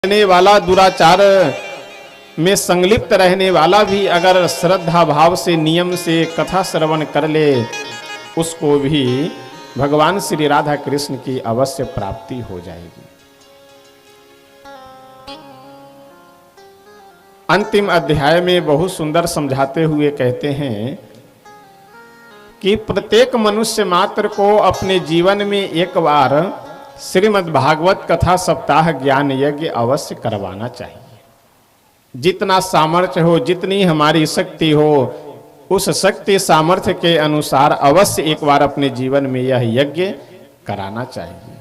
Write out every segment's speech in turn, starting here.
करने वाला, दुराचार में संलिप्त रहने वाला भी अगर श्रद्धा भाव से नियम से कथा श्रवण कर ले, उसको भी भगवान श्री राधा कृष्ण की अवश्य प्राप्ति हो जाएगी। अंतिम अध्याय में बहुत सुंदर समझाते हुए कहते हैं कि प्रत्येक मनुष्य मात्र को अपने जीवन में एक बार श्रीमद् भागवत कथा सप्ताह ज्ञान यज्ञ अवश्य करवाना चाहिए। जितना सामर्थ्य हो, जितनी हमारी शक्ति हो, उस शक्ति सामर्थ्य के अनुसार अवश्य एक बार अपने जीवन में यह यज्ञ कराना चाहिए।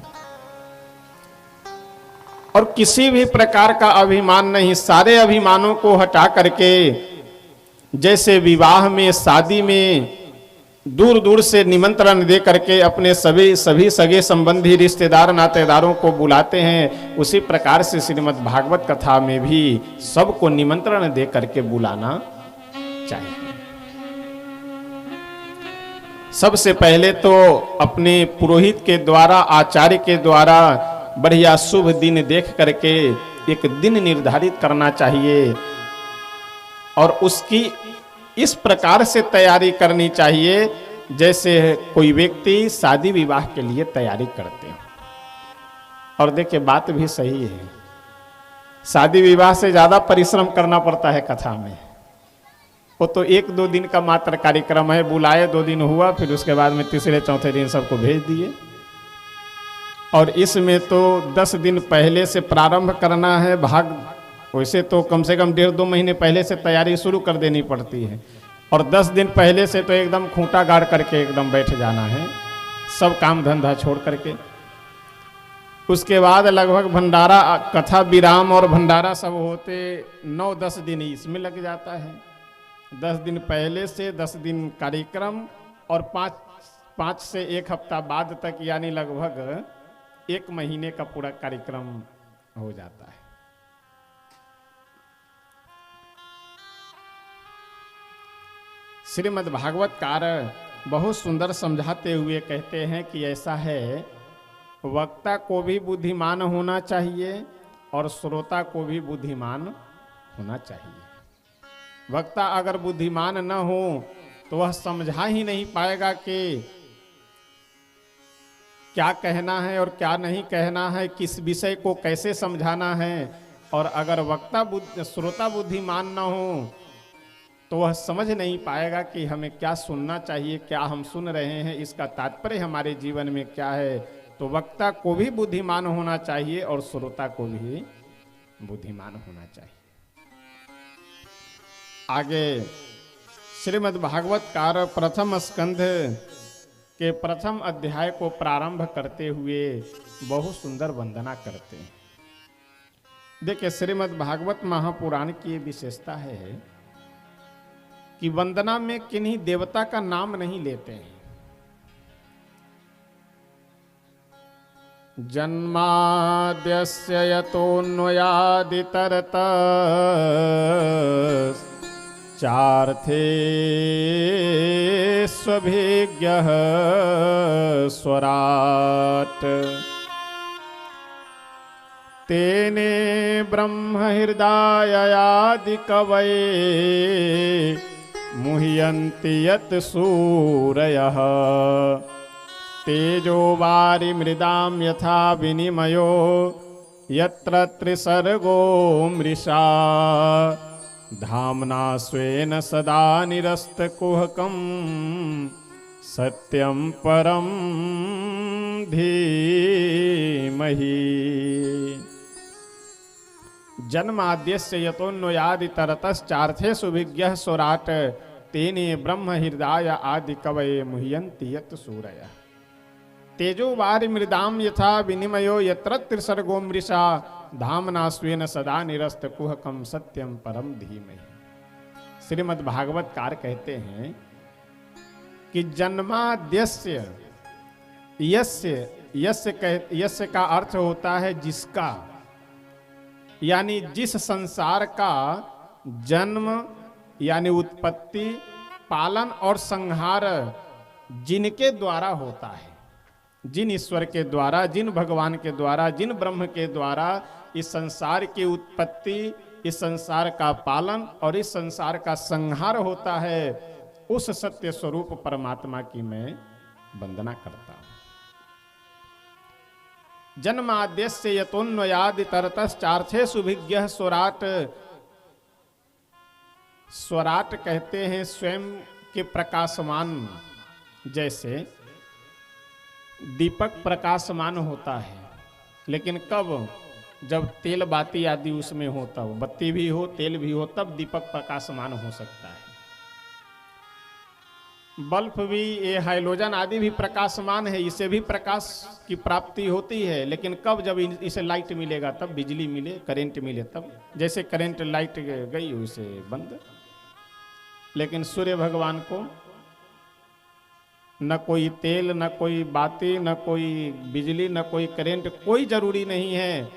और किसी भी प्रकार का अभिमान नहीं, सारे अभिमानों को हटा करके, जैसे विवाह में, शादी में दूर दूर से निमंत्रण दे करके अपने सभी सगे संबंधी रिश्तेदार नातेदारों को बुलाते हैं, उसी प्रकार से श्रीमद् भागवत कथा में भी सबको निमंत्रण दे करके बुलाना चाहिए। सबसे पहले तो अपने पुरोहित के द्वारा, आचार्य के द्वारा बढ़िया शुभ दिन देख करके एक दिन निर्धारित करना चाहिए और उसकी इस प्रकार से तैयारी करनी चाहिए जैसे कोई व्यक्ति शादी विवाह के लिए तैयारी करते हैं। और देखिए बात भी सही है, शादी विवाह से ज्यादा परिश्रम करना पड़ता है कथा में। वो तो 1-2 दिन का मात्र कार्यक्रम है, बुलाए 2 दिन हुआ, फिर उसके बाद में तीसरे चौथे दिन सबको भेज दिए। और इसमें तो 10 दिन पहले से प्रारंभ करना है भाग, वैसे तो कम से कम 1.5-2 महीने पहले से तैयारी शुरू कर देनी पड़ती है, और 10 दिन पहले से तो एकदम खूंटा गाड़ करके एकदम बैठ जाना है, सब काम धंधा छोड़ करके। उसके बाद लगभग भंडारा, कथा विराम और भंडारा सब होते 9-10 दिन इसमें लग जाता है। 10 दिन पहले से 10 दिन कार्यक्रम और 5 से 1 हफ्ता बाद तक, यानी लगभग 1 महीने का पूरा कार्यक्रम हो जाता है। श्रीमद् भागवतकार बहुत सुंदर समझाते हुए कहते हैं कि ऐसा है, वक्ता को भी बुद्धिमान होना चाहिए और श्रोता को भी बुद्धिमान होना चाहिए। वक्ता अगर बुद्धिमान न हो तो वह समझा ही नहीं पाएगा कि क्या कहना है और क्या नहीं कहना है, किस विषय को कैसे समझाना है। और अगर श्रोता बुद्धिमान न हो तो वह समझ नहीं पाएगा कि हमें क्या सुनना चाहिए, क्या हम सुन रहे हैं, इसका तात्पर्य हमारे जीवन में क्या है। तो वक्ता को भी बुद्धिमान होना चाहिए और श्रोता को भी बुद्धिमान होना चाहिए। आगे श्रीमद् भागवतकार प्रथम स्कंध के प्रथम अध्याय को प्रारंभ करते हुए बहुत सुंदर वंदना करते हैं। देखिए श्रीमद् भागवत महापुराण की विशेषता है कि वंदना में किन्हीं देवता का नाम नहीं लेते हैं। जन्माद्यस्य यतोऽन्वयादितरतश्चार्थेष्वभिज्ञः स्वराट् तेने ब्रह्महृदायादिकवये मुह्यन्ति यत् सूरयः तेजो वारिमृदां यथा विनिमयो यत्र त्रिसर्गो मृषा धाम्ना स्वेन सदा निरस्तकुहकं सत्यं परं धीमहि। जन्माद्यस्य यतोऽन्वयादितरतश्चार्थेषु विज्ञः स्वराट् तेने ब्रह्म हृदय आदि कवये मुह्यन्ति यत् सूरयः तेजो वारिमृदां यथा विनिमयो यत्र त्रिसर्गो मृषा धाम्ना स्वेन सदा निरस्तकुहकं सत्यं परं धीमहि। श्रीमद् भागवतकार कहते हैं कि जन्माद्यस्य, यस्य का अर्थ होता है जिसका, यानी जिस संसार का जन्म यानी उत्पत्ति, पालन और संहार जिनके द्वारा होता है, जिन ईश्वर के द्वारा, जिन भगवान के द्वारा, जिन ब्रह्म के द्वारा इस संसार की उत्पत्ति, इस संसार का पालन और इस संसार का संहार होता है, उस सत्य स्वरूप परमात्मा की मैं वंदना करता हूं। जन्माद्यस्य यतोन्वयादि तरतश्चार्थेषु विज्ञः स्वराट। स्वराट कहते हैं स्वयं के प्रकाशमान, जैसे दीपक प्रकाशमान होता है, लेकिन कब? जब तेल बाती आदि उसमें हो, तब बत्ती भी हो, तेल भी हो, तब दीपक प्रकाशमान हो सकता है। बल्ब भी, ये हाइलोजन आदि भी प्रकाशमान है, इसे भी प्रकाश की प्राप्ति होती है, लेकिन कब? जब इसे लाइट मिलेगा, तब बिजली मिले, करंट मिले तब। जैसे करंट लाइट गई उसे बंद। लेकिन सूर्य भगवान को न कोई तेल, न कोई बाती, न कोई बिजली, न कोई करंट, कोई जरूरी नहीं है।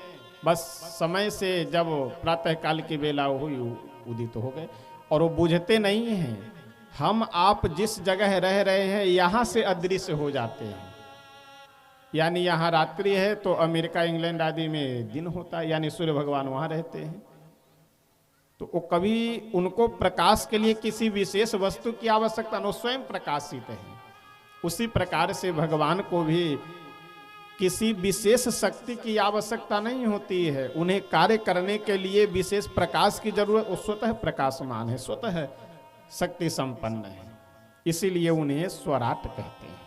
बस समय से जब प्रातःकाल की बेला हुई, उदित हो गए, और वो बुझते नहीं हैं। हम आप जिस जगह रह रहे हैं यहां से अदृश्य हो जाते हैं। यानी यहाँ रात्रि है तो अमेरिका, इंग्लैंड आदि में दिन होता है, यानी सूर्य भगवान वहां रहते हैं। तो वो कभी उनको प्रकाश के लिए किसी विशेष वस्तु की आवश्यकता न, स्वयं प्रकाशित है। उसी प्रकार से भगवान को भी किसी विशेष शक्ति की आवश्यकता नहीं होती है। उन्हें कार्य करने के लिए विशेष प्रकाश की जरूरत, वो स्वतः प्रकाशमान है, स्वतः शक्ति संपन्न है, इसीलिए उन्हें स्वराट कहते हैं।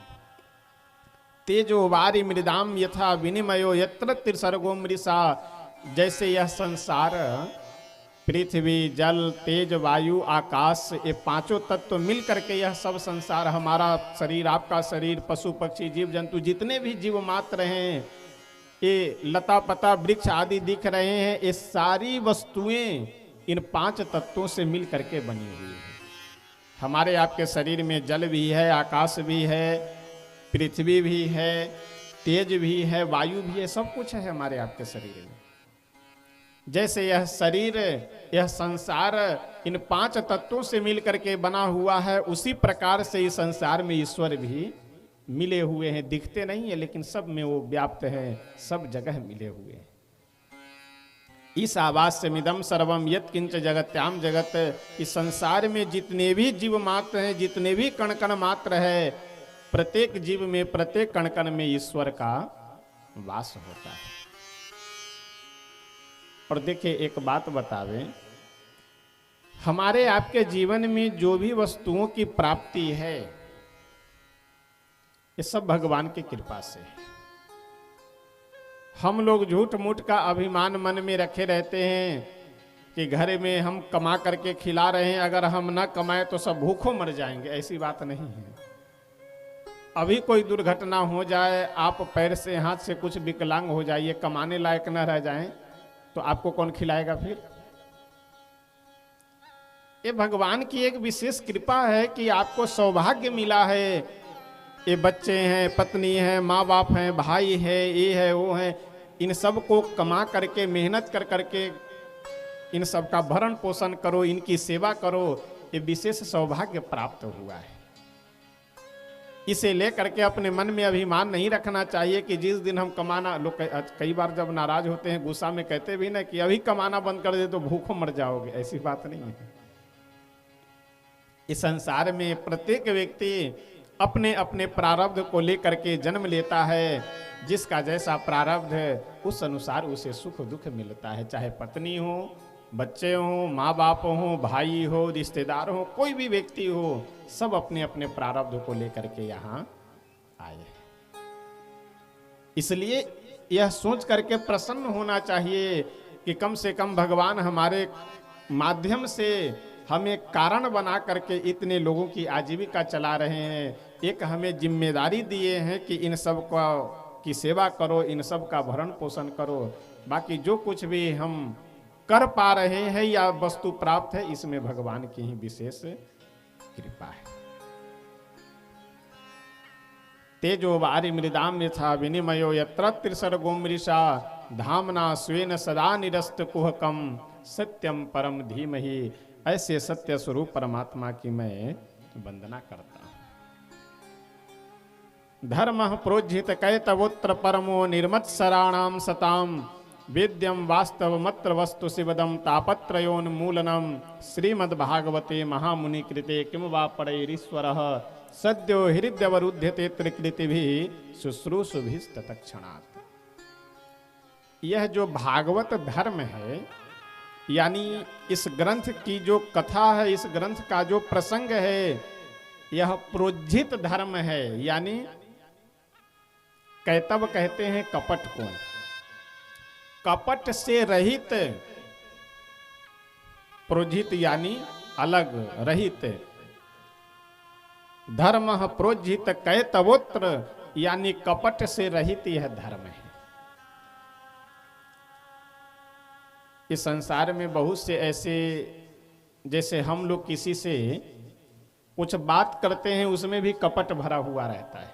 तेजो वारि मृदाम यथा विनिमयो यत्र त्रिसर्गो मृषा। जैसे यह संसार, पृथ्वी, जल, तेज, वायु, आकाश, ये पांचों तत्व मिल करके यह सब संसार, हमारा शरीर, आपका शरीर, पशु पक्षी, जीव जंतु, जितने भी जीव मात्र हैं, ये लता पता वृक्ष आदि दिख रहे हैं, ये सारी वस्तुएं इन पांच तत्वों से मिल करके बनी हुई है। हमारे आपके शरीर में जल भी है, आकाश भी है, पृथ्वी भी है, तेज भी है, वायु भी है, सब कुछ है हमारे आपके शरीर में। जैसे यह शरीर, यह संसार इन पांच तत्वों से मिलकर के बना हुआ है, उसी प्रकार से इस संसार में ईश्वर भी मिले हुए हैं। दिखते नहीं है, लेकिन सब में वो व्याप्त है, सब जगह मिले हुए हैं। इस आवाज से मिदम सर्वम यत् किंच जगत्याम जगत। इस संसार में जितने भी जीव मात्र हैं, जितने भी कण कण मात्र है, प्रत्येक जीव में, प्रत्येक कण कण में ईश्वर का वास होता है। और देखिए एक बात बतावे, हमारे आपके जीवन में जो भी वस्तुओं की प्राप्ति है, ये सब भगवान की कृपा से है। हम लोग झूठ मूठ का अभिमान मन में रखे रहते हैं कि घर में हम कमा करके खिला रहे हैं, अगर हम ना कमाए तो सब भूखों मर जाएंगे। ऐसी बात नहीं है। अभी कोई दुर्घटना हो जाए, आप पैर से हाथ से कुछ विकलांग हो जाइए, कमाने लायक न रह जाएं, तो आपको कौन खिलाएगा फिर? ये भगवान की एक विशेष कृपा है कि आपको सौभाग्य मिला है। ये बच्चे हैं, पत्नी है, माँ बाप हैं, भाई है, ये है, वो है, इन सब को कमा करके, मेहनत कर करके इन सब का भरण पोषण करो, इनकी सेवा करो, ये विशेष सौभाग्य प्राप्त हुआ है। इसे लेकर के अपने मन में अभिमान नहीं रखना चाहिए कि जिस दिन हम कमाना, लोग कई बार जब नाराज होते हैं, गुस्सा में कहते भी ना कि अभी कमाना बंद कर दे तो भूखों मर जाओगे। ऐसी बात नहीं है। इस संसार में प्रत्येक व्यक्ति अपने अपने प्रारब्ध को लेकर के जन्म लेता है। जिसका जैसा प्रारब्ध है उस अनुसार उसे सुख दुख मिलता है। चाहे पत्नी हो, बच्चे हो, माँ बाप हो, भाई हो, रिश्तेदार हो, कोई भी व्यक्ति हो, सब अपने अपने प्रारब्ध को लेकर के यहाँ आए। इसलिए यह सोच करके प्रसन्न होना चाहिए कि कम से कम भगवान हमारे माध्यम से हमें कारण बना करके इतने लोगों की आजीविका चला रहे हैं। एक हमें जिम्मेदारी दिए हैं कि इन सब की सेवा करो, इन सब का भरण पोषण करो। बाकी जो कुछ भी हम कर पा रहे हैं या वस्तु प्राप्त है, इसमें भगवान की ही विशेष कृपा है। तेजो वारि मृदाम यथा विनिमयो यत्र त्रिसर्गो मृषा धामना स्वेन सदा निरस्त कुहकम सत्यम परम धीमहि। ऐसे सत्य स्वरूप परमात्मा की मैं वंदना करता हूं। धर्म प्रोज्झित कैतवोत्र परमो निर्मत्सराणाम सताम वेद्यम वास्तवमत्र वस्तु शिवदम तापत्रयोन्मूलनम श्रीमद्भागवते महामुनि कृते किम वा परैरीश्वरः सद्यो हृदयवरुध्यते त्रिकृतिभिः शुश्रूषुभिस्तत्क्षणात्। यह जो भागवत धर्म है, यानी इस ग्रंथ की जो कथा है, इस ग्रंथ का जो प्रसंग है, यह प्रोज्झित धर्म है। यानी कैतव कहते हैं कपट को, कपट से रहित, प्रोज्झित यानी अलग, रहित। धर्म प्रोज्झित कैतवोत्र यानी कपट से रहित यह धर्म है। इस संसार में बहुत से ऐसे, जैसे हम लोग किसी से कुछ बात करते हैं उसमें भी कपट भरा हुआ रहता है।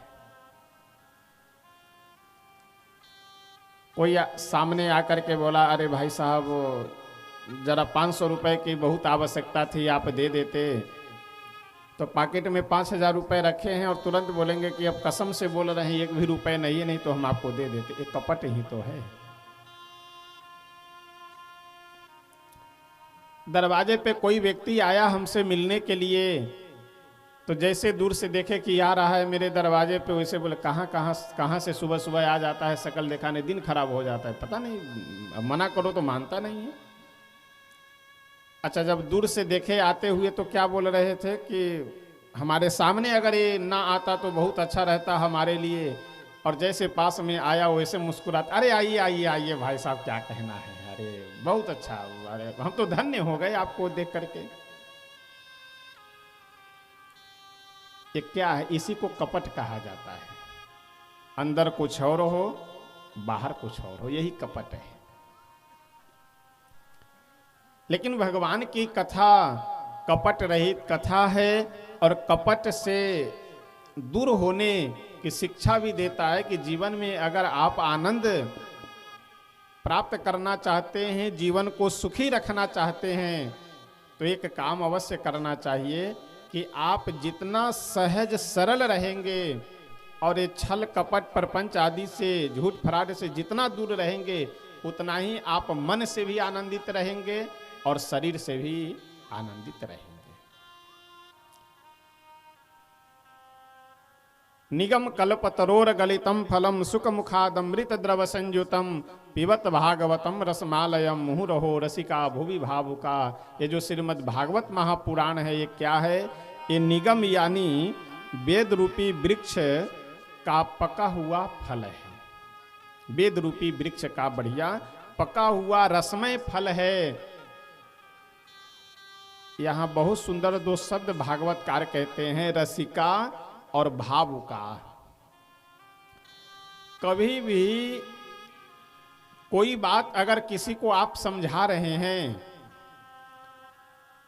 कोई सामने आकर के बोला, अरे भाई साहब जरा 500 रुपए की बहुत आवश्यकता थी, आप दे देते। तो पॉकेट में 5000 रुपए रखे हैं और तुरंत बोलेंगे कि अब कसम से बोल रहे हैं एक भी रुपए नहीं है, नहीं तो हम आपको दे देते। एक कपट ही तो है। दरवाजे पे कोई व्यक्ति आया हमसे मिलने के लिए, तो जैसे दूर से देखे कि आ रहा है मेरे दरवाजे पे, वैसे बोले कहाँ से सुबह सुबह आ जाता है, शकल दिखाने, दिन खराब हो जाता है, पता नहीं, मना करो तो मानता नहीं है। अच्छा, जब दूर से देखे आते हुए तो क्या बोल रहे थे कि हमारे सामने अगर ये ना आता तो बहुत अच्छा रहता हमारे लिए, और जैसे पास में आया वैसे मुस्कुराता, अरे आइए आइए आइए भाई साहब, क्या कहना है, अरे बहुत अच्छा, अरे हम तो धन्य हो गए आपको देख करके। ये क्या है? इसी को कपट कहा जाता है। अंदर कुछ और हो, बाहर कुछ और हो, यही कपट है। लेकिन भगवान की कथा कपट रहित कथा है, और कपट से दूर होने की शिक्षा भी देता है कि जीवन में अगर आप आनंद प्राप्त करना चाहते हैं, जीवन को सुखी रखना चाहते हैं, तो एक काम अवश्य करना चाहिए कि आप जितना सहज सरल रहेंगे और ये छल कपट प्रपंच आदि से, झूठ फराड से जितना दूर रहेंगे, उतना ही आप मन से भी आनंदित रहेंगे और शरीर से भी आनंदित रहेंगे। निगम कल्पतरोर गलितम फलम सुख मुखादमृत द्रव संयुतम पिबत भागवतम रसमालयम मुहुरहो रसिका भुवि भावुका। ये जो श्रीमद् भागवत महापुराण है, ये क्या है? ये निगम यानी वेद रूपी वृक्ष का पका हुआ फल है। वेद रूपी वृक्ष का बढ़िया पका हुआ रसमय फल है। यहां बहुत सुंदर दो शब्द भागवतकार कहते हैं, रसिका और भावुका। कभी भी कोई बात अगर किसी को आप समझा रहे हैं,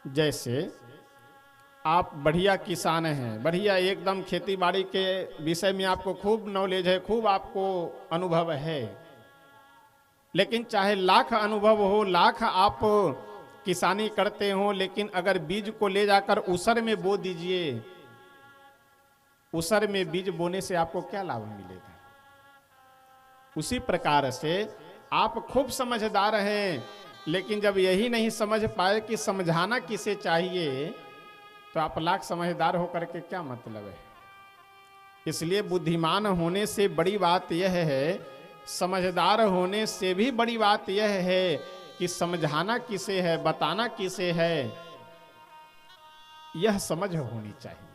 जैसे आप बढ़िया किसान हैं, बढ़िया एकदम खेती बाड़ी के विषय में आपको खूब नॉलेज है, खूब आपको अनुभव है, लेकिन चाहे लाख अनुभव हो, लाख आप किसानी करते हो, लेकिन अगर बीज को ले जाकर उसर में बो दीजिए, उसर में बीज बोने से आपको क्या लाभ मिलेगा? उसी प्रकार से आप खूब समझदार हैं, लेकिन जब यही नहीं समझ पाए कि समझाना किसे चाहिए, तो आप लाख समझदार होकर के क्या मतलब है? इसलिए बुद्धिमान होने से बड़ी बात यह है, समझदार होने से भी बड़ी बात यह है कि समझाना किसे है, बताना किसे है, यह समझ होनी चाहिए।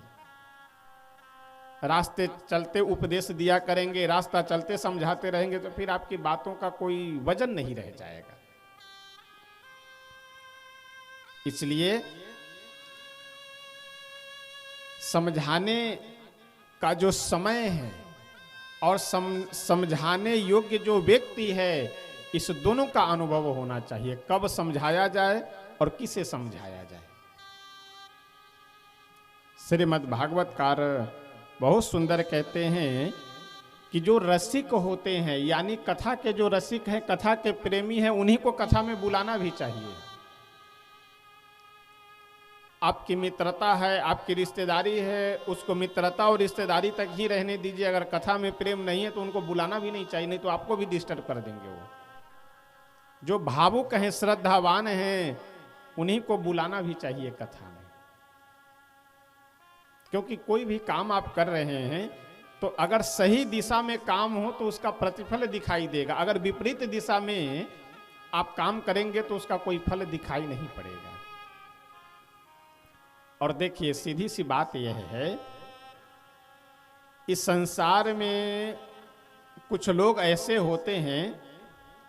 रास्ते चलते उपदेश दिया करेंगे, रास्ता चलते समझाते रहेंगे, तो फिर आपकी बातों का कोई वजन नहीं रह जाएगा। इसलिए समझाने का जो समय है और समझाने योग्य जो व्यक्ति है, इस दोनों का अनुभव होना चाहिए। कब समझाया जाए और किसे समझाया जाए। श्रीमद् भागवतकार बहुत सुंदर कहते हैं कि जो रसिक होते हैं, यानी कथा के जो रसिक हैं, कथा के प्रेमी हैं, उन्हीं को कथा में बुलाना भी चाहिए। आपकी मित्रता है, आपकी रिश्तेदारी है, उसको मित्रता और रिश्तेदारी तक ही रहने दीजिए। अगर कथा में प्रेम नहीं है तो उनको बुलाना भी नहीं चाहिए, नहीं तो आपको भी डिस्टर्ब कर देंगे। वो जो भावुक हैं, श्रद्धावान हैं, उन्हीं को बुलाना भी चाहिए कथा में। क्योंकि कोई भी काम आप कर रहे हैं तो अगर सही दिशा में काम हो तो उसका प्रतिफल दिखाई देगा। अगर विपरीत दिशा में आप काम करेंगे तो उसका कोई फल दिखाई नहीं पड़ेगा। और देखिए, सीधी सी बात यह है, इस संसार में कुछ लोग ऐसे होते हैं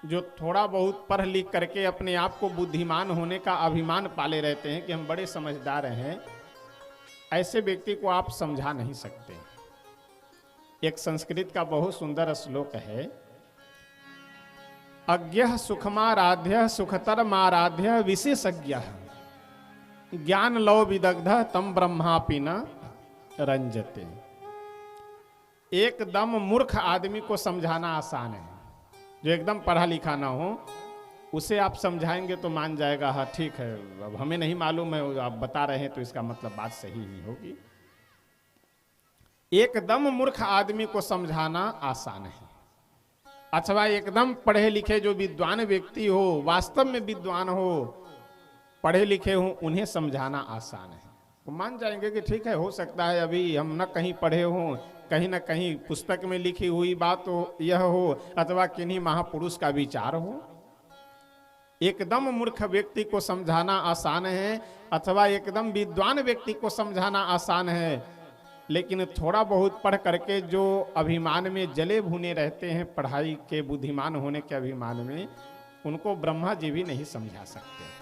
जो थोड़ा बहुत पढ़ लिख करके अपने आप को बुद्धिमान होने का अभिमान पाले रहते हैं कि हम बड़े समझदार हैं। ऐसे व्यक्ति को आप समझा नहीं सकते। एक संस्कृत का बहुत सुंदर श्लोक है, अज्ञः सुखमाराध्यः सुखतरमाराध्यः विशेषज्ञः ज्ञान लौ विदग्ध तम ब्रह्मापि न रंजते। एकदम मूर्ख आदमी को समझाना आसान है। जो एकदम पढ़ा लिखा ना हो उसे आप समझाएंगे तो मान जाएगा, हाँ ठीक है, अब हमें नहीं मालूम है, आप बता रहे हैं तो इसका मतलब बात सही ही होगी। एकदम मूर्ख आदमी को समझाना आसान है, अथवा एकदम पढ़े लिखे जो विद्वान व्यक्ति हो, वास्तव में विद्वान हो, पढ़े लिखे हो, उन्हें समझाना आसान है। वो मान जाएंगे कि ठीक है, हो सकता है अभी हम न कहीं पढ़े हों, कहीं ना कहीं पुस्तक में लिखी हुई बात हो यह हो, अथवा किन्हीं महापुरुष का विचार हो। एकदम मूर्ख व्यक्ति को समझाना आसान है, अथवा एकदम विद्वान व्यक्ति को समझाना आसान है। लेकिन थोड़ा बहुत पढ़ करके जो अभिमान में जले भुने रहते हैं, पढ़ाई के बुद्धिमान होने के अभिमान में, उनको ब्रह्मा जी भी नहीं समझा सकते।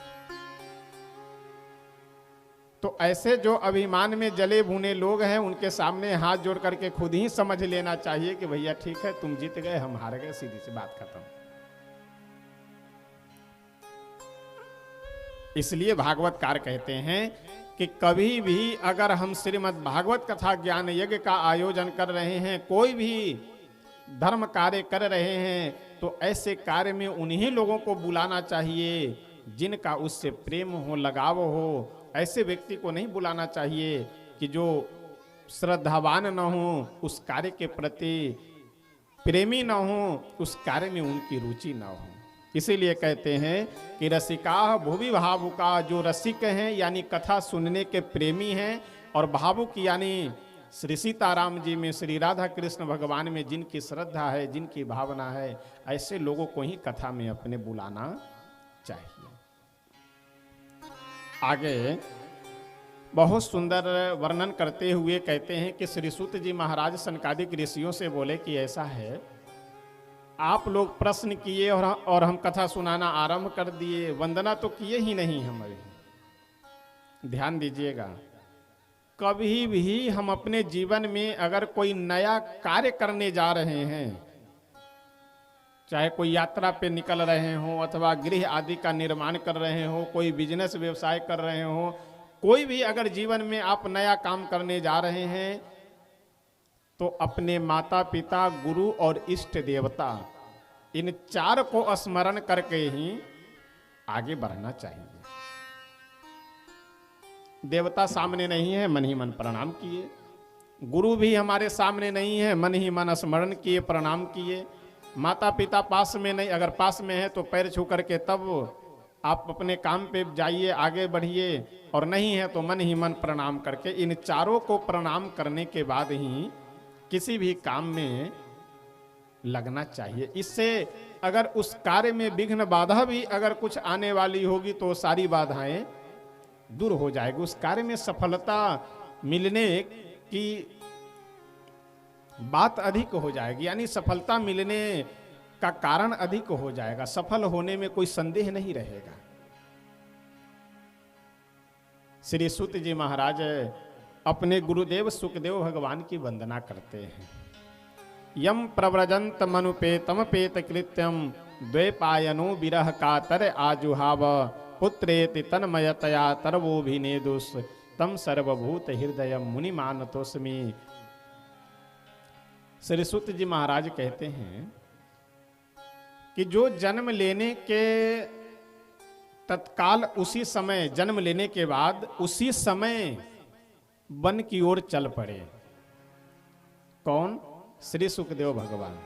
तो ऐसे जो अभिमान में जले भुने लोग हैं, उनके सामने हाथ जोड़ करके खुद ही समझ लेना चाहिए कि भैया ठीक है, तुम जीत गए, हम हार गए, सीधी सी बात खत्म। इसलिए भागवतकार कहते हैं कि कभी भी अगर हम श्रीमद् भागवत कथा ज्ञान यज्ञ का आयोजन कर रहे हैं, कोई भी धर्म कार्य कर रहे हैं, तो ऐसे कार्य में उन्हीं लोगों को बुलाना चाहिए जिनका उससे प्रेम हो, लगाव हो। ऐसे व्यक्ति को नहीं बुलाना चाहिए कि जो श्रद्धावान न हो, उस कार्य के प्रति प्रेमी न हो, उस कार्य में उनकी रुचि न हो। इसीलिए कहते हैं कि रसिका भुवि भावुका, जो रसिक हैं यानी कथा सुनने के प्रेमी हैं, और भावुक यानी श्री सीताराम जी में, श्री राधा कृष्ण भगवान में जिनकी श्रद्धा है, जिनकी भावना है, ऐसे लोगों को ही कथा में अपने बुलाना चाहिए। आगे बहुत सुंदर वर्णन करते हुए कहते हैं कि श्री सूत जी महाराज सनकादिक ऋषियों से बोले कि ऐसा है, आप लोग प्रश्न किए और हम कथा सुनाना आरंभ कर दिए, वंदना तो किए ही नहीं हम अभी। ध्यान दीजिएगा, कभी भी हम अपने जीवन में अगर कोई नया कार्य करने जा रहे हैं, चाहे कोई यात्रा पे निकल रहे हो, अथवा गृह आदि का निर्माण कर रहे हो, कोई बिजनेस व्यवसाय कर रहे हो, कोई भी अगर जीवन में आप नया काम करने जा रहे हैं, तो अपने माता पिता, गुरु और इष्ट देवता, इन चार को स्मरण करके ही आगे बढ़ना चाहिए। देवता सामने नहीं है, मन ही मन प्रणाम किए। गुरु भी हमारे सामने नहीं है, मन ही मन स्मरण किए, प्रणाम किए। माता पिता पास में नहीं, अगर पास में है तो पैर छू करके तब आप अपने काम पे जाइए, आगे बढ़िए, और नहीं है तो मन ही मन प्रणाम करके, इन चारों को प्रणाम करने के बाद ही किसी भी काम में लगना चाहिए। इससे अगर उस कार्य में विघ्न बाधा भी अगर कुछ आने वाली होगी तो सारी बाधाएं दूर हो जाएगी, उस कार्य में सफलता मिलने की बात अधिक हो जाएगी, यानी सफलता मिलने का कारण अधिक हो जाएगा, सफल होने में कोई संदेह नहीं रहेगा। श्री सूत जी महाराज अपने गुरुदेव सुखदेव भगवान की वंदना करते हैं। यम प्रव्रजंत मनुपेतम पेत कृत्यम द्वैपायनो विरह कातर आजुहाव पुत्रेति तन्मयतया तरवोभिनेदुस तम सर्वभूत हृदय मुनि मानतोस्मि। श्री सूत जी महाराज कहते हैं कि जो जन्म लेने के तत्काल उसी समय जन्म लेने के बाद उसी समय वन की ओर चल पड़े। कौन? श्री सुखदेव भगवान।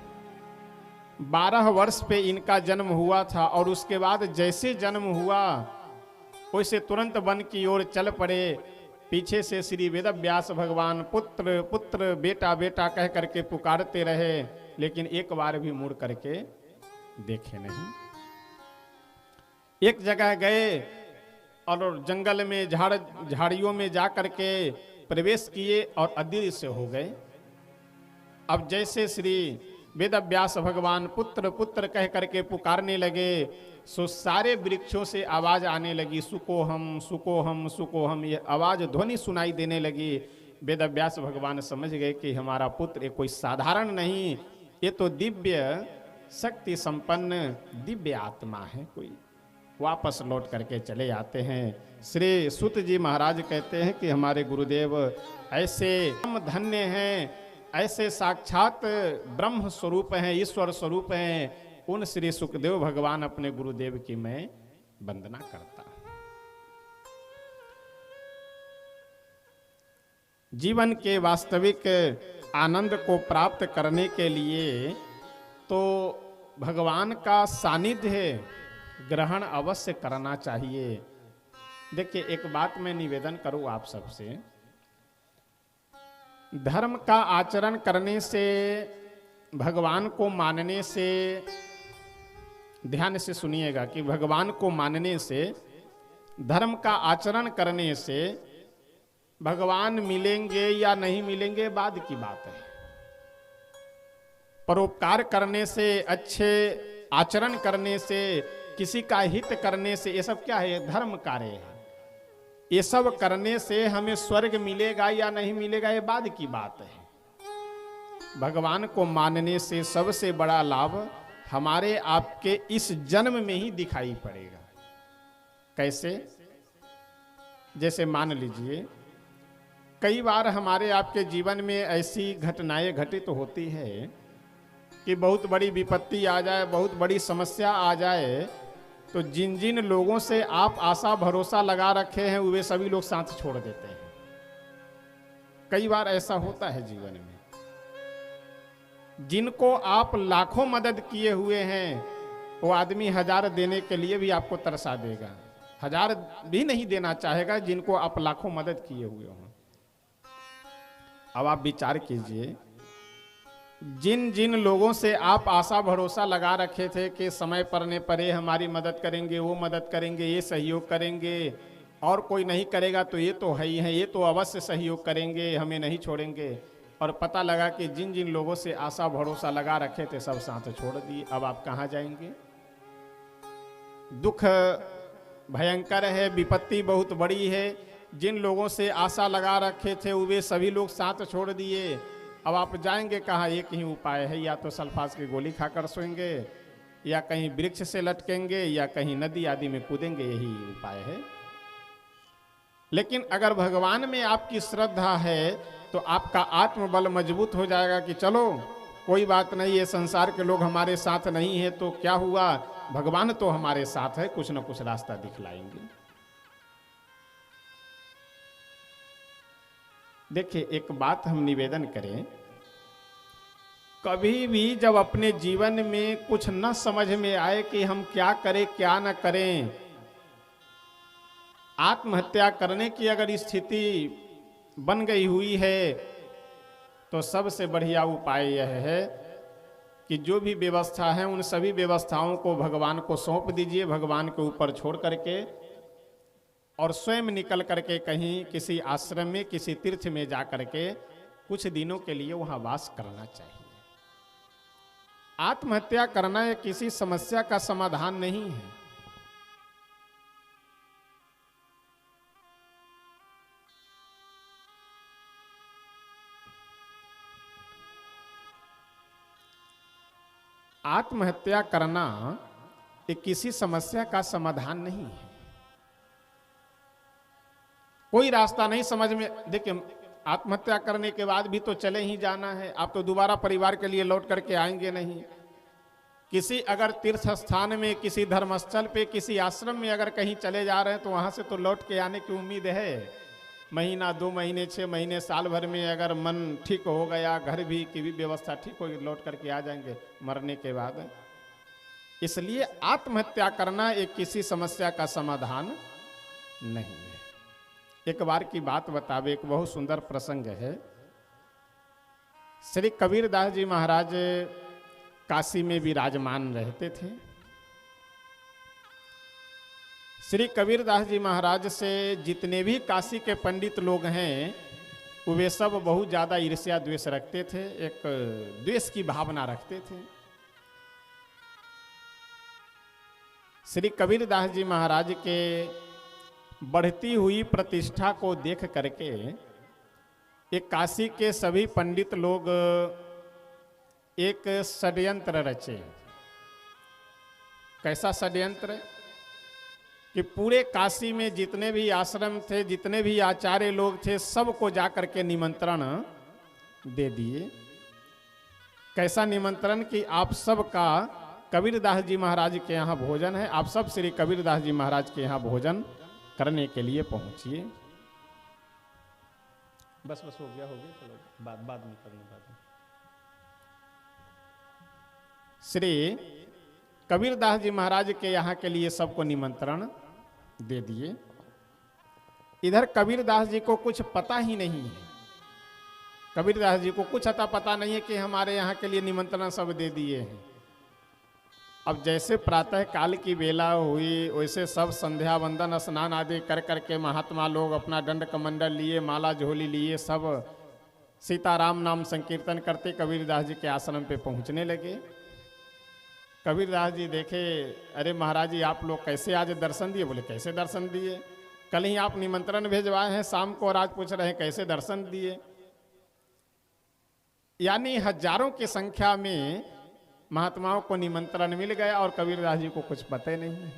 12 वर्ष पे इनका जन्म हुआ था और उसके बाद जैसे जन्म हुआ वैसे तुरंत वन की ओर चल पड़े। पीछे से श्री वेदव्यास भगवान पुत्र पुत्र बेटा बेटा कह करके पुकारते रहे, लेकिन एक बार भी मुड़ करके देखे नहीं। एक जगह गए और जंगल में झाड़ियों में जा करके प्रवेश किए और अदृश्य हो गए। अब जैसे श्री वेदव्यास भगवान पुत्र पुत्र कह करके पुकारने लगे, सो सारे वृक्षों से आवाज आने लगी, सुकोहम सुकोहम सुकोहम, ये आवाज ध्वनि सुनाई देने लगी। वेदव्यास भगवान समझ गए कि हमारा पुत्र कोई साधारण नहीं, ये तो दिव्य शक्ति संपन्न दिव्य आत्मा है कोई। वापस लौट करके चले आते हैं। श्री सुत जी महाराज कहते हैं कि हमारे गुरुदेव ऐसे हम धन्य हैं, ऐसे साक्षात ब्रह्म स्वरूप हैं, ईश्वर स्वरूप हैं। उन श्री सुखदेव भगवान अपने गुरुदेव की मैं वंदना करता। जीवन के वास्तविक आनंद को प्राप्त करने के लिए तो भगवान का सानिध्य ग्रहण अवश्य करना चाहिए। देखिए, एक बात मैं निवेदन करूं आप सबसे, धर्म का आचरण करने से, भगवान को मानने से, ध्यान से सुनिएगा कि भगवान को मानने से, धर्म का आचरण करने से भगवान मिलेंगे या नहीं मिलेंगे बाद की बात है। परोपकार करने से, अच्छे आचरण करने से, किसी का हित करने से, ये सब क्या है? धर्म कार्य है। ये सब करने से हमें स्वर्ग मिलेगा या नहीं मिलेगा ये बाद की बात है। भगवान को मानने से सबसे बड़ा लाभ हमारे आपके इस जन्म में ही दिखाई पड़ेगा। कैसे? जैसे मान लीजिए कई बार हमारे आपके जीवन में ऐसी घटनाएं घटित होती है कि बहुत बड़ी विपत्ति आ जाए, बहुत बड़ी समस्या आ जाए, तो जिन जिन लोगों से आप आशा भरोसा लगा रखे हैं वे सभी लोग साथ छोड़ देते हैं। कई बार ऐसा होता है जीवन में। जिनको आप लाखों मदद किए हुए हैं वो आदमी 1000 देने के लिए भी आपको तरसा देगा, 1000 भी नहीं देना चाहेगा जिनको आप लाखों मदद किए हुए हों। अब आप विचार कीजिए, जिन जिन लोगों से आप आशा भरोसा लगा रखे थे कि समय पड़ने पर हमारी मदद करेंगे, वो मदद करेंगे, ये सहयोग करेंगे, और कोई नहीं करेगा तो ये तो है ही है, ये तो अवश्य सहयोग करेंगे, हमें नहीं छोड़ेंगे, और पता लगा कि जिन जिन लोगों से आशा भरोसा लगा रखे थे सब साथ छोड़ दिए। अब आप कहाँ जाएंगे? दुख भयंकर है, विपत्ति बहुत बड़ी है। जिन लोगों से आशा लगा रखे थे वे सभी लोग साथ छोड़ दिए। अब आप जाएंगे कहाँ? एक ही उपाय है, या तो सल्फास की गोली खाकर सोएंगे, या कहीं वृक्ष से लटकेंगे, या कहीं नदी आदि में कूदेंगे, यही उपाय है। लेकिन अगर भगवान में आपकी श्रद्धा है तो आपका आत्मबल मजबूत हो जाएगा कि चलो कोई बात नहीं, ये संसार के लोग हमारे साथ नहीं है तो क्या हुआ, भगवान तो हमारे साथ है, कुछ न कुछ रास्ता दिखलाएंगे। देखिए, एक बात हम निवेदन करें, कभी भी जब अपने जीवन में कुछ न समझ में आए कि हम क्या करें क्या न करें, आत्महत्या करने की अगर स्थिति बन गई हुई है, तो सबसे बढ़िया उपाय यह है कि जो भी व्यवस्था है उन सभी व्यवस्थाओं को भगवान को सौंप दीजिए, भगवान के ऊपर छोड़ करके, और स्वयं निकल करके कहीं किसी आश्रम में, किसी तीर्थ में जा करके कुछ दिनों के लिए वहां वास करना चाहिए। आत्महत्या करना यह किसी समस्या का समाधान नहीं है। आत्महत्या करना ये किसी समस्या का समाधान नहीं है। कोई रास्ता नहीं समझ में। देखिए, आत्महत्या करने के बाद भी तो चले ही जाना है, आप तो दोबारा परिवार के लिए लौट करके आएंगे नहीं। किसी अगर तीर्थ स्थान में, किसी धर्मस्थल पे, किसी आश्रम में अगर कहीं चले जा रहे हैं तो वहां से तो लौट के आने की उम्मीद है। महीना, 2 महीने, 6 महीने, साल भर में अगर मन ठीक हो गया, घर भी की भी व्यवस्था ठीक हो, लौट करके आ जाएंगे मरने के बाद। इसलिए आत्महत्या करना एक किसी समस्या का समाधान नहीं है। एक बार की बात बतावे, एक बहुत सुंदर प्रसंग है। श्री कबीरदास जी महाराज काशी में विराजमान रहते थे। श्री कबीरदास जी महाराज से जितने भी काशी के पंडित लोग हैं वे सब बहुत ज़्यादा ईर्ष्या द्वेष रखते थे, एक द्वेष की भावना रखते थे। श्री कबीरदास जी महाराज के बढ़ती हुई प्रतिष्ठा को देख करके एक काशी के सभी पंडित लोग एक षड्यंत्र रचे। कैसा षड्यंत्र? कि पूरे काशी में जितने भी आश्रम थे, जितने भी आचार्य लोग थे, सबको जाकर के निमंत्रण दे दिए। कैसा निमंत्रण? कि आप सबका कबीरदास जी महाराज के यहाँ भोजन है, आप सब श्री कबीरदास जी महाराज के यहाँ भोजन करने के लिए पहुंचिए। बस हो गया, चलो बाद में करने बाद। श्री कबीरदास जी महाराज के यहाँ के लिए सबको निमंत्रण दे दिए। इधर कबीरदास जी को कुछ पता ही नहीं है। कबीरदास जी को कुछ अता पता नहीं है कि हमारे यहाँ के लिए निमंत्रण सब दे दिए हैं। अब जैसे प्रातः काल की बेला हुई, वैसे सब संध्या वंदन स्नान आदि कर करके महात्मा लोग अपना दंड कमंडल लिए, माला झोली लिए, सब सीताराम नाम संकीर्तन करते कबीरदास जी के आश्रम पे पहुँचने लगे। कबीरदास जी देखे, अरे महाराज जी आप लोग कैसे आज दर्शन दिए? बोले कैसे दर्शन दिए? कल ही आप निमंत्रण भेजवाए हैं शाम को और आज पूछ रहे हैं कैसे दर्शन दिए? यानी हजारों की संख्या में महात्माओं को निमंत्रण मिल गया और कबीरदास जी को कुछ पता ही नहीं है।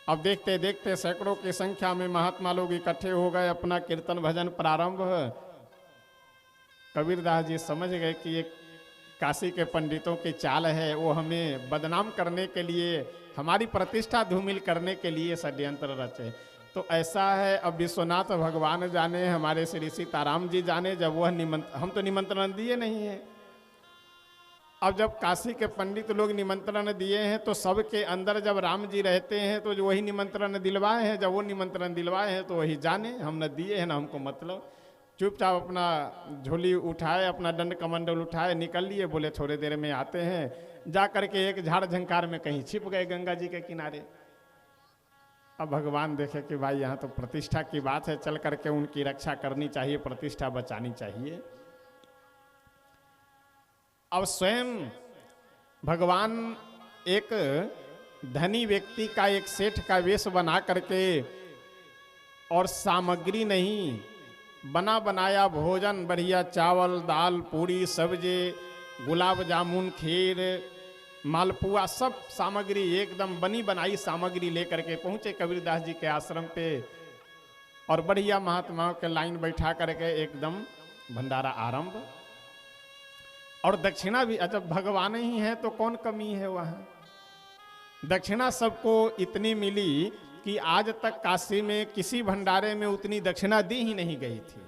अब देखते देखते सैकड़ों की संख्या में महात्मा लोग इकट्ठे हो गए, अपना कीर्तन भजन प्रारंभ। कबीरदास जी समझ गए कि ये काशी के पंडितों की चाल है, वो हमें बदनाम करने के लिए, हमारी प्रतिष्ठा धूमिल करने के लिए षड्यंत्र रचे। तो ऐसा है, अब विश्वनाथ भगवान जाने, हमारे श्री सीताराम जी जाने, जब वह हम तो निमंत्रण दिए नहीं है। अब जब काशी के पंडित लोग निमंत्रण दिए हैं तो सबके अंदर जब राम जी रहते हैं तो जो वही निमंत्रण दिलवाए हैं, जब वो निमंत्रण दिलवाए हैं तो वही जाने, हम न दिए हैं ना हमको मतलब। चुपचाप अपना झोली उठाए, अपना दंड कमंडल उठाए, निकल लिए, बोले थोड़े देर में आते हैं। जा करके एक झाड़ झंकार में कहीं छिप गए गंगा जी के किनारे। अब भगवान देखे कि भाई यहाँ तो प्रतिष्ठा की बात है, चल करके उनकी रक्षा करनी चाहिए, प्रतिष्ठा बचानी चाहिए। अब स्वयं भगवान एक धनी व्यक्ति का, एक सेठ का वेश बना करके और सामग्री नहीं, बना बनाया भोजन, बढ़िया चावल दाल पूरी सब्जी, गुलाब जामुन खीर मालपुआ, सब सामग्री एकदम बनी बनाई सामग्री लेकर के पहुंचे कबीरदास जी के आश्रम पे। और बढ़िया महात्माओं के लाइन बैठा करके एकदम भंडारा आरंभ। और दक्षिणा भी, जब भगवान ही है तो कौन कमी है वहाँ। दक्षिणा सबको इतनी मिली कि आज तक काशी में किसी भंडारे में उतनी दक्षिणा दी ही नहीं गई थी।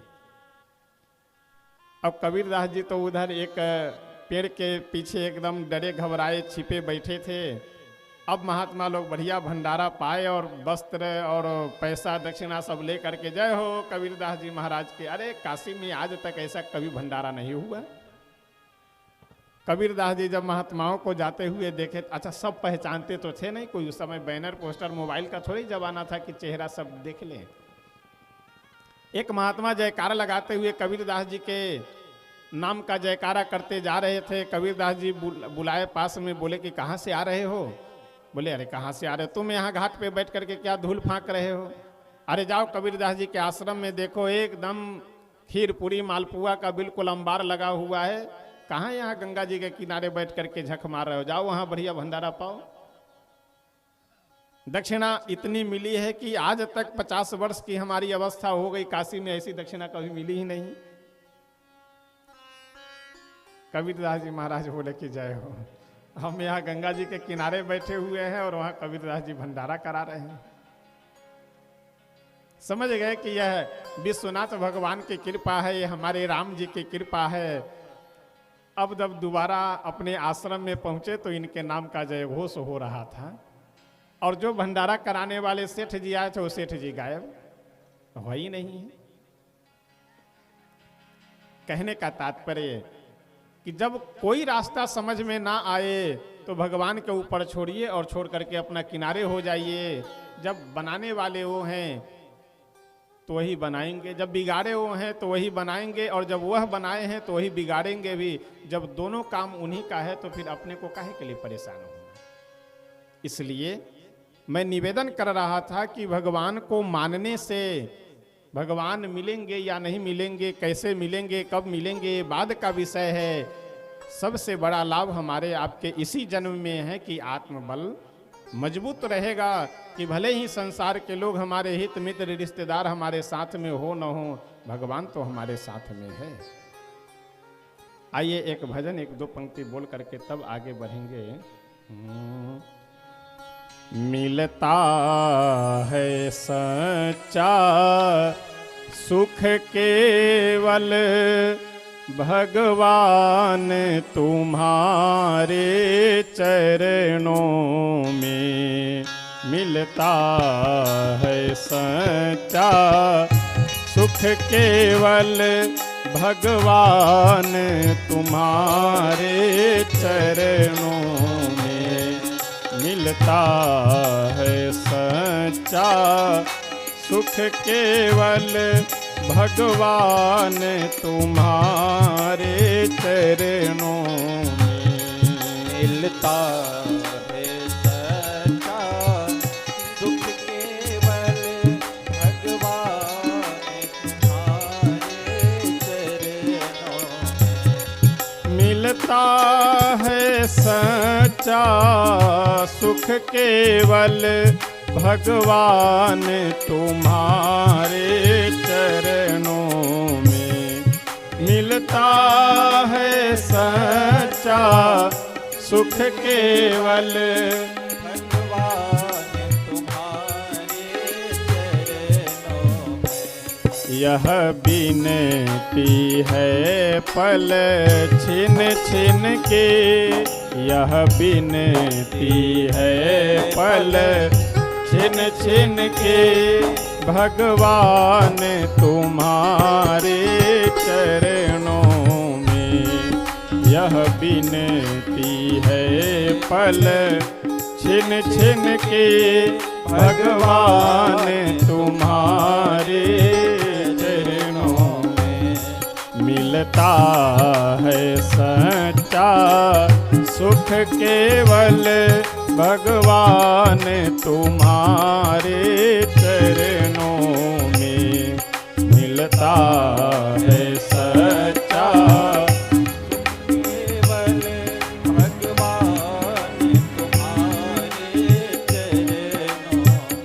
अब कबीरदास जी तो उधर एक पेड़ के पीछे एकदम डरे घबराए छिपे बैठे थे। अब महात्मा लोग बढ़िया भंडारा पाए और वस्त्र और पैसा दक्षिणा सब ले करके जय हो कबीरदास जी महाराज के। अरे काशी में आज तक ऐसा कभी भंडारा नहीं हुआ। कबीरदास जी जब महात्माओं को जाते हुए देखे, अच्छा सब पहचानते तो थे नहीं, कोई उस समय बैनर पोस्टर मोबाइल का थोड़ी जमाना था कि चेहरा सब देख लें। एक महात्मा जयकारा लगाते हुए कबीरदास जी के नाम का जयकारा करते जा रहे थे। कबीरदास जी बुलाए पास में, बोले कि कहाँ से आ रहे हो? बोले अरे कहाँ से आ रहे हो, तुम यहाँ घाट पे बैठ करके क्या धूल फाँक रहे हो? अरे जाओ कबीरदास जी के आश्रम में देखो, एकदम खीर पूरी मालपुआ का बिल्कुल अंबार लगा हुआ है। कहाँ यहाँ गंगा जी के किनारे बैठ करके झक मार रहे हो? जाओ वहाँ बढ़िया भंडारा पाओ। दक्षिणा इतनी मिली है कि आज तक 50 वर्ष की हमारी अवस्था हो गई, काशी में ऐसी दक्षिणा कभी मिली ही नहीं। कबीरदास जी महाराज बोले कि जय हो। हम यहाँ गंगा जी के किनारे बैठे हुए हैं और वहां कबीरदास जी भंडारा करा रहे हैं। समझ गए कि यह विश्वनाथ भगवान की कृपा है, ये हमारे राम जी की कृपा है। अब जब दोबारा अपने आश्रम में पहुंचे तो इनके नाम का जय घोष हो रहा था, और जो भंडारा कराने वाले सेठ जी आए थे वो सेठ जी गायब, हो ही नहीं है। कहने का तात्पर्य कि जब कोई रास्ता समझ में ना आए तो भगवान के ऊपर छोड़िए और छोड़ करके अपना किनारे हो जाइए। जब बनाने वाले वो हैं तो वही बनाएंगे, जब बिगाड़े वो हैं तो वही बनाएंगे, और जब वह बनाए हैं तो वही बिगाड़ेंगे भी। जब दोनों काम उन्हीं का है तो फिर अपने को काहे के लिए परेशान होना। इसलिए मैं निवेदन कर रहा था कि भगवान को मानने से भगवान मिलेंगे या नहीं मिलेंगे, कैसे मिलेंगे, कब मिलेंगे, ये बाद का विषय है। सबसे बड़ा लाभ हमारे आपके इसी जन्म में है कि आत्मबल मजबूत रहेगा, कि भले ही संसार के लोग हमारे हित मित्र रिश्तेदार हमारे साथ में हो न हो, भगवान तो हमारे साथ में है। आइए एक भजन एक दो पंक्ति बोल करके तब आगे बढ़ेंगे। मिलता है सच्चा सुख केवल भगवान तुम्हारे चरणों में। मिलता है सच्चा सुख केवल भगवान तुम्हारे चरणों में। मिलता है सच्चा सुख केवल भगवान तुम्हारे चरणों में। मिलता है सच्चा सुख केवल भगवान तुम्हारे चरणों में। मिलता है सच्चा सुख केवल भगवान तुम्हारे चरणों में। मिलता है सच्चा सुख केवल भगवान तुम्हारे चरणों में। यह बिनती है पल छिन छिन के, यह बिनती है पल छिन छिन के भगवान तुम्हारे चरणों में। यह बिनती है पल छिन छिन के भगवान तुम्हारे चरणों में। मिलता है सच्चा सुख केवल भगवान तुम्हारे चरणों में। मिलता है सच्चा केवल भगवान तुम्हारे चरणों में।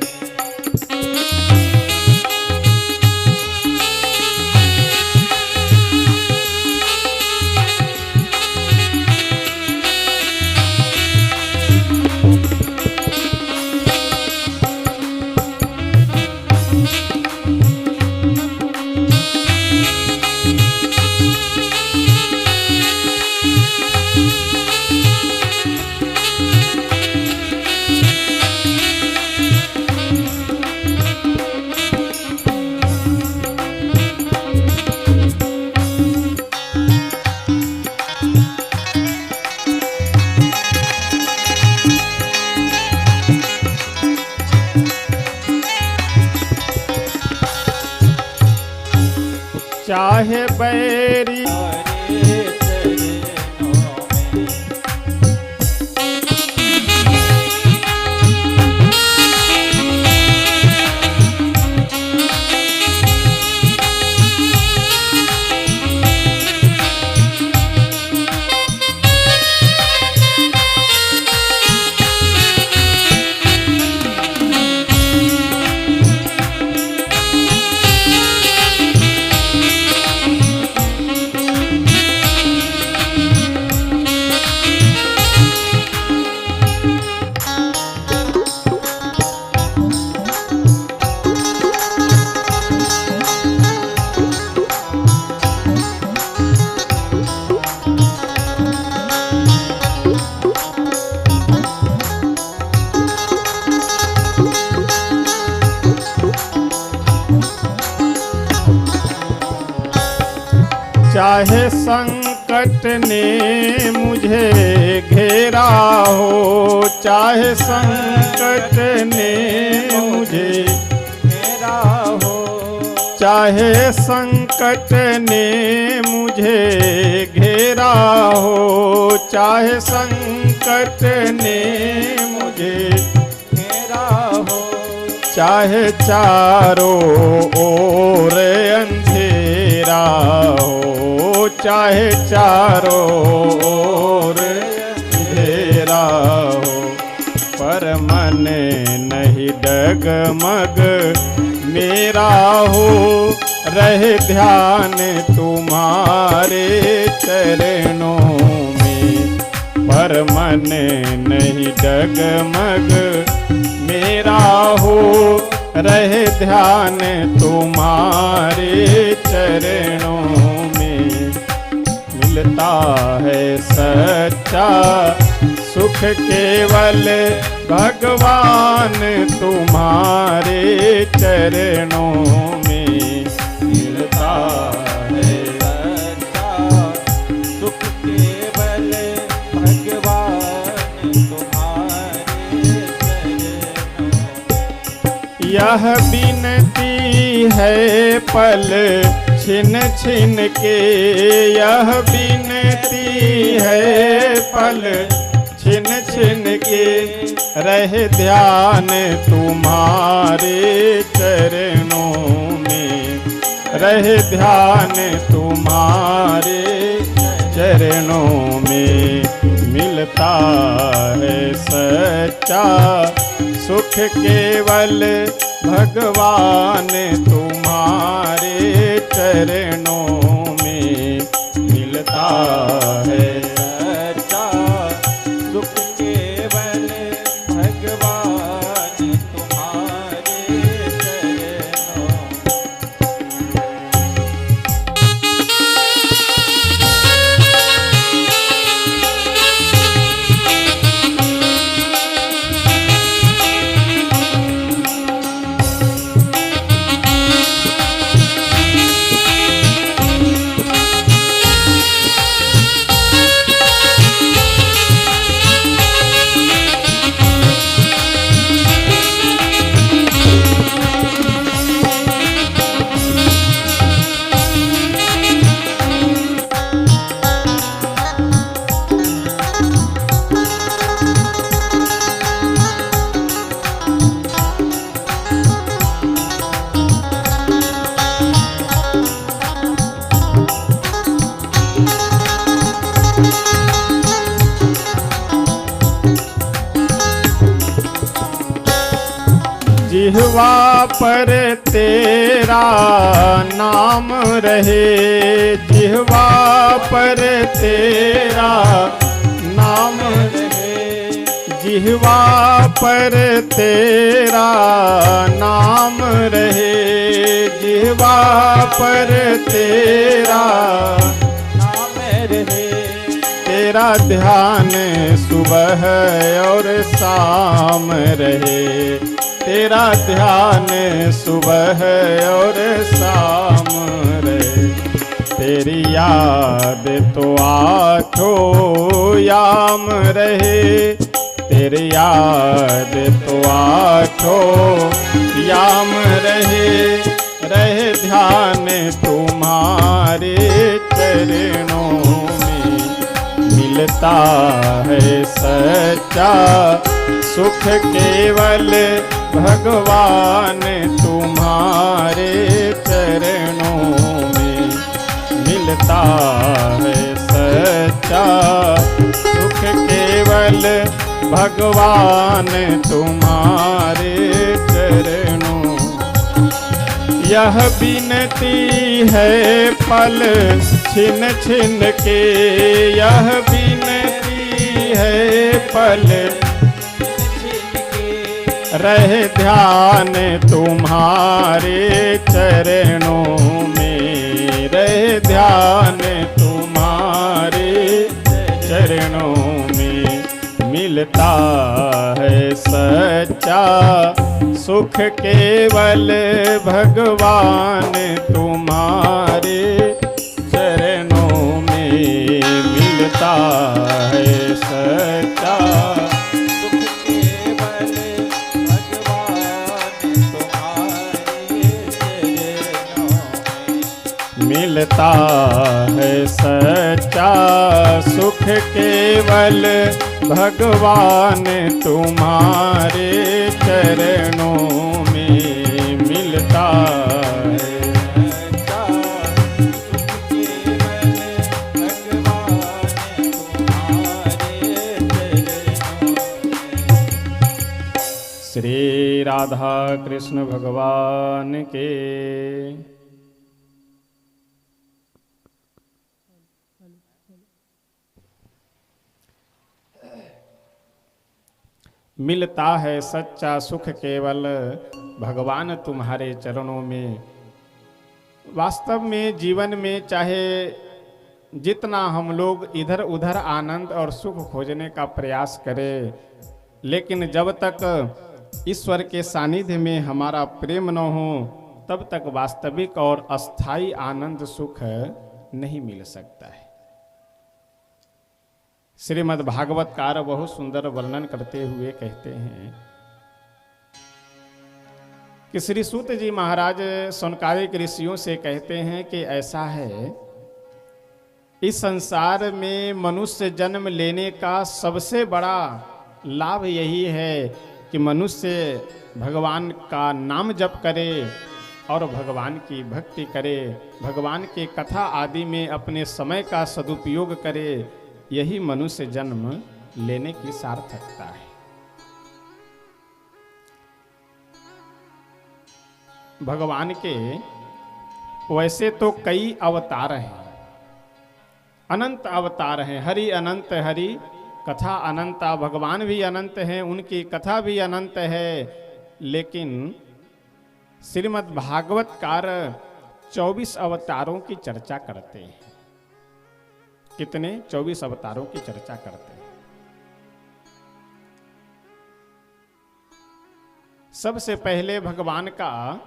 चाहे बैरी चाहे संकट ने मुझे घेरा हो, चाहे संकट ने मुझे मेरा हो, चाहे संकट ने मुझे घेरा हो, चाहे संकट ने मुझे मेरा हो, चाहे चारों ओर अंधेरा हो, चाहे चारों ओर अंधेरा हो, पर मन नहीं डगमग मेरा हो, रहे ध्यान तुम्हारे चरणों में, पर मन नहीं डगमग मेरा हो, रहे ध्यान तुम्हारे चरणों में। मिलता है सच्चा सुख केवल भगवान तुम्हारे चरणों में, मिलता है सच्चा सुख केवल भगवान तुम्हारे चरणों में। यह विनती है पल छिन छिन के, यह विनती है पल छिन छिन के, रहे ध्यान तुम्हारे चरणों में, रहे ध्यान तुम्हारे चरणों में। मिलता है सच्चा सुख केवल भगवान तुम्हारे चरणों में, मिलता है सच्चा सुख केवल भगवान तुम्हारे चरणों में। जिह्वा पर तेरा नाम रहे, जिह्वा पर तेरा नाम रहे, जिह्वा पर तेरा नाम रहे, जिह्वा पर तेरा नाम रहे, तेरा ध्यान सुबह और शाम रहे, तेरा ध्यान सुबह और शाम रहे, तेरी याद तो आठों याम रहे, तेरी याद तो आठों याम रहे, रहे ध्यान तुम्हारे चरणों में। मिलता है सच्चा सुख केवल भगवान तुम्हारे चरणों में, मिलता है सच्चा सुख केवल भगवान तुम्हारे चरणों। यह विनती है पल छिन छिन के, यह विनती है पल रहे ध्यान तुम्हारे चरणों में, रहे ध्यान तुम्हारे चरणों में। मिलता है सच्चा सुख केवल भगवान तुम्हारे चरणों मिलता है सच्चा सुख केवल भगवान तुम्हारे चरणों में मिलता है। सच्चा सुख केवल भगवान तुम्हारे चरणों में। श्री राधा कृष्ण भगवान के। मिलता है सच्चा सुख केवल भगवान तुम्हारे चरणों में। वास्तव में जीवन में चाहे जितना हम लोग इधर उधर आनंद और सुख खोजने का प्रयास करें, लेकिन जब तक ईश्वर के सानिध्य में हमारा प्रेम न हो तब तक वास्तविक और अस्थाई आनंद सुख नहीं मिल सकता है। श्रीमद् भागवतकार बहुत सुंदर वर्णन करते हुए कहते हैं कि श्री सूत जी महाराज सौनकादिक ऋषियों से कहते हैं कि ऐसा है, इस संसार में मनुष्य जन्म लेने का सबसे बड़ा लाभ यही है कि मनुष्य भगवान का नाम जप करे और भगवान की भक्ति करे, भगवान के कथा आदि में अपने समय का सदुपयोग करे। यही मनुष्य जन्म लेने की सार्थकता है। भगवान के वैसे तो कई अवतार हैं, अनंत अवतार हैं। हरि अनंत, हरि कथा अनंता, भगवान भी अनंत हैं, उनकी कथा भी अनंत है। लेकिन श्रीमद् भागवतकार 24 अवतारों की चर्चा करते हैं। कितने? 24 अवतारों की चर्चा करते हैं। सबसे पहले भगवान का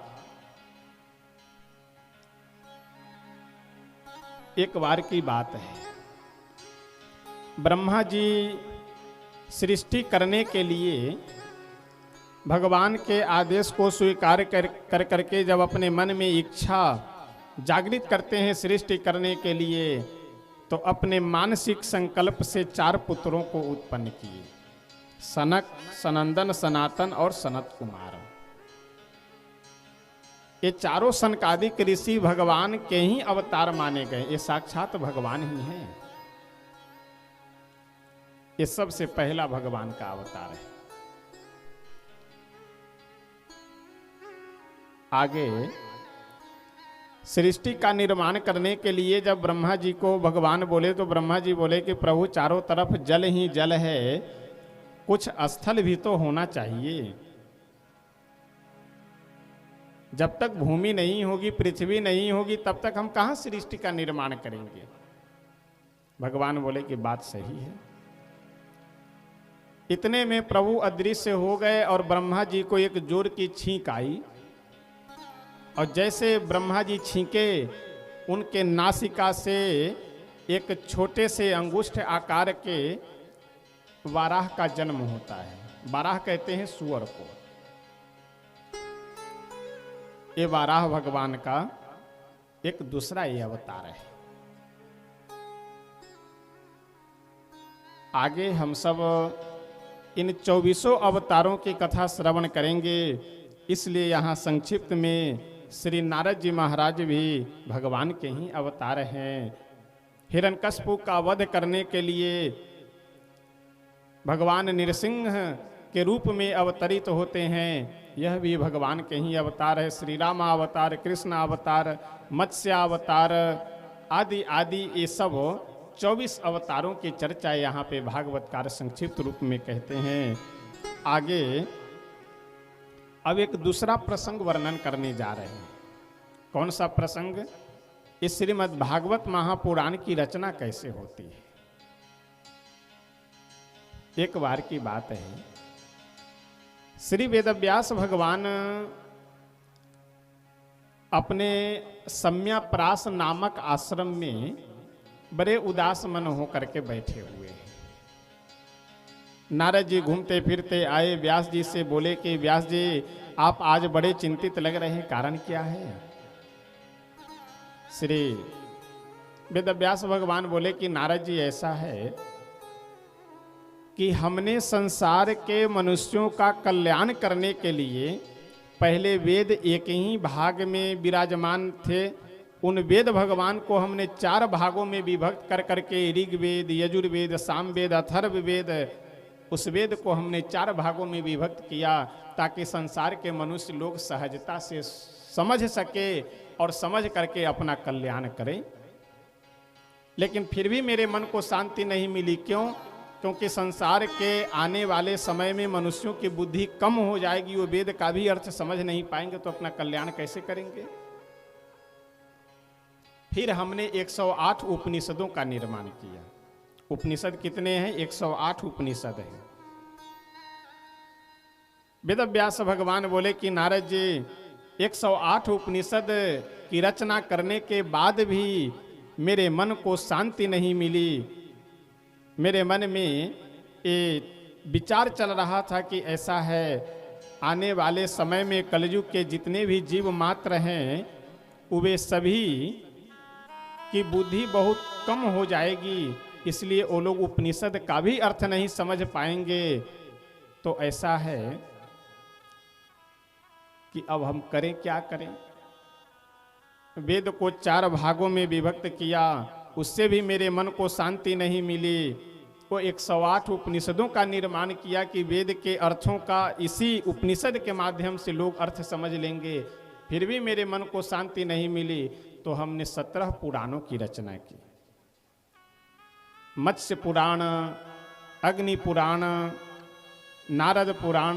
एक बार की बात है, ब्रह्मा जी सृष्टि करने के लिए भगवान के आदेश को स्वीकार कर करके जब अपने मन में इच्छा जागृत करते हैं सृष्टि करने के लिए, तो अपने मानसिक संकल्प से 4 पुत्रों को उत्पन्न किए, सनक, सनंदन, सनातन और सनत कुमार। ये चारों सनकादिक ऋषि भगवान के ही अवतार माने गए, ये साक्षात भगवान ही हैं। ये सबसे पहला भगवान का अवतार है। आगे सृष्टि का निर्माण करने के लिए जब ब्रह्मा जी को भगवान बोले, तो ब्रह्मा जी बोले कि प्रभु चारों तरफ जल ही जल है, कुछ स्थल भी तो होना चाहिए। जब तक भूमि नहीं होगी, पृथ्वी नहीं होगी, तब तक हम कहां सृष्टि का निर्माण करेंगे। भगवान बोले कि बात सही है। इतने में प्रभु अदृश्य हो गए और ब्रह्मा जी को एक जोर की छींक आई, और जैसे ब्रह्मा जी छींके, उनके नासिका से एक छोटे से अंगुष्ठ आकार के वाराह का जन्म होता है। वाराह कहते हैं सुअर को। ये वाराह भगवान का एक दूसरा ये अवतार है। आगे हम सब इन 24 अवतारों की कथा श्रवण करेंगे, इसलिए यहाँ संक्षिप्त में श्री नारद जी महाराज भी भगवान के ही अवतार हैं। हिरण्यकश्यप का वध करने के लिए भगवान नृसिंह के रूप में अवतरित होते हैं, यह भी भगवान के ही अवतार है। श्री राम अवतार, कृष्ण अवतार, मत्स्य अवतार आदि आदि ये सब 24 अवतारों की चर्चा यहाँ पे भागवतकार संक्षिप्त रूप में कहते हैं। आगे अब एक दूसरा प्रसंग वर्णन करने जा रहे हैं। कौन सा प्रसंग? इस श्रीमद् भागवत महापुराण की रचना कैसे होती है। एक बार की बात है, श्री वेदव्यास भगवान अपने सम्याप्रास नामक आश्रम में बड़े उदास मन होकर के बैठे हुए हैं। नारद जी घूमते फिरते आए, व्यास जी से बोले कि व्यास जी आप आज बड़े चिंतित लग रहे हैं, कारण क्या है? श्री वेदव्यास भगवान बोले कि नारद जी ऐसा है कि हमने संसार के मनुष्यों का कल्याण करने के लिए पहले वेद एक ही भाग में विराजमान थे, उन वेद भगवान को हमने 4 भागों में विभक्त कर करके ऋग्वेद, यजुर्वेद, सामवेद, अथर्ववेद, उस वेद को हमने 4 भागों में विभक्त किया ताकि संसार के मनुष्य लोग सहजता से समझ सके और समझ करके अपना कल्याण करें। लेकिन फिर भी मेरे मन को शांति नहीं मिली। क्यों? क्योंकि संसार के आने वाले समय में मनुष्यों की बुद्धि कम हो जाएगी, वो वेद का भी अर्थ समझ नहीं पाएंगे तो अपना कल्याण कैसे करेंगे। फिर हमने 108 उपनिषदों का निर्माण किया। उपनिषद कितने हैं? 108 उपनिषद हैं। वेदव्यास भगवान बोले कि नारद जी 108 उपनिषद की रचना करने के बाद भी मेरे मन को शांति नहीं मिली। मेरे मन में ये विचार चल रहा था कि ऐसा है, आने वाले समय में कलयुग के जितने भी जीव मात्र हैं वे सभी की बुद्धि बहुत कम हो जाएगी, इसलिए वो लोग उपनिषद का भी अर्थ नहीं समझ पाएंगे। तो ऐसा है कि अब हम करें क्या करें। वेद को 4 भागों में विभक्त किया, उससे भी मेरे मन को शांति नहीं मिली। वो 108 उपनिषदों का निर्माण किया कि वेद के अर्थों का इसी उपनिषद के माध्यम से लोग अर्थ समझ लेंगे, फिर भी मेरे मन को शांति नहीं मिली। तो हमने 17 पुराणों की रचना की। मत्स्य पुराण, अग्नि पुराण, नारद पुराण,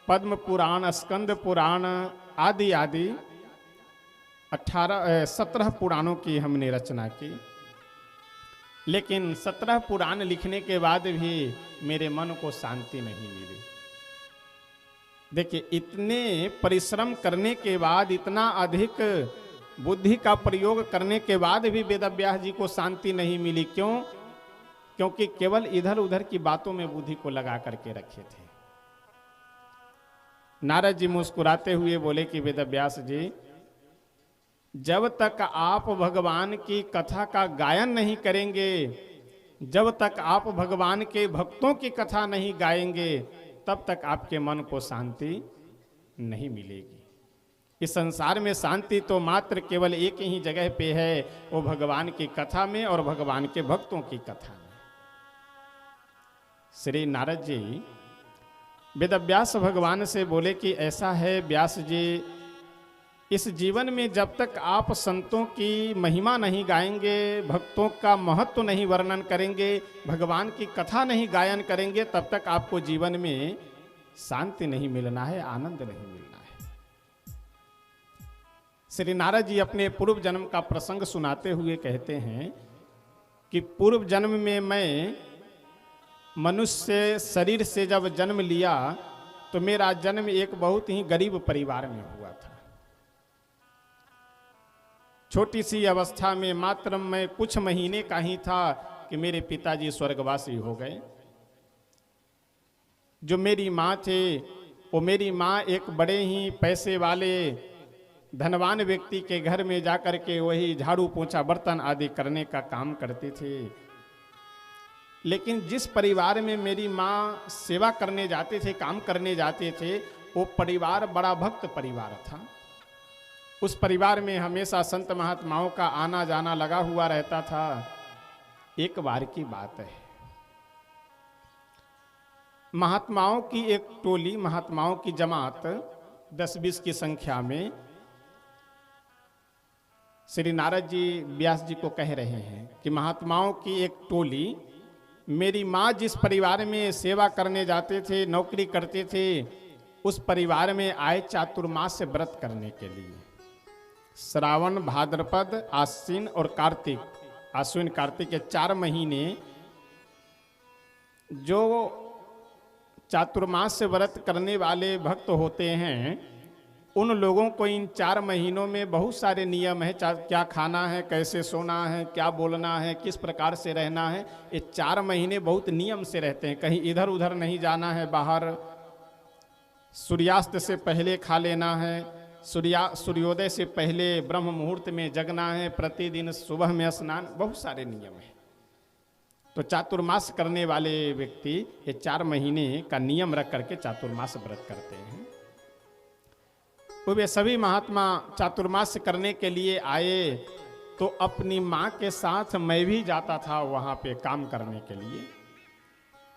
पद्म पुराण, स्कंद पुराण आदि आदि 17 पुराणों की हमने रचना की। लेकिन 17 पुराण लिखने के बाद भी मेरे मन को शांति नहीं मिली। देखिए, इतने परिश्रम करने के बाद, इतना अधिक बुद्धि का प्रयोग करने के बाद भी वेदव्यास जी को शांति नहीं मिली। क्यों? क्योंकि केवल इधर उधर की बातों में बुद्धि को लगा करके रखे थे। नारद जी मुस्कुराते हुए बोले कि वेदव्यास जी, जब तक आप भगवान की कथा का गायन नहीं करेंगे, जब तक आप भगवान के भक्तों की कथा नहीं गाएंगे, तब तक आपके मन को शांति नहीं मिलेगी। इस संसार में शांति तो मात्र केवल एक ही जगह पे है, वो भगवान की कथा में और भगवान के भक्तों की कथा में। श्री नारद जी वेदव्यास भगवान से बोले कि ऐसा है व्यास जी, इस जीवन में जब तक आप संतों की महिमा नहीं गाएंगे, भक्तों का महत्व नहीं वर्णन करेंगे, भगवान की कथा नहीं गायन करेंगे, तब तक आपको जीवन में शांति नहीं मिलना है, आनंद नहीं मिलना है। श्री नारद जी अपने पूर्व जन्म का प्रसंग सुनाते हुए कहते हैं कि पूर्व जन्म में मैं मनुष्य शरीर से जब जन्म लिया तो मेरा जन्म एक बहुत ही गरीब परिवार में हुआ था। छोटी सी अवस्था में मात्र मैं कुछ महीने का ही था कि मेरे पिताजी स्वर्गवासी हो गए। जो मेरी माँ थे वो मेरी माँ एक बड़े ही पैसे वाले धनवान व्यक्ति के घर में जाकर के वही झाड़ू पोंछा बर्तन आदि करने का काम करते थे। लेकिन जिस परिवार में मेरी माँ सेवा करने जाते थे, काम करने जाते थे, वो परिवार बड़ा भक्त परिवार था। उस परिवार में हमेशा संत महात्माओं का आना जाना लगा हुआ रहता था। एक बार की बात है, महात्माओं की एक टोली, महात्माओं की जमात 10-20 की संख्या में श्री नारद जी व्यास जी को कह रहे हैं कि महात्माओं की एक टोली मेरी माँ जिस परिवार में सेवा करने जाते थे, नौकरी करते थे, उस परिवार में आए चातुर्मास से व्रत करने के लिए। श्रावण, भाद्रपद, आश्विन और कार्तिक, आश्विन कार्तिक के 4 महीने जो चातुर्मास से व्रत करने वाले भक्त होते हैं, उन लोगों को इन 4 महीनों में बहुत सारे नियम है। क्या खाना है, कैसे सोना है, क्या बोलना है, किस प्रकार से रहना है। ये 4 महीने बहुत नियम से रहते हैं। कहीं इधर उधर नहीं जाना है, बाहर सूर्यास्त से पहले खा लेना है, सूर्योदय से पहले ब्रह्म मुहूर्त में जगना है, प्रतिदिन सुबह में स्नान, बहुत सारे नियम हैं। तो चातुर्मास करने वाले व्यक्ति ये 4 महीने का नियम रख करके चातुर्मास व्रत करते हैं। तो वे सभी महात्मा चातुर्मास करने के लिए आए, तो अपनी माँ के साथ मैं भी जाता था वहाँ पे काम करने के लिए।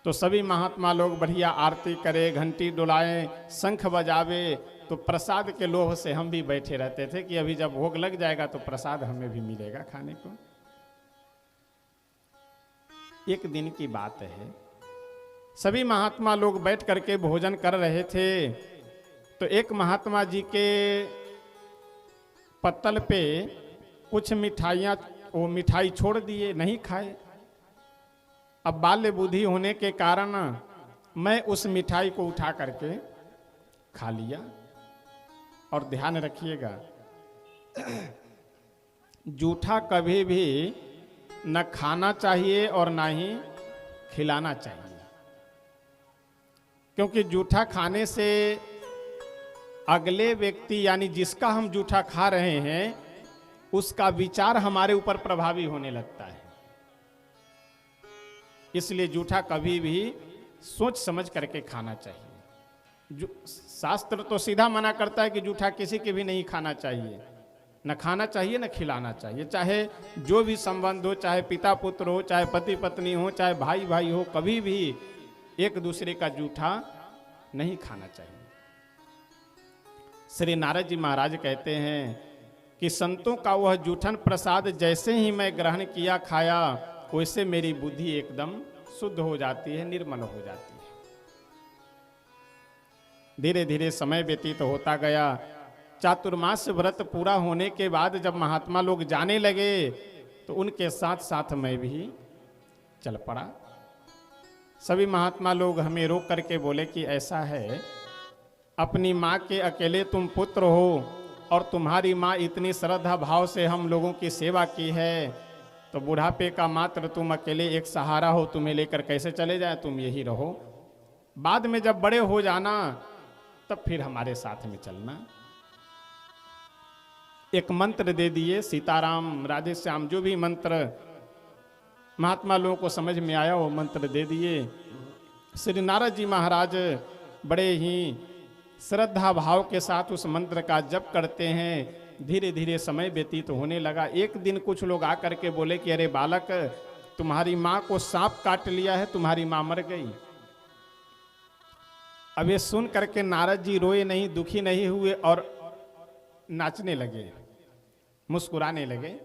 तो सभी महात्मा लोग बढ़िया आरती करे, घंटी डुलाएं, शंख बजावे, तो प्रसाद के लोभ से हम भी बैठे रहते थे कि अभी जब भोग लग जाएगा तो प्रसाद हमें भी मिलेगा खाने को। एक दिन की बात है, सभी महात्मा लोग बैठ करके भोजन कर रहे थे, तो एक महात्मा जी के पत्तल पे कुछ मिठाइयाँ, वो मिठाई छोड़ दिए, नहीं खाए। अब बाल्य बुद्धि होने के कारण मैं उस मिठाई को उठा करके खा लिया। और ध्यान रखिएगा, जूठा कभी भी न खाना चाहिए और ना ही खिलाना चाहिए, क्योंकि जूठा खाने से अगले व्यक्ति यानी जिसका हम जूठा खा रहे हैं उसका विचार हमारे ऊपर प्रभावी होने लगता है। इसलिए जूठा कभी भी सोच समझ करके खाना चाहिए। शास्त्र तो सीधा मना करता है कि जूठा किसी के भी नहीं खाना चाहिए, न खाना चाहिए न खिलाना चाहिए। चाहे जो भी संबंध हो, चाहे पिता पुत्र हो, चाहे पति पत्नी हो, चाहे भाई भाई हो, कभी भी एक दूसरे का जूठा नहीं खाना चाहिए। श्री नारद जी महाराज कहते हैं कि संतों का वह जूठन प्रसाद जैसे ही मैं ग्रहण किया खाया, वैसे मेरी बुद्धि एकदम शुद्ध हो जाती है, निर्मल हो जाती है। धीरे धीरे समय व्यतीत होता गया। चातुर्मास व्रत पूरा होने के बाद जब महात्मा लोग जाने लगे, तो उनके साथ साथ मैं भी चल पड़ा। सभी महात्मा लोग हमें रोक करके बोले कि ऐसा है, अपनी माँ के अकेले तुम पुत्र हो और तुम्हारी माँ इतनी श्रद्धा भाव से हम लोगों की सेवा की है, तो बुढ़ापे का मात्र तुम अकेले एक सहारा हो, तुम्हें लेकर कैसे चले जाए, तुम यही रहो। बाद में जब बड़े हो जाना तब फिर हमारे साथ में चलना। एक मंत्र दे दिए, सीताराम राधे श्याम, जो भी मंत्र महात्मा लोगों को समझ में आया वो मंत्र दे दिए। श्री नारद जी महाराज बड़े ही श्रद्धा भाव के साथ उस मंत्र का जप करते हैं। धीरे धीरे समय व्यतीत होने लगा। एक दिन कुछ लोग आकर के बोले कि अरे बालक, तुम्हारी माँ को सांप काट लिया है, तुम्हारी माँ मर गई। अब ये सुन करके नारद जी रोए नहीं, दुखी नहीं हुए और नाचने लगे, मुस्कुराने लगे।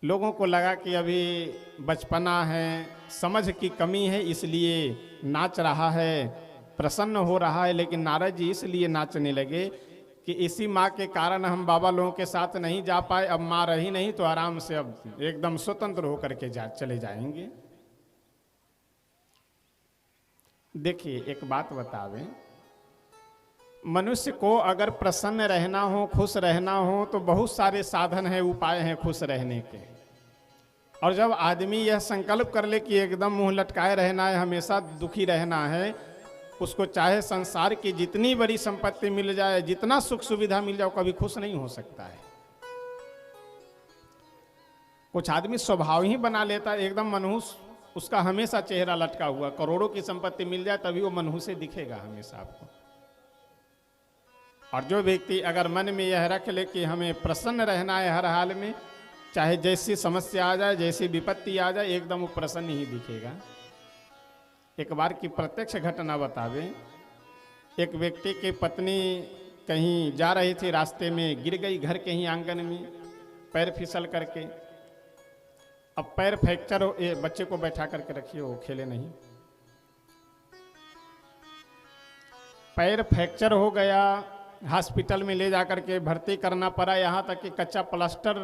लोगों को लगा कि अभी बचपना है, समझ की कमी है, इसलिए नाच रहा है, प्रसन्न हो रहा है। लेकिन नारद जी इसलिए नाचने लगे कि इसी माँ के कारण हम बाबा लोगों के साथ नहीं जा पाए, अब माँ रही नहीं तो आराम से अब एकदम स्वतंत्र होकर के चले जाएंगे। देखिए एक बात बतावें, मनुष्य को अगर प्रसन्न रहना हो, खुश रहना हो, तो बहुत सारे साधन हैं, उपाय हैं खुश रहने के। और जब आदमी यह संकल्प कर ले कि एकदम मुंह लटकाए रहना है, हमेशा दुखी रहना है, उसको चाहे संसार की जितनी बड़ी संपत्ति मिल जाए, जितना सुख सुविधा मिल जाए, कभी खुश नहीं हो सकता है। कुछ आदमी स्वभाव ही बना लेता है एकदम मनहूस, उसका हमेशा चेहरा लटका हुआ। करोड़ों की संपत्ति मिल जाए तभी वो मनहूस से दिखेगा हमेशा आपको। और जो व्यक्ति अगर मन में यह रख ले कि हमें प्रसन्न रहना है हर हाल में, चाहे जैसी समस्या आ जाए, जैसी विपत्ति आ जाए, एकदम वो प्रसन्न ही दिखेगा। एक बार की प्रत्यक्ष घटना बतावे। एक व्यक्ति की पत्नी कहीं जा रही थी, रास्ते में गिर गई घर के ही आंगन में, पैर फिसल करके। अब पैर फ्रैक्चर हो, ये बच्चे को बैठा करके रखिए, वो खेले नहीं। पैर फ्रैक्चर हो गया, हॉस्पिटल में ले जाकर के भर्ती करना पड़ा, यहाँ तक कि कच्चा प्लास्टर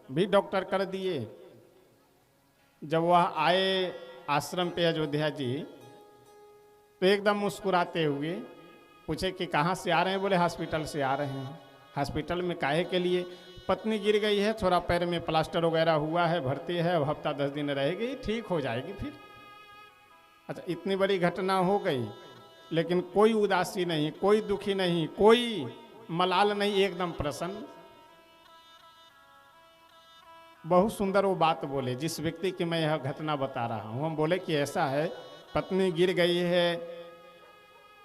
भी डॉक्टर कर दिए। जब वह आए आश्रम पे अयोध्या जी, तो एकदम मुस्कुराते हुए पूछे कि कहाँ से आ रहे हैं? बोले हॉस्पिटल से आ रहे हैं। हॉस्पिटल में काहे के लिए? पत्नी गिर गई है, थोड़ा पैर में प्लास्टर वगैरह हुआ है, भर्ती है, हफ्ता 10 दिन रहेगी, ठीक हो जाएगी फिर। अच्छा, इतनी बड़ी घटना हो गई, लेकिन कोई उदासी नहीं, कोई दुखी नहीं, कोई मलाल नहीं, एकदम प्रसन्न। बहुत सुंदर वो बात बोले जिस व्यक्ति की मैं यह घटना बता रहा हूं। हम बोले कि ऐसा है, पत्नी गिर गई है,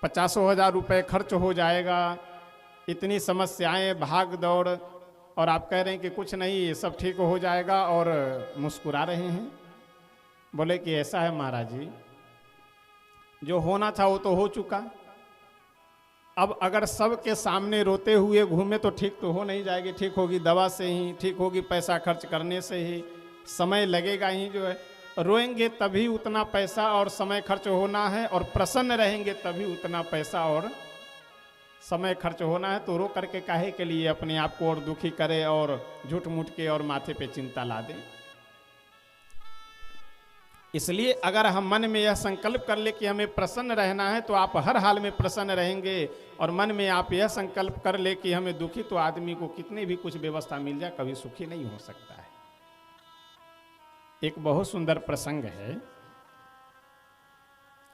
50,000 रुपये खर्च हो जाएगा, इतनी समस्याएं, भाग दौड़, और आप कह रहे हैं कि कुछ नहीं, ये सब ठीक हो जाएगा, और मुस्कुरा रहे हैं। बोले कि ऐसा है महाराज जी, जो होना था वो तो हो चुका। अब अगर सबके सामने रोते हुए घूमे तो ठीक तो हो नहीं जाएगी। ठीक होगी दवा से ही, ठीक होगी पैसा खर्च करने से ही, समय लगेगा ही। जो है रोएंगे तभी उतना पैसा और समय खर्च होना है, और प्रसन्न रहेंगे तभी उतना पैसा और समय खर्च होना है। तो रो करके काहे के लिए अपने आप को और दुखी करे और झूठ मूठ के और माथे पे चिंता ला दे। इसलिए अगर हम मन में यह संकल्प कर ले कि हमें प्रसन्न रहना है तो आप हर हाल में प्रसन्न रहेंगे। और मन में आप यह संकल्प कर ले कि हमें दुखी, तो आदमी को कितनी भी कुछ व्यवस्था मिल जाए कभी सुखी नहीं हो सकता है। एक बहुत सुंदर प्रसंग है।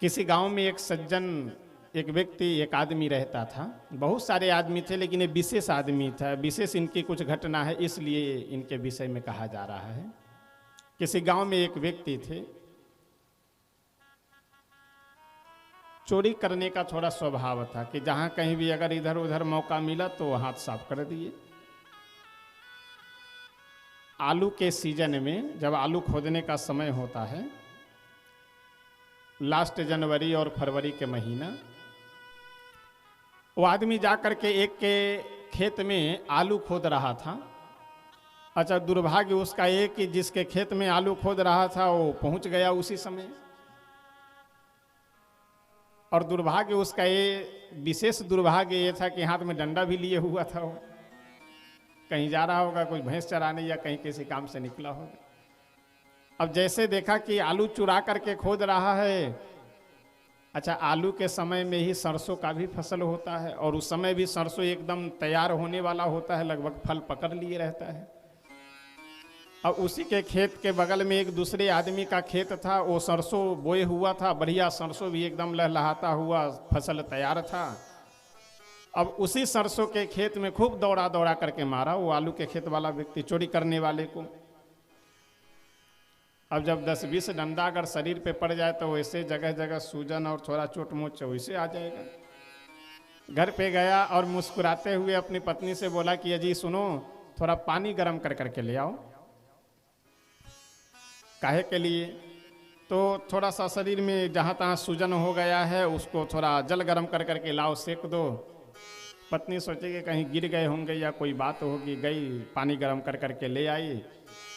किसी गांव में एक सज्जन, एक व्यक्ति, एक आदमी रहता था। बहुत सारे आदमी थे लेकिन ये विशेष आदमी था। विशेष इनकी कुछ घटना है, इसलिए इनके विषय में कहा जा रहा है। किसी गांव में एक व्यक्ति थे, चोरी करने का थोड़ा स्वभाव था कि जहां कहीं भी अगर इधर उधर मौका मिला तो हाथ साफ कर दिए। आलू के सीजन में जब आलू खोदने का समय होता है, लास्ट जनवरी और फरवरी के महीना, वो आदमी जाकर के एक के खेत में आलू खोद रहा था। अच्छा, दुर्भाग्य उसका एक कि जिसके खेत में आलू खोद रहा था वो पहुंच गया उसी समय। और दुर्भाग्य उसका ये, विशेष दुर्भाग्य ये था कि हाथ में डंडा भी लिए हुआ था। वो कहीं जा रहा होगा, कोई भैंस चराने या कहीं किसी काम से निकला होगा। अब जैसे देखा कि आलू चुरा करके खोद रहा है। अच्छा, आलू के समय में ही सरसों का भी फसल होता है, और उस समय भी सरसों एकदम तैयार होने वाला होता है, लगभग फल पकड़ लिए रहता है। अब उसी के खेत के बगल में एक दूसरे आदमी का खेत था, वो सरसों बोए हुआ था, बढ़िया सरसों भी एकदम लहलहाता हुआ, फसल तैयार था। अब उसी सरसों के खेत में खूब दौड़ा दौड़ा करके मारा वो आलू के खेत वाला व्यक्ति, चोरी करने वाले को। अब जब 10-20 डंडा अगर शरीर पे पड़ जाए तो वैसे जगह जगह सूजन और थोड़ा चोट मोच वैसे आ जाएगा। घर पे गया और मुस्कुराते हुए अपनी पत्नी से बोला कि अजी सुनो, थोड़ा पानी गर्म कर करके ले आओ। काहे के लिए? तो थोड़ा सा शरीर में जहाँ तहाँ सूजन हो गया है, उसको थोड़ा जल गर्म कर करके लाओ, सेक दो। पत्नी सोचे कि कहीं गिर गए होंगे या कोई बात होगी, गई पानी गर्म कर करके ले आई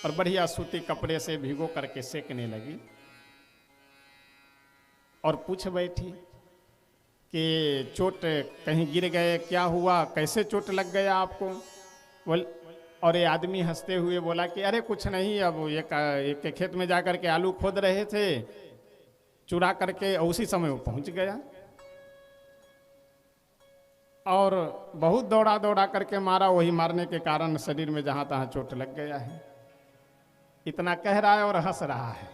और बढ़िया सूती कपड़े से भिगो करके सेकने लगी। और पूछ बैठी कि चोट, कहीं गिर गए, क्या हुआ, कैसे चोट लग गया आपको? बोल, और ये आदमी हंसते हुए बोला कि अरे कुछ नहीं, अब एक के खेत में जाकर के आलू खोद रहे थे, चुरा करके उसी समय वो पहुंच गया और बहुत दौड़ा दौड़ा करके मारा, वही मारने के कारण शरीर में जहां तहां चोट लग गया है। इतना कह रहा है और हंस रहा है।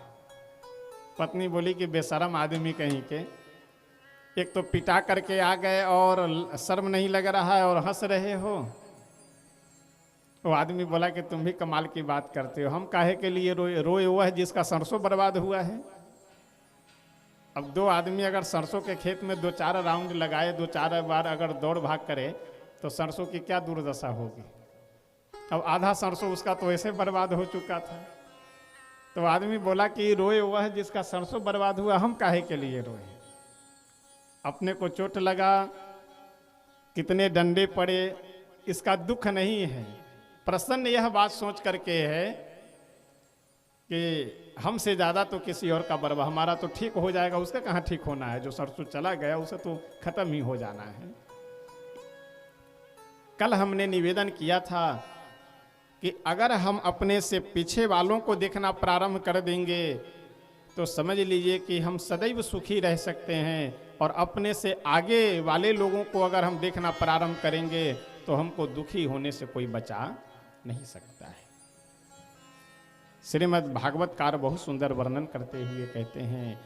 पत्नी बोली कि बेशरम आदमी कहीं के, एक तो पिटा करके आ गए और शर्म नहीं लग रहा है और हंस रहे हो। वो आदमी बोला कि तुम भी कमाल की बात करते हो, हम काहे के लिए रोए? रोए हुआ है जिसका सरसों बर्बाद हुआ है। अब दो आदमी अगर सरसों के खेत में 2-4 राउंड लगाए, 2-4 बार अगर दौड़ भाग करे तो सरसों की क्या दुर्दशा होगी। अब आधा सरसों उसका तो ऐसे बर्बाद हो चुका था। तो आदमी बोला कि रोए हुआ है जिसका सरसों बर्बाद हुआ, हम काहे के लिए रोए? अपने को चोट लगा, कितने डंडे पड़े, इसका दुख नहीं है। प्रसन्न यह बात सोच करके है कि हमसे ज़्यादा तो किसी और का बर्बाद, हमारा तो ठीक हो जाएगा, उसका कहाँ ठीक होना है? जो सरसों चला गया उसे तो खत्म ही हो जाना है। कल हमने निवेदन किया था कि अगर हम अपने से पीछे वालों को देखना प्रारंभ कर देंगे तो समझ लीजिए कि हम सदैव सुखी रह सकते हैं, और अपने से आगे वाले लोगों को अगर हम देखना प्रारंभ करेंगे तो हमको दुखी होने से कोई बचा नहीं सकता है। श्रीमद् भागवतकार बहुत सुंदर वर्णन करते हुए कहते हैं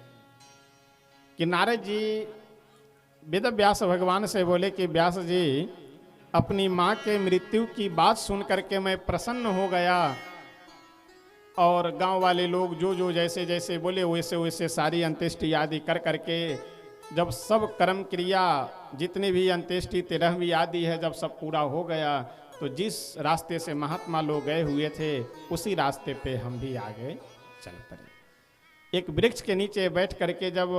कि नारद जी वेद व्यास भगवान से बोले कि व्यास जी, अपनी माँ के मृत्यु की बात सुन करके मैं प्रसन्न हो गया और गांव वाले लोग जो जो जैसे जैसे बोले वैसे वैसे सारी अंत्येष्टि आदि कर करके जब सब कर्म क्रिया जितने भी अंत्येष्टि 13वीं आदि है जब सब पूरा हो गया तो जिस रास्ते से महात्मा लोग गए हुए थे उसी रास्ते पे हम भी आगे चल पड़े। एक वृक्ष के नीचे बैठ करके जब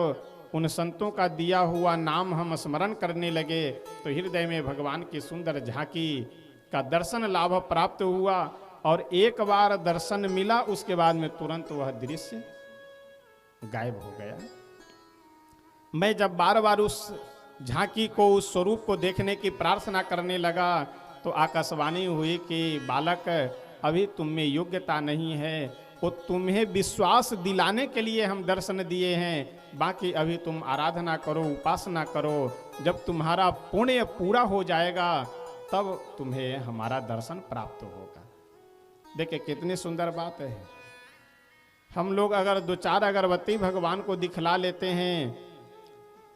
उन संतों का दिया हुआ नाम हम स्मरण करने लगे तो हृदय में भगवान की सुंदर झांकी का दर्शन लाभ प्राप्त हुआ और एक बार दर्शन मिला उसके बाद में तुरंत वह दृश्य गायब हो गया। मैं जब बार बार उस झांकी को उस स्वरूप को देखने की प्रार्थना करने लगा तो आकाशवाणी हुई कि बालक अभी तुम में योग्यता नहीं है, वो तुम्हें विश्वास दिलाने के लिए हम दर्शन दिए हैं, बाकी अभी तुम आराधना करो उपासना करो, जब तुम्हारा पुण्य पूरा हो जाएगा तब तुम्हें हमारा दर्शन प्राप्त होगा। देखिए कितनी सुंदर बात है। हम लोग अगर 2-4 अगरबत्ती भगवान को दिखला लेते हैं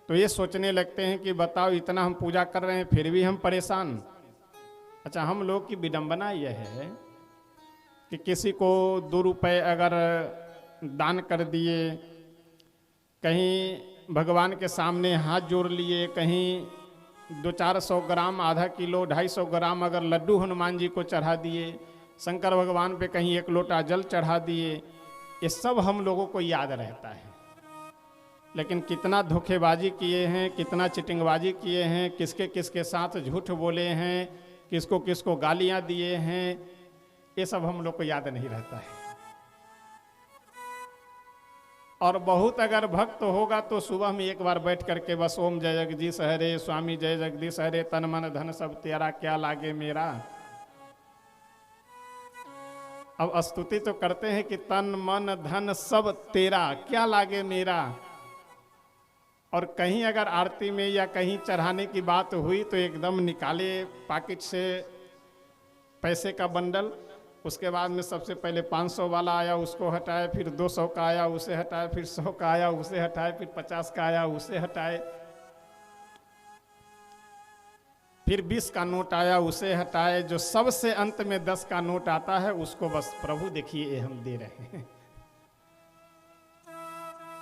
तो ये सोचने लगते हैं कि बताओ इतना हम पूजा कर रहे हैं फिर भी हम परेशान। अच्छा, हम लोग की विडंबना यह है कि किसी को 2 रुपए अगर दान कर दिए, कहीं भगवान के सामने हाथ जोड़ लिए, कहीं 200-400 ग्राम, आधा किलो, 250 ग्राम अगर लड्डू हनुमान जी को चढ़ा दिए, शंकर भगवान पे कहीं 1 लोटा जल चढ़ा दिए, ये सब हम लोगों को याद रहता है। लेकिन कितना धोखेबाजी किए हैं, कितना चिटिंगबाजी किए हैं, किसके किसके साथ झूठ बोले हैं, किसको किसको गालियां दिए हैं, ये सब हम लोग को याद नहीं रहता है। और बहुत अगर भक्त होगा तो सुबह में एक बार बैठ करके बस ओम जय जगदीश हरे, स्वामी जय जगदीश हरे, तन मन धन सब तेरा क्या लागे मेरा। अब स्तुति तो करते हैं कि तन मन धन सब तेरा क्या लागे मेरा, और कहीं अगर आरती में या कहीं चढ़ाने की बात हुई तो एकदम निकाले पॉकेट से पैसे का बंडल, उसके बाद में सबसे पहले 500 वाला आया उसको हटाए, फिर 200 का आया उसे हटाए, फिर 100 का आया उसे हटाए, फिर 50 का आया उसे हटाए, फिर 20 का नोट आया उसे हटाए, जो सबसे अंत में 10 का नोट आता है उसको बस प्रभु देखिए ये हम दे रहे हैं।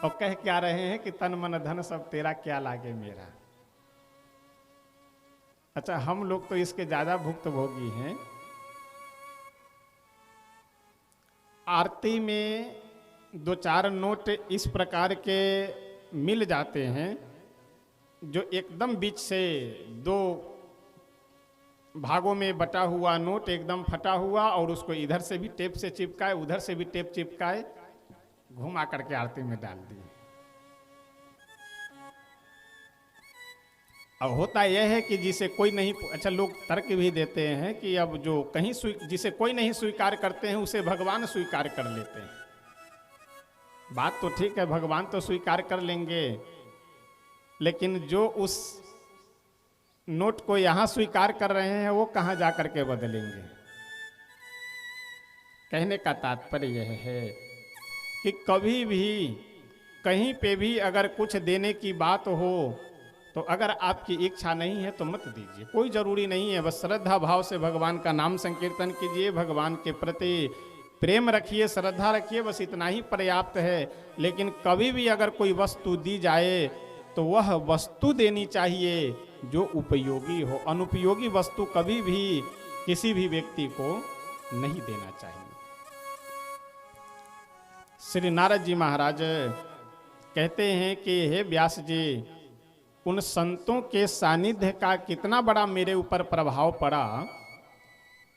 और कह क्या रहे हैं कि तन मन धन सब तेरा क्या लागे मेरा। अच्छा, हम लोग तो इसके ज्यादा भुक्तभोगी हैं। आरती में 2-4 नोट इस प्रकार के मिल जाते हैं जो एकदम बीच से 2 भागों में बटा हुआ नोट एकदम फटा हुआ, और उसको इधर से भी टेप से चिपकाए उधर से भी टेप चिपकाए घुमा करके आरती में डाल दिए। अब होता यह है कि जिसे कोई नहीं, अच्छा लोग तर्क भी देते हैं कि अब जो कहीं जिसे कोई नहीं स्वीकार करते हैं उसे भगवान स्वीकार कर लेते हैं। बात तो ठीक है, भगवान तो स्वीकार कर लेंगे, लेकिन जो उस नोट को यहां स्वीकार कर रहे हैं वो कहां जा करके बदलेंगे। कहने का तात्पर्य यह है कि कभी भी कहीं पे भी अगर कुछ देने की बात हो तो अगर आपकी इच्छा नहीं है तो मत दीजिए, कोई जरूरी नहीं है। बस श्रद्धा भाव से भगवान का नाम संकीर्तन कीजिए, भगवान के प्रति प्रेम रखिए, श्रद्धा रखिए, बस इतना ही पर्याप्त है। लेकिन कभी भी अगर कोई वस्तु दी जाए तो वह वस्तु देनी चाहिए जो उपयोगी हो। अनुपयोगी वस्तु कभी भी किसी भी व्यक्ति को नहीं देना चाहिए। श्री नारद जी महाराज कहते हैं कि हे व्यास जी, उन संतों के सानिध्य का कितना बड़ा मेरे ऊपर प्रभाव पड़ा,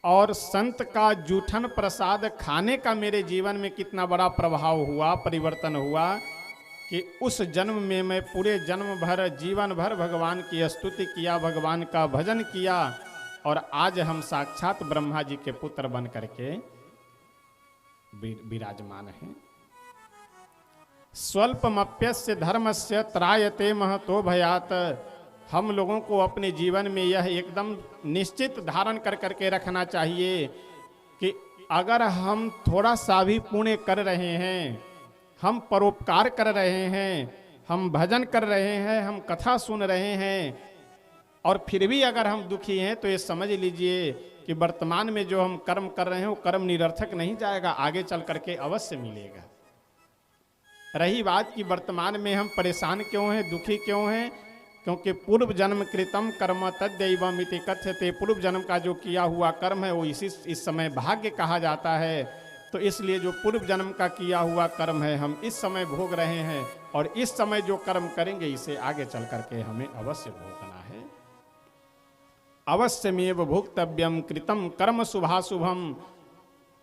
और संत का जूठन प्रसाद खाने का मेरे जीवन में कितना बड़ा प्रभाव हुआ, परिवर्तन हुआ, कि उस जन्म में मैं पूरे जन्म भर जीवन भर भगवान की स्तुति किया, भगवान का भजन किया, और आज हम साक्षात ब्रह्मा जी के पुत्र बन करके विराजमान हैं। स्वल्पमप्यस्य धर्मस्य त्रायते महतो भयात। हम लोगों को अपने जीवन में यह एकदम निश्चित धारण कर करके रखना चाहिए कि अगर हम थोड़ा सा भी पुण्य कर रहे हैं, हम परोपकार कर रहे हैं, हम भजन कर रहे हैं, हम कथा सुन रहे हैं, और फिर भी अगर हम दुखी हैं तो ये समझ लीजिए कि वर्तमान में जो हम कर्म कर रहे हैं वो कर्म निरर्थक नहीं जाएगा, आगे चल करके अवश्य मिलेगा। रही बात कि वर्तमान में हम परेशान क्यों हैं, दुखी क्यों हैं, क्योंकि पूर्व जन्म कृतम कर्म तद्दैवमिति कथ्यते, पूर्व जन्म का जो किया हुआ कर्म है वो इस समय भाग्य कहा जाता है। तो इसलिए जो पूर्व जन्म का किया हुआ कर्म है हम इस समय भोग रहे हैं, और इस समय जो कर्म करेंगे इसे आगे चल करके हमें अवश्य भोगना है। अवश्यमेव भोक्तव्यम कृतम कर्म शुभाशुभम,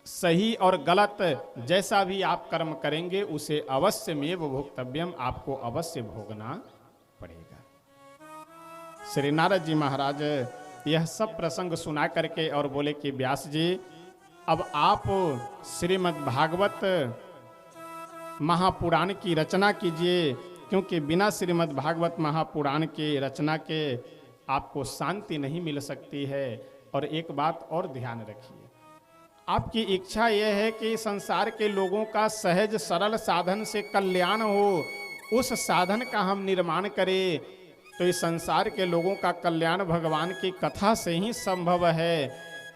सही और गलत जैसा भी आप कर्म करेंगे उसे अवश्यमेव भोक्तव्यम, आपको अवश्य भोगना पड़ेगा। श्री नारद जी महाराज यह सब प्रसंग सुना करके और बोले कि व्यास जी अब आप श्रीमद् भागवत महापुराण की रचना कीजिए, क्योंकि बिना श्रीमद् भागवत महापुराण के रचना के आपको शांति नहीं मिल सकती है। और एक बात और ध्यान रखिए, आपकी इच्छा यह है कि संसार के लोगों का सहज सरल साधन से कल्याण हो, उस साधन का हम निर्माण करें। तो इस संसार के लोगों का कल्याण भगवान की कथा से ही संभव है,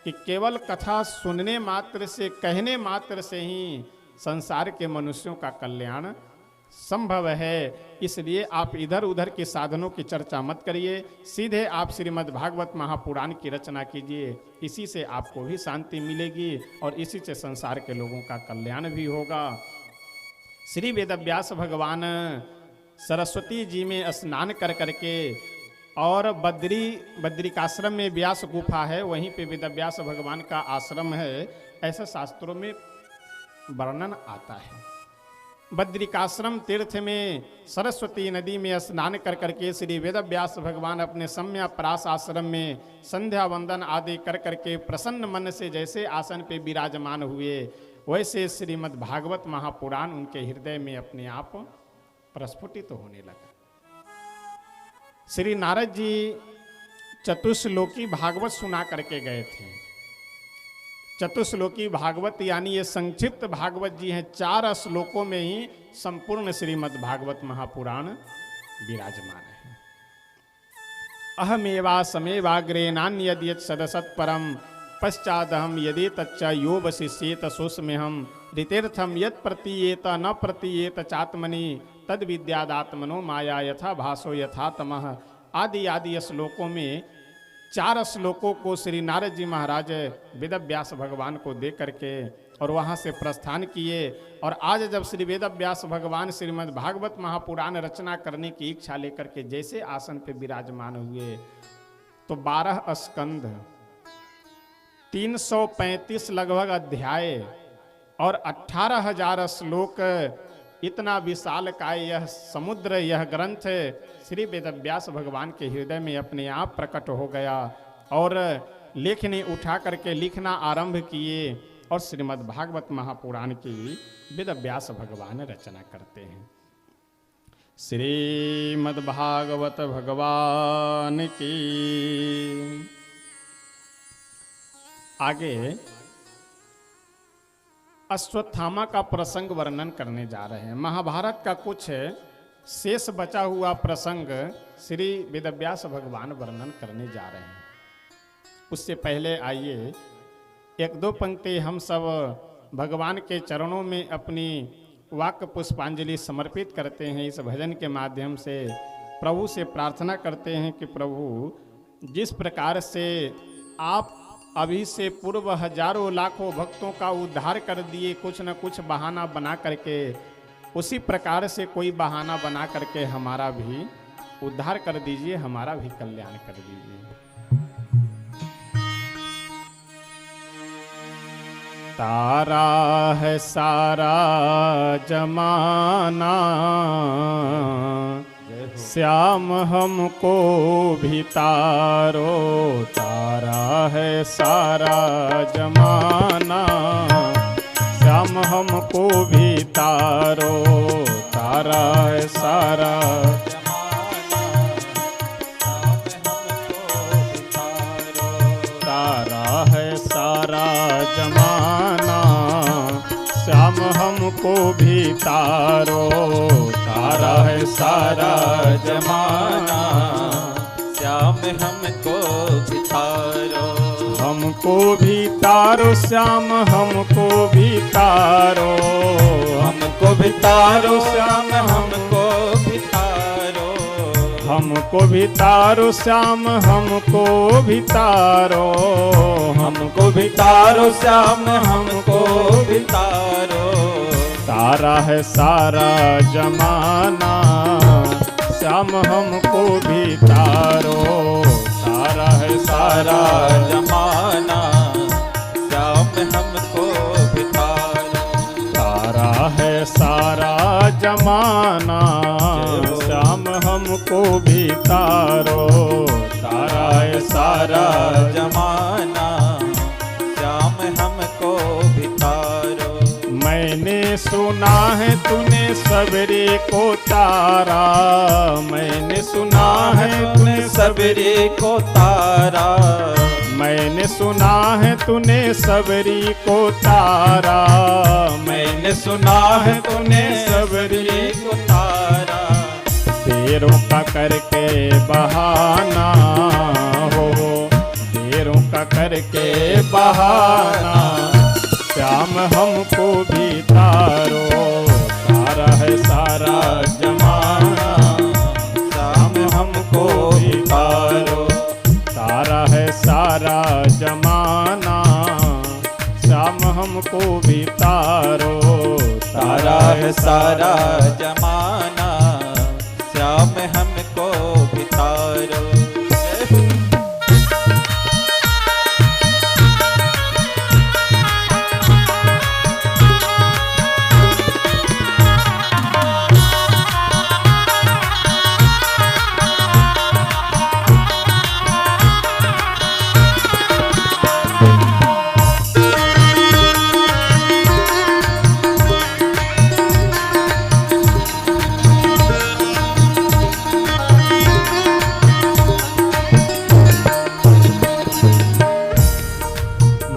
कि केवल कथा सुनने मात्र से, कहने मात्र से ही संसार के मनुष्यों का कल्याण संभव है। इसलिए आप इधर उधर के साधनों की चर्चा मत करिए, सीधे आप श्रीमद् भागवत महापुराण की रचना कीजिए, इसी से आपको भी शांति मिलेगी और इसी से संसार के लोगों का कल्याण भी होगा। श्री वेदव्यास भगवान सरस्वती जी में स्नान कर करके और बद्रिकाश्रम में व्यास गुफा है, वहीं पे वेदव्यास भगवान का आश्रम है, ऐसा शास्त्रों में वर्णन आता है। बद्रिकाश्रम तीर्थ में सरस्वती नदी में स्नान कर करके श्री वेदव्यास भगवान अपने सम्या प्रास आश्रम में संध्या वंदन आदि कर करके प्रसन्न मन से जैसे आसन पे विराजमान हुए, वैसे श्रीमद् भागवत महापुराण उनके हृदय में अपने आप प्रस्फुटित होने लगा। श्री नारद जी चतुश्लोकी भागवत सुना करके गए थे। चतुश्लोकी भागवत यानी ये संक्षिप्त भागवत जी हैं, 4 श्लोकों में ही संपूर्ण श्रीमद् भागवत महापुराण विराजमान है। अहमेवा समेवाग्रे नान्यद्यत् सदसत्परम पश्चादहम यदि तच्च यो वशिष्येत सोऽस्म्यहम् ऋतेर्थम यत् प्रतीयेत न प्रतीयेत चात्मनि तद विद्यादात्मनो माया यथा भासो यथा तमः आदि आदि श्लोकों में 4 श्लोकों को श्री नारद जी महाराज वेदव्यास भगवान को दे करके और वहाँ से प्रस्थान किए। और आज जब श्री वेदव्यास भगवान श्रीमद् भागवत महापुराण रचना करने की इच्छा लेकर के जैसे आसन पे विराजमान हुए, तो 12 स्कंध, 335 लगभग अध्याय और 18,000 श्लोक, इतना विशाल का यह समुद्र, यह ग्रंथ श्री वेदव्यास भगवान के हृदय में अपने आप प्रकट हो गया और लेखनी उठा करके लिखना आरंभ किए और श्रीमद् भागवत महापुराण की वेदव्यास भगवान रचना करते हैं। श्रीमद् भागवत भगवान की आगे अश्वत्थामा का प्रसंग वर्णन करने जा रहे हैं। महाभारत का कुछ शेष बचा हुआ प्रसंग श्री वेदव्यास भगवान वर्णन करने जा रहे हैं। उससे पहले आइए 1-2 पंक्ति हम सब भगवान के चरणों में अपनी वाक्य पुष्पांजलि समर्पित करते हैं। इस भजन के माध्यम से प्रभु से प्रार्थना करते हैं कि प्रभु जिस प्रकार से आप अभी से पूर्व हजारों लाखों भक्तों का उद्धार कर दिए कुछ न कुछ बहाना बना करके, उसी प्रकार से कोई बहाना बना करके हमारा भी उद्धार कर दीजिए, हमारा भी कल्याण कर दीजिए। तारा है सारा जमाना, श्याम हमको भी तारो। तारा है सारा जमाना, श्याम हमको भी तारो। तारा है सारा तारा है सारा जमाना, श्याम हमको भी तारो। तारा है सारा जमाना, श्याम हमको बितारो। हमको भी तारो श्याम हमको भी तारो, हमको बितारो श्याम हमको बितारो। हमको भी तारो श्याम हमको भी तारो, हमको बितारो श्याम हमको बितारो। तारा है सारा जमाना श्याम हमको भी तारो, तारा है सारा सारा जमाना श्याम हमको बितारो। तारा है सारा जमाना श्याम हमको भी तारो, तारा है सारा जमाना श्याम हमको बितारो। मैंने सुना है तूने सबरे को तारा, मैंने सुना है तूने सबरी को तारा। मैंने सुना है तूने सबरी को तारा, मैंने सुना है तूने सबरी को तारा। देरों का करके बहाना हो, देरों का करके बहाना श्याम हमको भी तारो, तारा है सारा जमाना श्याम हमको बितारो। तारा है सारा जमाना श्याम हमको भी तारो, तारा है सारा जमाना श्याम हमको बितारो।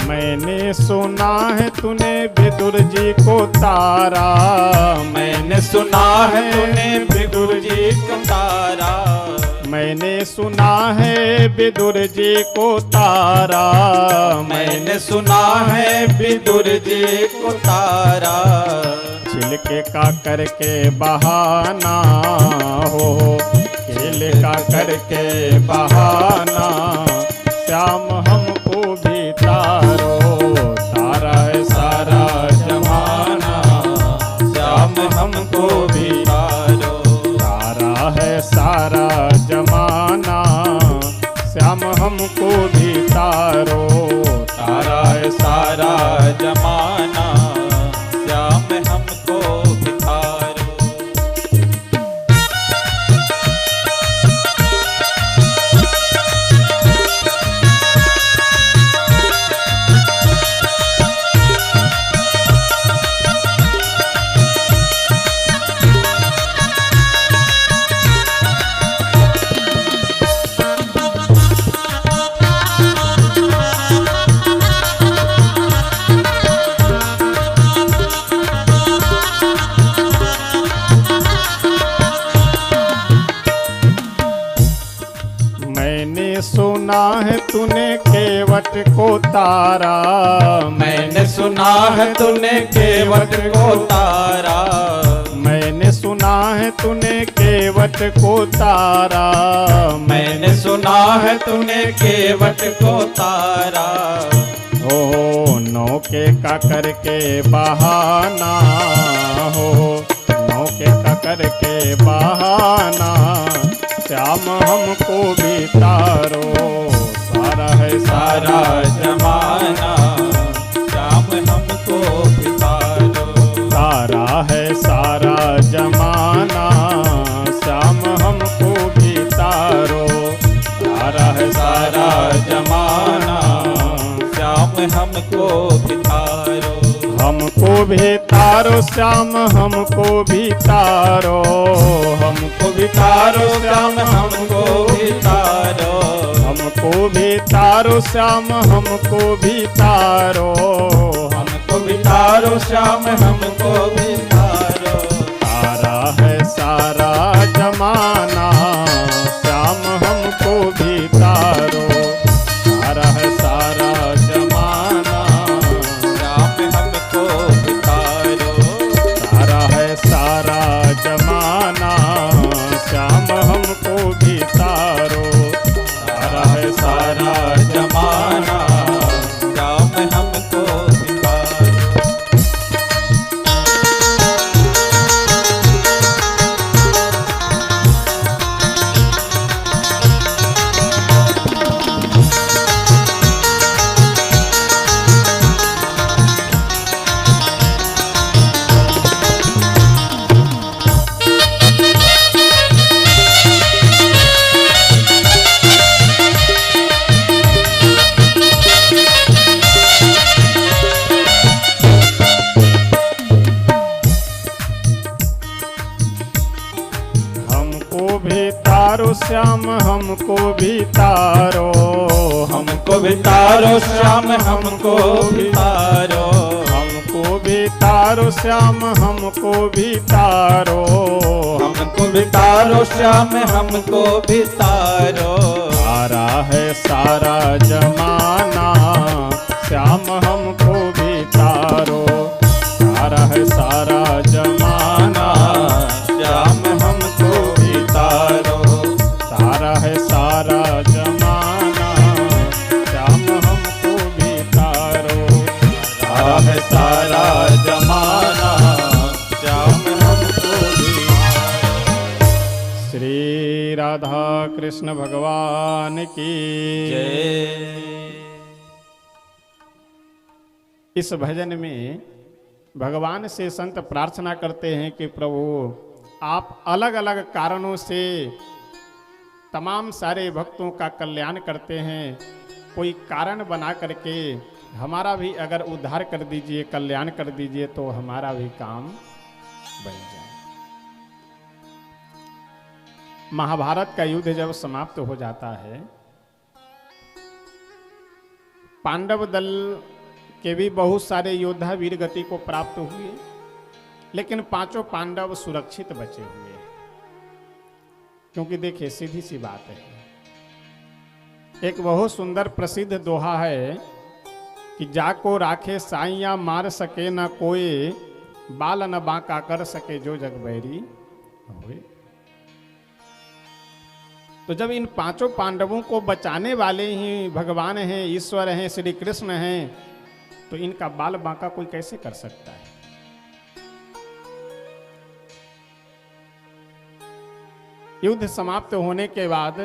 मैंने सुना है तूने विदुर जी को तारा, मैंने सुना है तूने विदुर जी को तारा। मैंने सुना है विदुर जी को तारा, मैंने सुना है विदुर जी को तारा। छिलके का करके बहाना हो, खेल का करके बहाना श्याम हमको भी तारो, तारा है सारा जमाना श्याम हमको बितारो। तारा है सारा जमाना श्याम हमको भी तारो, तारा है सारा जमाना श्याम हमको बितारो। मैंने सुना है तूने केवट को तारा, मैंने सुना है तूने केवट को तारा। मैंने सुना है तूने केवट को तारा, मैंने सुना है तूने केवट को तारा। हो नौके का करके बहाना हो, नौके का करके बहाना श्याम हमको भी तारो, सारा है सारा जमाना श्याम हमको बितारो। सारा है सारा जमाना श्याम हमको भी तारो, सारा है सारा जमाना श्याम हमको बितारो। हमको भी तारो श्याम हमको भी तारो, हमको भी तारो श्याम हमको बितारो। हमको भी तारो श्याम हमको भी तारो, हमको बितारो श्याम हमको बितारो। तारा है सारा जमाना श्याम हमको भी हमको भी तारो, हमको भी तारो श्याम हमको भी तारो, हमको भी तारो श्याम हमको भी तारो, हमको भी तारो श्याम हमको भी तारो। तारा है सारा जमाना श्याम हमको भी तारो, तारा है सारा जमाना श्याम हमको भी तारो, तारा है सारा जमाना श्याम हमको भी तारो, तारा है सारा जमाना श्याम हमको भी। श्री राधा कृष्ण भगवान की जय। इस भजन में भगवान से संत प्रार्थना करते हैं कि प्रभु आप अलग अलग कारणों से तमाम सारे भक्तों का कल्याण करते हैं, कोई कारण बना करके हमारा भी अगर उद्धार कर दीजिए, कल्याण कर दीजिए तो हमारा भी काम बन जाए। महाभारत का युद्ध जब समाप्त हो जाता है, पांडव दल के भी बहुत सारे योद्धा वीर गति को प्राप्त हुए, लेकिन पांचों पांडव सुरक्षित बचे हुए। क्योंकि देखिए सीधी सी बात है, एक बहुत सुंदर प्रसिद्ध दोहा है कि जाको राखे साइया मार सके न कोई, बाल न बांका कर सके जो जग बैरी होए। तो जब इन पांचों पांडवों को बचाने वाले ही भगवान हैं, ईश्वर हैं, श्री कृष्ण हैं, तो इनका बाल बांका कोई कैसे कर सकता है। युद्ध समाप्त होने के बाद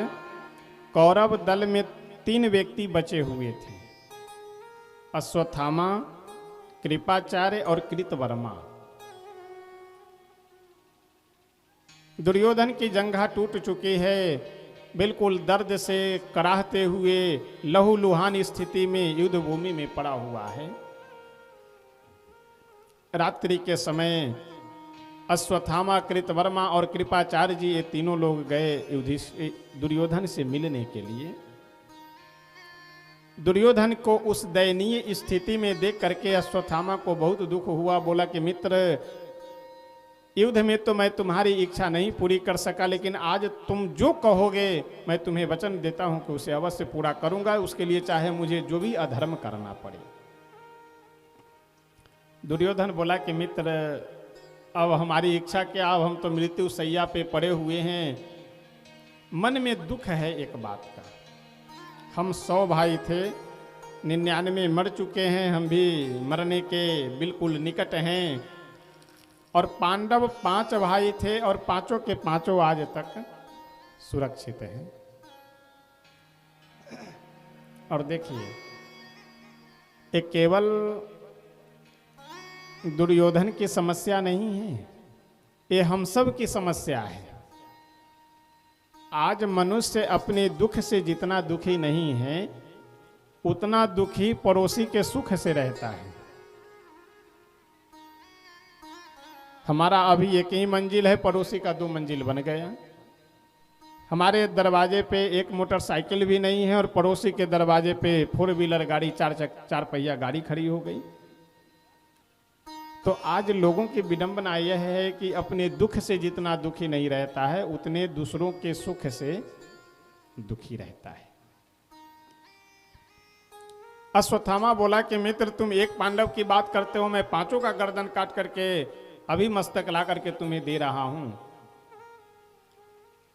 कौरव दल में 3 व्यक्ति बचे हुए थे, अश्वत्थामा, कृपाचार्य और कृतवर्मा। दुर्योधन की जंघा टूट चुकी है, बिल्कुल दर्द से कराहते हुए लहूलुहान स्थिति में युद्ध भूमि में पड़ा हुआ है। रात्रि के समय अश्वत्थामा, कृतवर्मा और कृपाचार्य जी ये तीनों लोग गए दुर्योधन से मिलने के लिए। दुर्योधन को उस दयनीय स्थिति में देख करके अश्वत्थामा को बहुत दुख हुआ। बोला कि मित्र, युद्ध में तो मैं तुम्हारी इच्छा नहीं पूरी कर सका, लेकिन आज तुम जो कहोगे मैं तुम्हें वचन देता हूं कि उसे अवश्य पूरा करूंगा, उसके लिए चाहे मुझे जो भी अधर्म करना पड़े। दुर्योधन बोला कि मित्र, अब हमारी इच्छा क्या, अब हम तो मृत्यु शैया पे पड़े हुए हैं। मन में दुख है एक बात का, हम 100 भाई थे, 99 मर चुके हैं, हम भी मरने के बिल्कुल निकट हैं। और पांडव 5 भाई थे और पांचों के पांचों आज तक सुरक्षित हैं। और देखिए, ये केवल दुर्योधन की समस्या नहीं है, ये हम सब की समस्या है। आज मनुष्य अपने दुख से जितना दुखी नहीं है, उतना दुखी पड़ोसी के सुख से रहता है। हमारा अभी 1 ही मंजिल है, पड़ोसी का 2 मंजिल बन गया। हमारे दरवाजे पे एक मोटरसाइकिल भी नहीं है और पड़ोसी के दरवाजे पे 4 व्हीलर गाड़ी, 4 पहिया गाड़ी खड़ी हो गई। तो आज लोगों की विडंबना यह है कि अपने दुख से जितना दुखी नहीं रहता है, उतने दूसरों के सुख से दुखी रहता है। अश्वत्थामा बोला कि मित्र, तुम एक पांडव की बात करते हो, मैं 5 का गर्दन काट करके अभी मस्तक ला करके तुम्हें दे रहा हूं।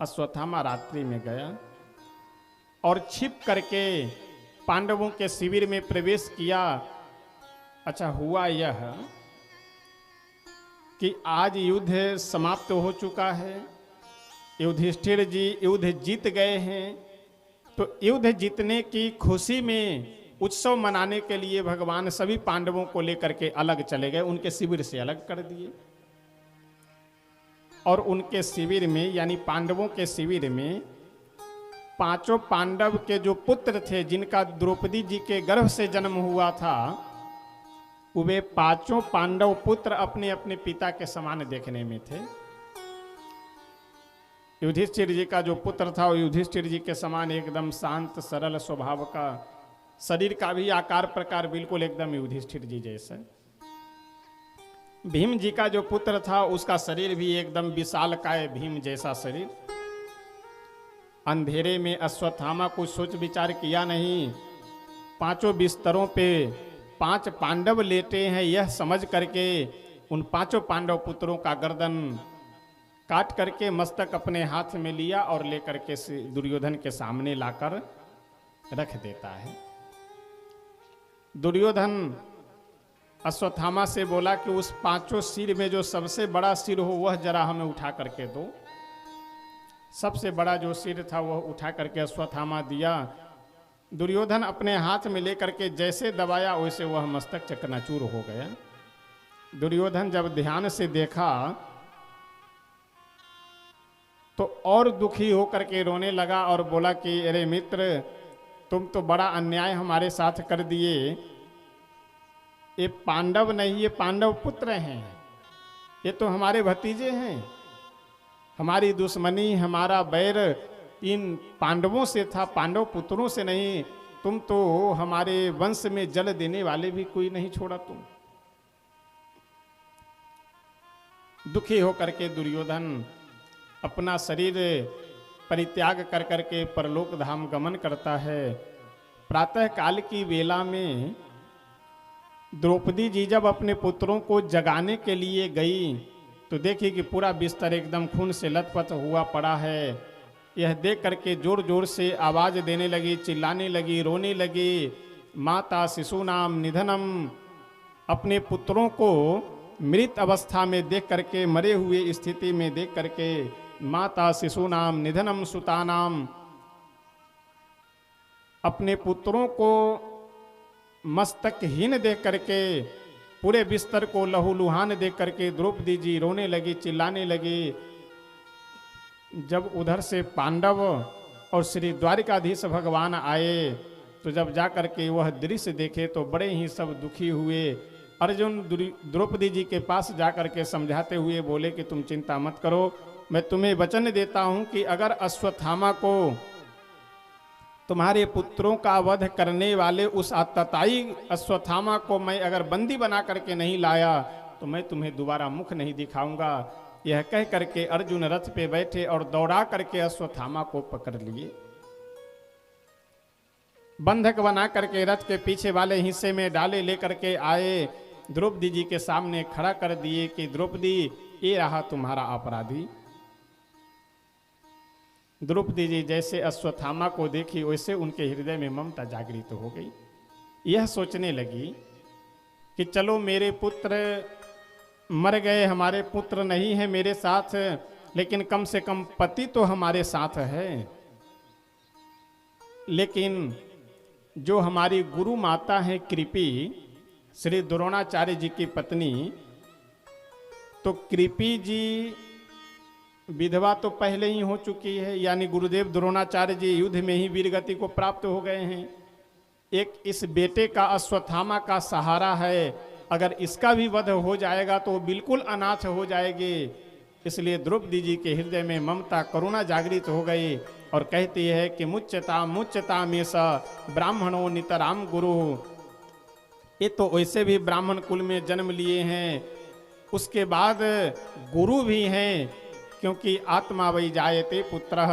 अश्वत्थामा रात्रि में गया और छिप करके पांडवों के शिविर में प्रवेश किया। अच्छा, हुआ यह कि आज युद्ध समाप्त हो चुका है, युधिष्ठिर जी युद्ध जीत गए हैं। तो युद्ध जीतने की खुशी में उत्सव मनाने के लिए भगवान सभी पांडवों को लेकर के अलग चले गए, उनके शिविर से अलग कर दिए। और उनके शिविर में, यानी पांडवों के शिविर में, 5 पांडव के जो पुत्र थे, जिनका द्रौपदी जी के गर्भ से जन्म हुआ था, वे 5 पांडव पुत्र अपने अपने पिता के समान देखने में थे। युधिष्ठिर जी का जो पुत्र था वो युधिष्ठिर जी के समान एकदम शांत सरल स्वभाव का, शरीर का भी आकार प्रकार बिल्कुल एकदम युधिष्ठिर जी जैसा। भीम जी का जो पुत्र था उसका शरीर भी एकदम विशालकाय भीम जैसा शरीर। अंधेरे में अश्वत्थामा कुछ सोच विचार किया नहीं, पांचों बिस्तरों पे 5 पांडव लेटे हैं यह समझ करके उन 5 पांडव पुत्रों का गर्दन काट करके मस्तक अपने हाथ में लिया और लेकर के दुर्योधन के सामने लाकर रख देता है। दुर्योधन अश्वत्थामा से बोला कि उस 5 सिर में जो सबसे बड़ा सिर हो वह जरा हमें उठा करके दो। सबसे बड़ा जो सिर था वह उठा करके अश्वत्थामा दिया। दुर्योधन अपने हाथ में लेकर के जैसे दबाया वैसे वह मस्तक चकनाचूर हो गया। दुर्योधन जब ध्यान से देखा तो और दुखी होकर के रोने लगा और बोला कि अरे मित्र, तुम तो बड़ा अन्याय हमारे साथ कर दिए। ये पांडव नहीं, ये पांडव पुत्र हैं, ये तो हमारे भतीजे हैं। हमारी दुश्मनी हमारा बैर इन पांडवों से था, पांडव पुत्रों से नहीं। तुम तो हमारे वंश में जल देने वाले भी कोई नहीं छोड़ा तुम। दुखी होकर के दुर्योधन अपना शरीर परित्याग कर करके परलोक धाम गमन करता है। प्रातः काल की वेला में द्रौपदी जी जब अपने पुत्रों को जगाने के लिए गई तो देखी कि पूरा बिस्तर एकदम खून से लथपथ हुआ पड़ा है। यह देख करके जोर जोर से आवाज देने लगी, चिल्लाने लगी, रोने लगी। माता शिशुनाम निधनम, अपने पुत्रों को मृत अवस्था में देख करके, मरे हुए स्थिति में देख करके, माता शिशुनाम निधनम सुतानाम, अपने पुत्रों को मस्तकहीन देख करके, पूरे बिस्तर को लहूलुहान देख करके द्रौपदी जी रोने लगी, चिल्लाने लगी। जब उधर से पांडव और श्री द्वारिकाधीश भगवान आए तो जब जाकर के वह दृश्य देखे तो बड़े ही सब दुखी हुए। अर्जुन द्रौपदी जी के पास जाकर के समझाते हुए बोले कि तुम चिंता मत करो, मैं तुम्हें वचन देता हूं कि अगर अश्वत्थामा को, तुम्हारे पुत्रों का वध करने वाले उस आतताई अश्वत्थामा को मैं अगर बंदी बना करके नहीं लाया तो मैं तुम्हें दोबारा मुख नहीं दिखाऊंगा। यह कह करके अर्जुन रथ पे बैठे और दौड़ा करके अश्वत्थामा को पकड़ लिए। बंधक बना करके रथ के पीछे वाले हिस्से में डाले लेकर के आए, द्रौपदी जी के सामने खड़ा कर दिए कि द्रौपदी, ये रहा तुम्हारा अपराधी। द्रौपदी जी जैसे अश्वत्थामा को देखी वैसे उनके हृदय में ममता जागृत हो गई। यह सोचने लगी कि चलो मेरे पुत्र मर गए, हमारे पुत्र नहीं है मेरे साथ, लेकिन कम से कम पति तो हमारे साथ है। लेकिन जो हमारी गुरु माता है कृपी, श्री द्रोणाचार्य जी की पत्नी, तो कृपी जी विधवा तो पहले ही हो चुकी है, यानी गुरुदेव द्रोणाचार्य जी युद्ध में ही वीरगति को प्राप्त हो गए हैं। एक इस बेटे का अश्वत्थामा का सहारा है, अगर इसका भी वध हो जाएगा तो बिल्कुल अनाथ हो जाएगी। इसलिए द्रौपदी जी के हृदय में ममता करुणा जागृत हो गई और कहती है कि मुच्यता मुच्यता में स ब्राह्मणों नितराम गुरु, ये तो वैसे भी ब्राह्मण कुल में जन्म लिए हैं, उसके बाद गुरु भी हैं, क्योंकि आत्मा वही जायते पुत्र,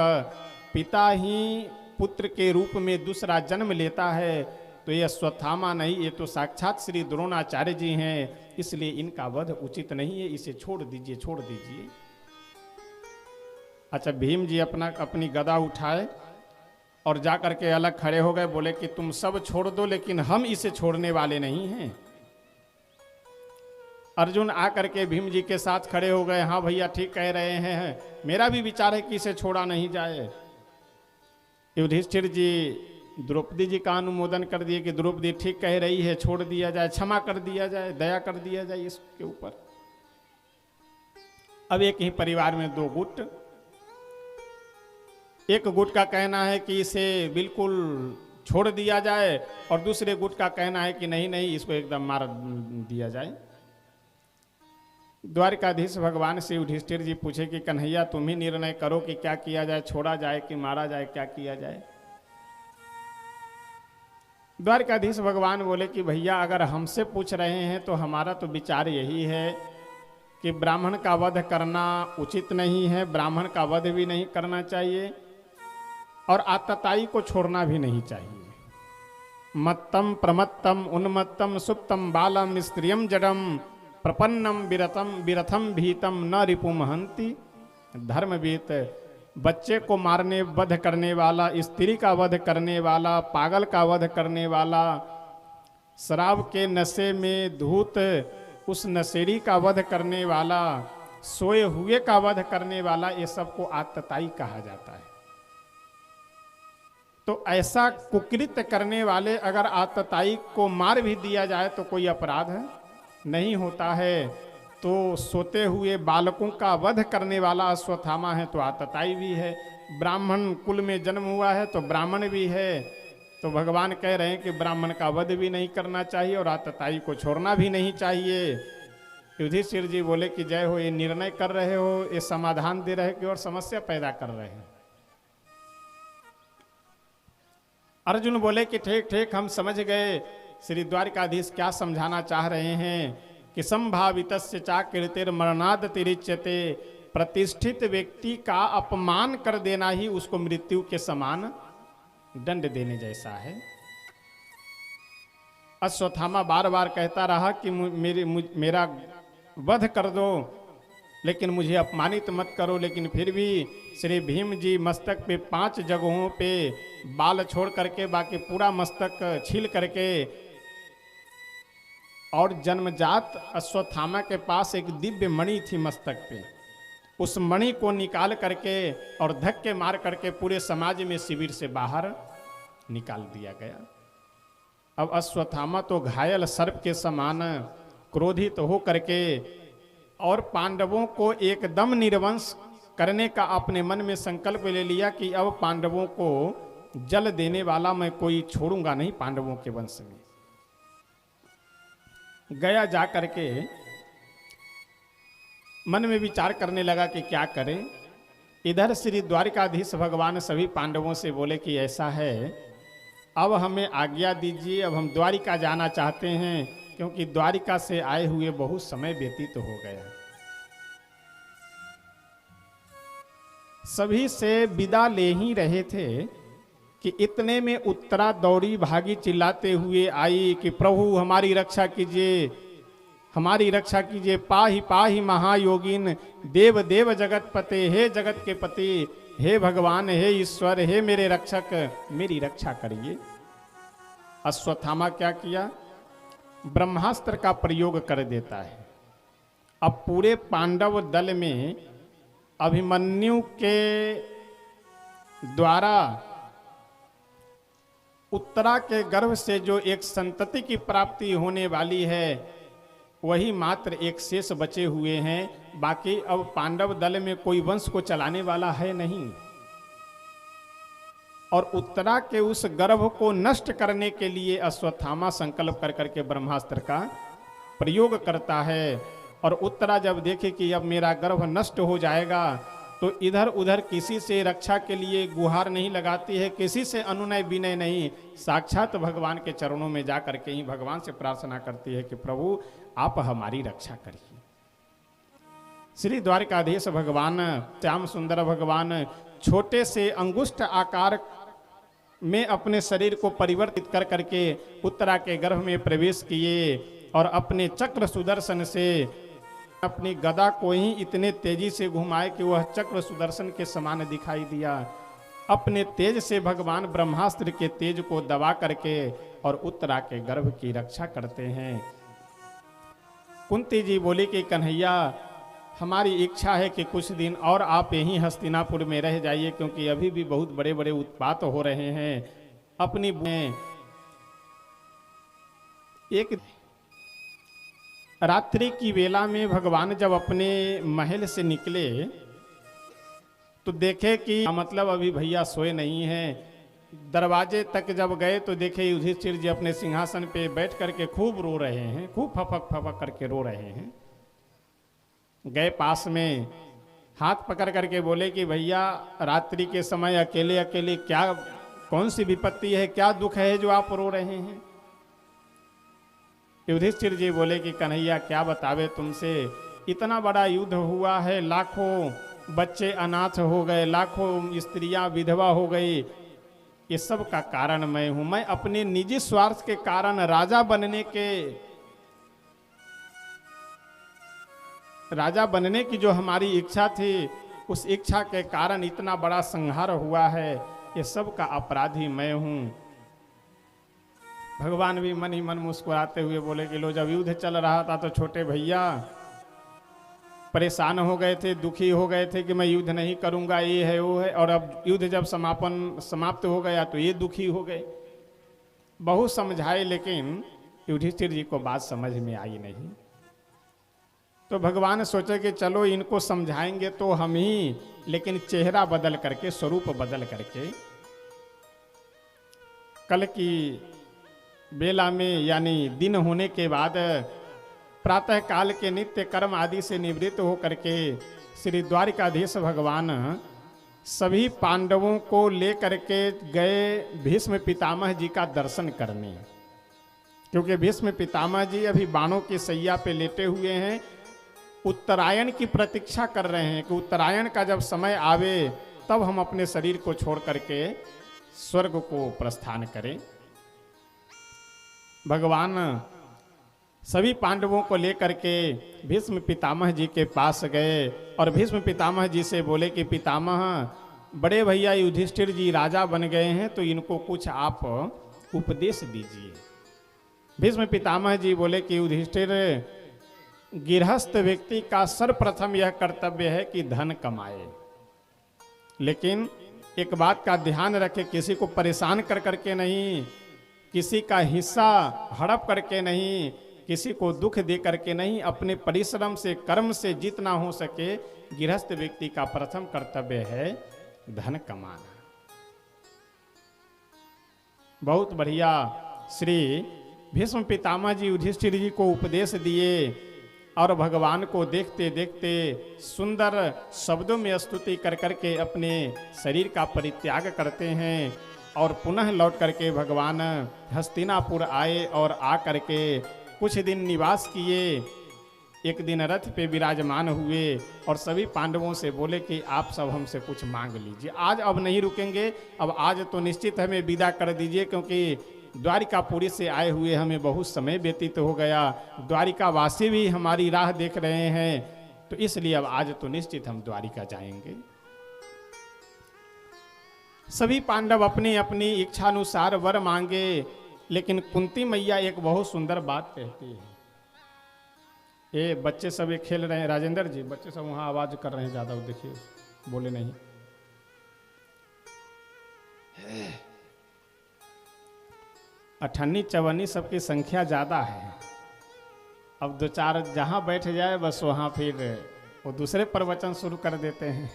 पिता ही पुत्र के रूप में दूसरा जन्म लेता है। तो ये अश्वत्थामा नहीं, ये तो साक्षात श्री द्रोणाचार्य जी हैं, इसलिए इनका वध उचित नहीं है, इसे छोड़ दीजिए, छोड़ दीजिए। अच्छा, भीम जी अपनी गदा उठाए और जाकर के अलग खड़े हो गए, बोले कि तुम सब छोड़ दो लेकिन हम इसे छोड़ने वाले नहीं हैं। अर्जुन आकर के भीम जी के साथ खड़े हो गए, हाँ भैया ठीक कह रहे हैं, मेरा भी विचार है कि इसे छोड़ा नहीं जाए। युधिष्ठिर जी द्रौपदी जी का अनुमोदन कर दिए कि द्रौपदी ठीक कह रही है, छोड़ दिया जाए, क्षमा कर दिया जाए, दया कर दिया जाए इसके ऊपर। अब एक ही परिवार में 2 गुट, एक गुट का कहना है कि इसे बिल्कुल छोड़ दिया जाए और दूसरे गुट का कहना है कि नहीं नहीं, इसको एकदम मार दिया जाए। द्वारिकाधीश भगवान से युधिष्ठिर जी पूछे कि कन्हैया तुम ही निर्णय करो कि क्या किया जाए, छोड़ा जाए कि मारा जाए, क्या किया जाए। द्वारिकाधीश भगवान बोले कि भैया अगर हमसे पूछ रहे हैं तो हमारा तो विचार यही है कि ब्राह्मण का वध करना उचित नहीं है, ब्राह्मण का वध भी नहीं करना चाहिए और आतताई को छोड़ना भी नहीं चाहिए। मत्तम प्रमत्तम उन्मत्तम सुप्तम बालम स्त्रियम जडम प्रपन्नम विरतम विरथम भीतम न रिपुम हंति। धर्मवीत बच्चे को मारने वध करने वाला, स्त्री का वध करने वाला, पागल का वध करने वाला, शराब के नशे में धूत उस नशेड़ी का वध करने वाला, सोए हुए का वध करने वाला, ये सबको आतताई कहा जाता है। तो ऐसा कुकृत्य करने वाले अगर आतताई को मार भी दिया जाए तो कोई अपराध नहीं होता है। तो सोते हुए बालकों का वध करने वाला अश्वत्थामा है तो आतताई भी है, ब्राह्मण कुल में जन्म हुआ है तो ब्राह्मण भी है। तो भगवान कह रहे हैं कि ब्राह्मण का वध भी नहीं करना चाहिए और आतताई को छोड़ना भी नहीं चाहिए। युधिष्ठिर जी बोले कि जय हो, ये निर्णय कर रहे हो, ये समाधान दे रहे हो और समस्या पैदा कर रहे हैं। अर्जुन बोले कि ठीक ठीक हम समझ गए श्री द्वारिकाधीश क्या समझाना चाह रहे हैं कि संभावितस्य चाकृतिर मरणाद तिरिच्यते। प्रतिष्ठित व्यक्ति का अपमान कर देना ही उसको मृत्यु के समान दंड देने जैसा है। अश्वत्थामा बार बार कहता रहा कि मेरा वध कर दो लेकिन मुझे अपमानित मत करो, लेकिन फिर भी श्री भीम जी मस्तक पे 5 जगहों पे बाल छोड़ करके बाकी पूरा मस्तक छील करके, और जन्मजात अश्वत्थामा के पास एक दिव्य मणि थी मस्तक पे, उस मणि को निकाल करके और धक्के मार करके पूरे समाज में शिविर से बाहर निकाल दिया गया। अब अश्वत्थामा तो घायल सर्प के समान क्रोधित हो करके और पांडवों को एकदम निर्वंश करने का अपने मन में संकल्प ले लिया कि अब पांडवों को जल देने वाला मैं कोई छोड़ूंगा नहीं पांडवों के वंश में। गया जा करके मन में विचार करने लगा कि क्या करें। इधर श्री द्वारिकाधीश भगवान सभी पांडवों से बोले कि ऐसा है, अब हमें आज्ञा दीजिए, अब हम द्वारिका जाना चाहते हैं क्योंकि द्वारिका से आए हुए बहुत समय व्यतीत हो गया। सभी से विदा ले ही रहे थे कि इतने में उत्तरा दौड़ी भागी चिल्लाते हुए आई कि प्रभु हमारी रक्षा कीजिए, हमारी रक्षा कीजिए, पाहि पाहि महायोगिन, देव देव जगत पते, हे जगत के पति, हे भगवान, हे ईश्वर, हे मेरे रक्षक, मेरी रक्षा करिए। अश्वत्थामा क्या किया, ब्रह्मास्त्र का प्रयोग कर देता है। अब पूरे पांडव दल में अभिमन्यु के द्वारा उत्तरा के गर्भ से जो एक संतति की प्राप्ति होने वाली है वही मात्र एक शेष बचे हुए हैं। बाकी अब पांडव दल में कोई वंश को चलाने वाला है नहीं, और उत्तरा के उस गर्भ को नष्ट करने के लिए अश्वत्थामा संकल्प कर करके ब्रह्मास्त्र का प्रयोग करता है। और उत्तरा जब देखे कि अब मेरा गर्भ नष्ट हो जाएगा तो इधर उधर किसी से रक्षा के लिए गुहार नहीं लगाती है, किसी से अनुनय विनय नहीं, साक्षात भगवान के चरणों में जा करके ही भगवान से प्रार्थना करती है कि प्रभु आप हमारी रक्षा करिए। श्री द्वारिकाधीश भगवान, श्याम सुंदर भगवान छोटे से अंगुष्ठ आकार में अपने शरीर को परिवर्तित कर करके उत्तरा के गर्भ में प्रवेश किए और अपने चक्र सुदर्शन से अपनी गदा को ही इतने तेजी से घुमाए कि वह चक्र सुदर्शन के समान दिखाई दिया। अपने तेज से भगवान ब्रह्मास्त्र के तेज को दबा करके और उत्तरा के गर्भ की रक्षा करते हैं। कुंती जी बोली कि कन्हैया हमारी इच्छा है कि कुछ दिन और आप यहीं हस्तिनापुर में रह जाइए, क्योंकि अभी भी बहुत बड़े बड़े उत्पात हो रहे हैं। अपनी एक रात्रि की वेला में भगवान जब अपने महल से निकले तो देखे कि मतलब अभी भैया सोए नहीं हैं। दरवाजे तक जब गए तो देखे युधिष्ठिर जी अपने सिंहासन पे बैठ करके खूब रो रहे हैं, खूब फपक फपक करके रो रहे हैं। गए पास में, हाथ पकड़ करके बोले कि भैया रात्रि के समय अकेले अकेले क्या, कौन सी विपत्ति है, क्या दुख है जो आप रो रहे हैं। युधिष्ठिर जी बोले कि कन्हैया क्या बतावे तुमसे, इतना बड़ा युद्ध हुआ है, लाखों बच्चे अनाथ हो गए, लाखों स्त्रियां विधवा हो गई, ये सब का कारण मैं हूं। मैं अपने निजी स्वार्थ के कारण राजा बनने की जो हमारी इच्छा थी, उस इच्छा के कारण इतना बड़ा संहार हुआ है, ये सब का अपराधी मैं हूं। भगवान भी मन ही मन मुस्कुराते हुए बोले कि लो, जब युद्ध चल रहा था तो छोटे भैया परेशान हो गए थे, दुखी हो गए थे कि मैं युद्ध नहीं करूंगा, ये है वो है, और अब युद्ध जब समाप्त हो गया तो ये दुखी हो गए। बहुत समझाए लेकिन युधिष्ठिर जी को बात समझ में आई नहीं। तो भगवान सोचे कि चलो इनको समझाएंगे तो हम ही, लेकिन चेहरा बदल करके, स्वरूप बदल करके, कल की बेला में यानी दिन होने के बाद प्रातः काल के नित्य कर्म आदि से निवृत्त होकर के श्री द्वारिकाधीश भगवान सभी पांडवों को लेकर के गए भीष्म पितामह जी का दर्शन करने, क्योंकि भीष्म पितामह जी अभी बाणों की सैया पे लेटे हुए हैं, उत्तरायण की प्रतीक्षा कर रहे हैं कि उत्तरायण का जब समय आवे तब हम अपने शरीर को छोड़ करके स्वर्ग को प्रस्थान करें। भगवान सभी पांडवों को लेकर के भीष्म पितामह जी के पास गए और भीष्म पितामह जी से बोले कि पितामह, बड़े भैया युधिष्ठिर जी राजा बन गए हैं, तो इनको कुछ आप उपदेश दीजिए। भीष्म पितामह जी बोले कि युधिष्ठिर, गृहस्थ व्यक्ति का सर्वप्रथम यह कर्तव्य है कि धन कमाए, लेकिन एक बात का ध्यान रखे, किसी को परेशान कर करके नहीं, किसी का हिस्सा हड़प करके नहीं, किसी को दुख दे करके नहीं, अपने परिश्रम से, कर्म से जितना हो सके गृहस्थ व्यक्ति का प्रथम कर्तव्य है धन कमाना। बहुत बढ़िया श्री भीष्म पितामह जी युधिष्ठिर जी को उपदेश दिए और भगवान को देखते देखते सुंदर शब्दों में स्तुति कर करके अपने शरीर का परित्याग करते हैं और पुनः लौट करके भगवान हस्तिनापुर आए और आ करके कुछ दिन निवास किए। एक दिन रथ पे विराजमान हुए और सभी पांडवों से बोले कि आप सब हमसे कुछ मांग लीजिए, आज अब नहीं रुकेंगे, अब आज तो निश्चित हमें विदा कर दीजिए, क्योंकि द्वारिकापुरी से आए हुए हमें बहुत समय व्यतीत हो गया, द्वारिकावासी भी हमारी राह देख रहे हैं, तो इसलिए अब आज तो निश्चित हम द्वारिका जाएंगे। सभी पांडव अपनी अपनी इच्छानुसार वर मांगे, लेकिन कुंती मैया एक बहुत सुंदर बात कहती है। ये बच्चे सब ये खेल रहे हैं, राजेंद्र जी, बच्चे सब वहां आवाज कर रहे हैं ज्यादा, देखिए बोले नहीं। अठन्नी चवन्नी सबकी संख्या ज्यादा है, अब दो चार जहां बैठ जाए बस वहां फिर वो दूसरे प्रवचन शुरू कर देते हैं।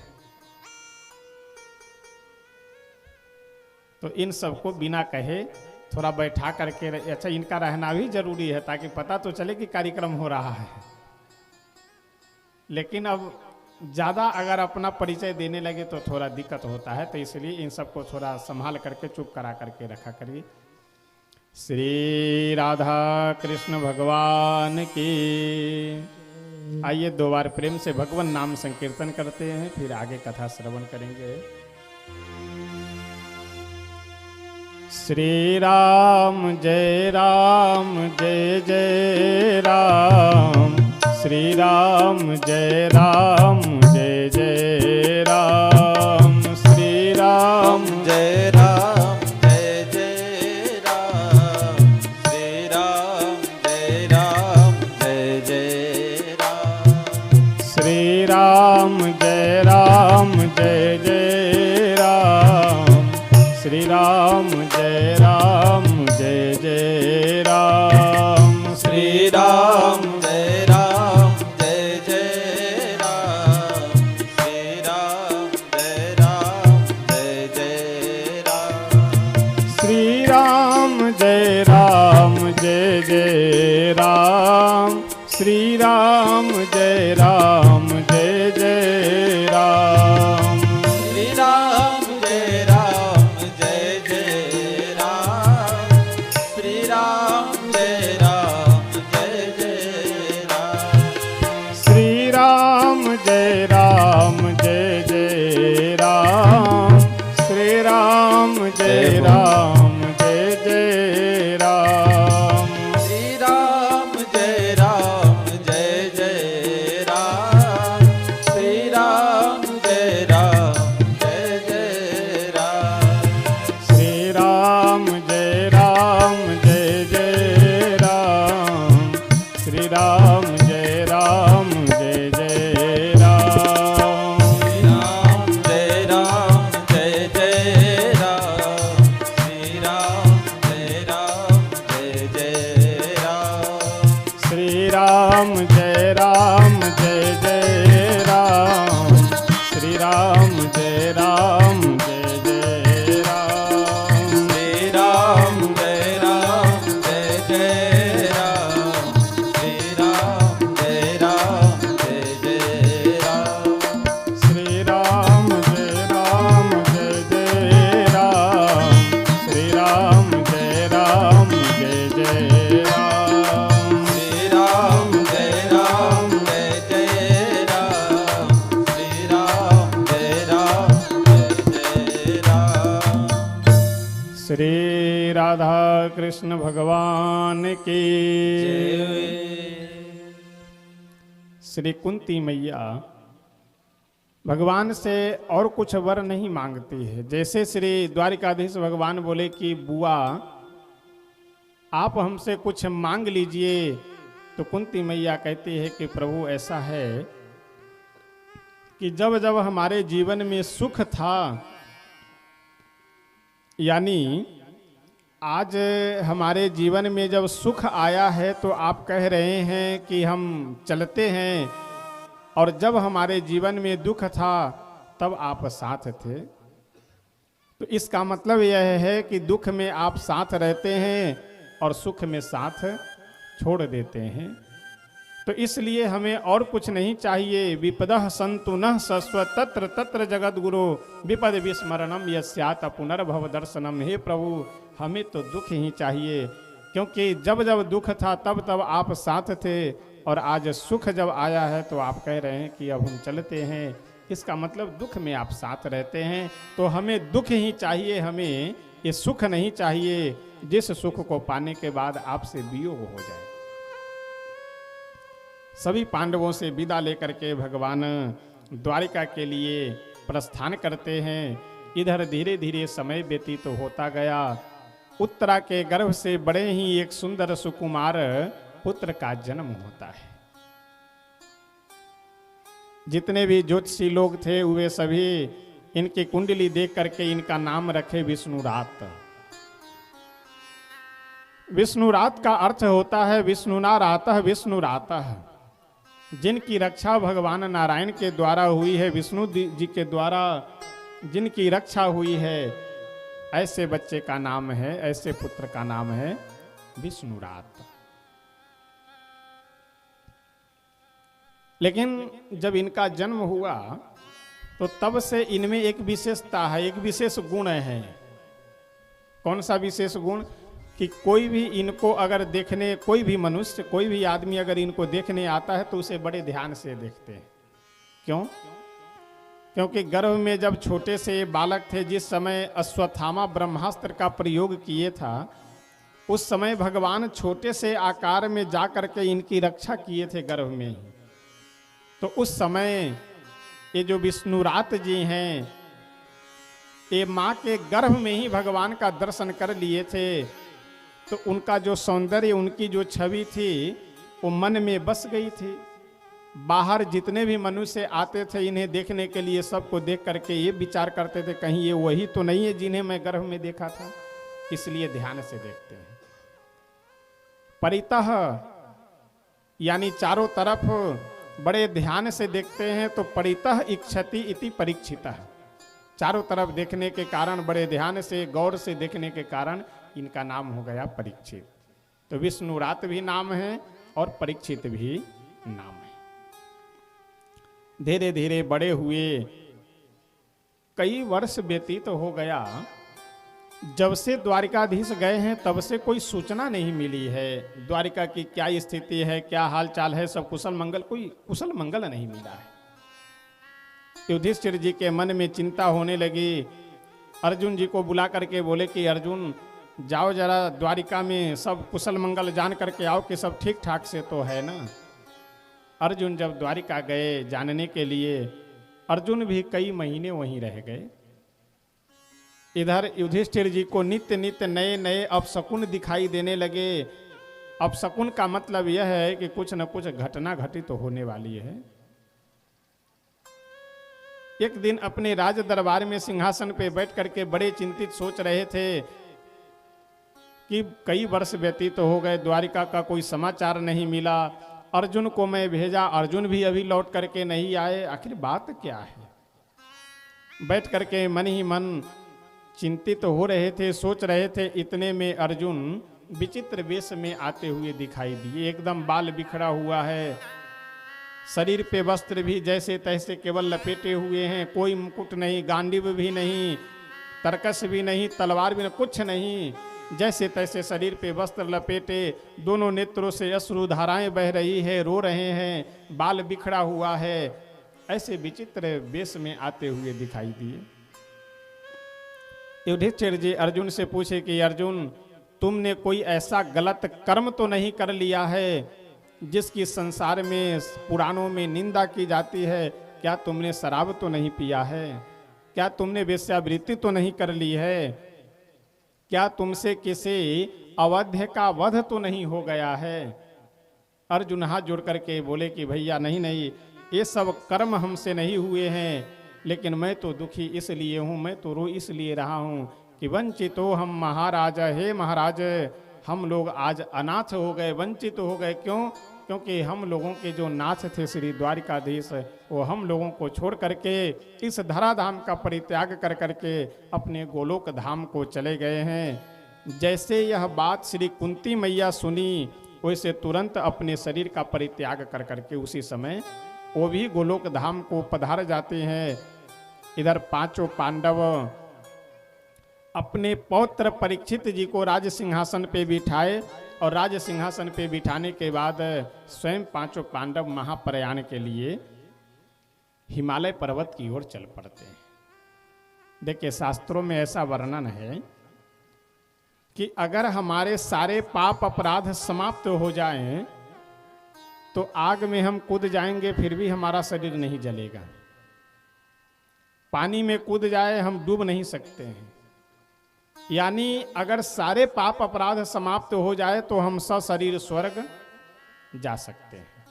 तो इन सबको बिना कहे थोड़ा बैठा करके, अच्छा इनका रहना भी जरूरी है ताकि पता तो चले कि कार्यक्रम हो रहा है, लेकिन अब ज़्यादा अगर अपना परिचय देने लगे तो थोड़ा दिक्कत होता है, तो इसलिए इन सबको थोड़ा संभाल करके चुप करा करके रखा करिए। श्री राधा कृष्ण भगवान की। आइए दो बार प्रेम से भगवान नाम संकीर्तन करते हैं, फिर आगे कथा श्रवण करेंगे। श्री राम जय जय राम, श्री राम जय जय राम, श्री राम जय राम जय जय राम, श्री राम जय जय राम, श्री राम जय जय राम, श्री राम जय जय राम, श्री राम जय जय राम, श्री राम जय जय राम, श्री राम जय जय राम, श्री राम जय राम जय राम जय जय राम, श्री राम जय राम जय जय राम, श्री राम जय राम जय जय राम, श्री राम जय राम जय जय राम, श्री राम जय राम जय जय राम, श्री राम जय राम जय जय राम, श्री राम जय राम जय जय राम, श्री राम जय राम जय जय राम। श्री राधा कृष्ण भगवान की। श्री कुंती मैया भगवान से और कुछ वर नहीं मांगती है। जैसे श्री द्वारिकाधीश भगवान बोले कि बुआ आप हमसे कुछ मांग लीजिए, तो कुंती मैया कहती है कि प्रभु ऐसा है कि जब जब हमारे जीवन में सुख था, यानी आज हमारे जीवन में जब सुख आया है तो आप कह रहे हैं कि हम चलते हैं, और जब हमारे जीवन में दुख था तब आप साथ थे। तो इसका मतलब यह है कि दुख में आप साथ रहते हैं और सुख में साथ छोड़ देते हैं। तो इसलिए हमें और कुछ नहीं चाहिए। विपदः सन्तु नः शश्वत् तत्र तत्र जगत गुरु विपद विस्मरणम यस्यात् पुनर्भव दर्शनम। हे प्रभु हमें तो दुख ही चाहिए, क्योंकि जब जब दुख था तब तब आप साथ थे, और आज सुख जब आया है तो आप कह रहे हैं कि अब हम चलते हैं। इसका मतलब दुख में आप साथ रहते हैं। तो हमें दुख ही चाहिए, हमें ये सुख नहीं चाहिए जिस सुख को पाने के बाद आपसे वियोग हो जाए। सभी पांडवों से विदा लेकर के भगवान द्वारिका के लिए प्रस्थान करते हैं। इधर धीरे धीरे समय व्यतीत होता गया। उत्तरा के गर्भ से बड़े ही एक सुंदर सुकुमार पुत्र का जन्म होता है। जितने भी ज्योतिषी लोग थे वे सभी इनकी कुंडली देख करके इनका नाम रखे विष्णुरात। विष्णुरात का अर्थ होता है विष्णुना रातः विष्णुरातः। जिनकी रक्षा भगवान नारायण के द्वारा हुई है, विष्णु जी के द्वारा जिनकी रक्षा हुई है, ऐसे बच्चे का नाम है, ऐसे पुत्र का नाम है विष्णुरात। लेकिन जब इनका जन्म हुआ तो तब से इनमें एक विशेषता है, एक विशेष गुण है। कौन सा विशेष गुण? कि कोई भी इनको अगर देखने, कोई भी मनुष्य, कोई भी आदमी अगर इनको देखने आता है तो उसे बड़े ध्यान से देखते हैं। क्यों? क्योंकि गर्भ में जब छोटे से बालक थे, जिस समय अश्वत्थामा ब्रह्मास्त्र का प्रयोग किए था, उस समय भगवान छोटे से आकार में जा करके इनकी रक्षा किए थे गर्भ में ही। तो उस समय ये जो विष्णुरात जी हैं, ये माँ के गर्भ में ही भगवान का दर्शन कर लिए थे। तो उनका जो सौंदर्य, उनकी जो छवि थी वो मन में बस गई थी। बाहर जितने भी मनुष्य आते थे इन्हें देखने के लिए, सबको देख करके ये विचार करते थे कहीं ये वही तो नहीं है जिन्हें मैं गर्भ में देखा था। इसलिए ध्यान से देखते हैं। परितः यानी चारों तरफ बड़े ध्यान से देखते हैं। तो परितः इच्छति इति परीक्षितः। चारों तरफ देखने के कारण, बड़े ध्यान से गौर से देखने के कारण इनका नाम हो गया परीक्षित। तो विष्णुरात भी नाम है और परीक्षित भी नाम है। धीरे धीरे बड़े हुए, कई वर्ष व्यतीत हो गया। जब से द्वारिकाधीश गए हैं तब से कोई सूचना नहीं मिली है द्वारिका की क्या स्थिति है, क्या हाल चाल है, सब कुशल मंगल, कोई कुशल मंगल नहीं मिला है। युधिष्ठिर जी के मन में चिंता होने लगी। अर्जुन जी को बुला करके बोले कि अर्जुन जाओ जरा द्वारिका में सब कुशल मंगल जान करके आओ कि सब ठीक ठाक से तो है ना। अर्जुन जब द्वारिका गए जानने के लिए, अर्जुन भी कई महीने वहीं रह गए। इधर युधिष्ठिर जी को नित्य नित्य नए नए अपशकुन दिखाई देने लगे। अपशकुन का मतलब यह है कि कुछ न कुछ घटना घटित तो होने वाली है। एक दिन अपने राज दरबार में सिंहासन पे बैठ करके बड़े चिंतित सोच रहे थे कि कई वर्ष व्यतीत हो गए, द्वारिका का कोई समाचार नहीं मिला अर्जुन को मैं भेजा, अर्जुन भी अभी लौट करके नहीं आए, आखिर बात क्या है। बैठ करके मन ही मन चिंतित हो रहे थे, सोच रहे थे। इतने में अर्जुन विचित्र वेश में आते हुए दिखाई दिए। एकदम बाल बिखरा हुआ है, शरीर पे वस्त्र भी जैसे तैसे केवल लपेटे हुए हैं, कोई मुकुट नहीं, गांडीव भी नहीं, तरकस भी नहीं, तलवार भी नहीं, कुछ नहीं, जैसे तैसे शरीर पे वस्त्र लपेटे, दोनों नेत्रों से अश्रु धाराएं बह रही है, रो रहे हैं, बाल बिखरा हुआ है, ऐसे विचित्र वेश में आते हुए दिखाई दिए। युधिष्ठिर जी अर्जुन से पूछे कि अर्जुन, तुमने कोई ऐसा गलत कर्म तो नहीं कर लिया है जिसकी संसार में पुराणों में निंदा की जाती है? क्या तुमने शराब तो नहीं पिया है? क्या तुमने वेश्यावृत्ति तो नहीं कर ली है? क्या तुमसे किसी अवध्य का वध तो नहीं हो गया है? अर्जुन हाथ जोड़ करके बोले कि भैया नहीं नहीं, ये सब कर्म हमसे नहीं हुए हैं, लेकिन मैं तो दुखी इसलिए हूँ, मैं तो रो इसलिए रहा हूँ कि वंचितो हम महाराज, हे महाराज हम लोग आज अनाथ हो गए, वंचित हो गए। क्यों? क्योंकि हम लोगों के जो नाथ थे श्री द्वारिकाधीश, वो हम लोगों को छोड़ करके इस धराधाम का परित्याग कर करके अपने गोलोक धाम को चले गए हैं। जैसे यह बात श्री कुंती मैया सुनी, वैसे तुरंत अपने शरीर का परित्याग कर करके उसी समय वो भी गोलोक धाम को पधार जाते हैं। इधर पांचों पांडव अपने पौत्र परीक्षित जी को राज सिंहासन पे बिठाए और राज सिंहासन पे बिठाने के बाद स्वयं पांचों पांडव महाप्रयाण के लिए हिमालय पर्वत की ओर चल पड़ते हैं। देखिए शास्त्रों में ऐसा वर्णन है कि अगर हमारे सारे पाप अपराध समाप्त हो जाएं तो आग में हम कूद जाएंगे फिर भी हमारा शरीर नहीं जलेगा। पानी में कूद जाए हम डूब नहीं सकते हैं। यानी अगर सारे पाप अपराध समाप्त हो जाए तो हम सशरीर स्वर्ग जा सकते हैं।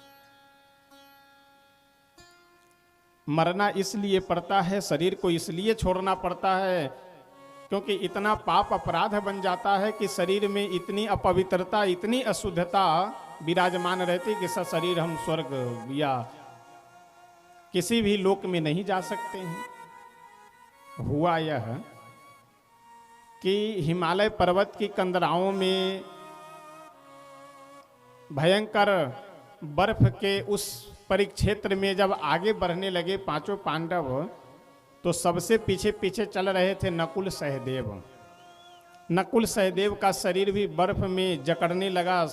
मरना इसलिए पड़ता है, शरीर को इसलिए छोड़ना पड़ता है क्योंकि इतना पाप अपराध बन जाता है कि शरीर में इतनी अपवित्रता, इतनी अशुद्धता विराजमान रहती कि सशरीर हम स्वर्ग या किसी भी लोक में नहीं जा सकते हैं। हुआ यह कि हिमालय पर्वत की कंदराओं में भयंकर बर्फ के उस परिक्षेत्र में जब आगे बढ़ने लगे पांचों पांडव, तो सबसे पीछे पीछे चल रहे थे नकुल सहदेव। नकुल सहदेव का शरीर भी बर्फ में जकड़ने लगा,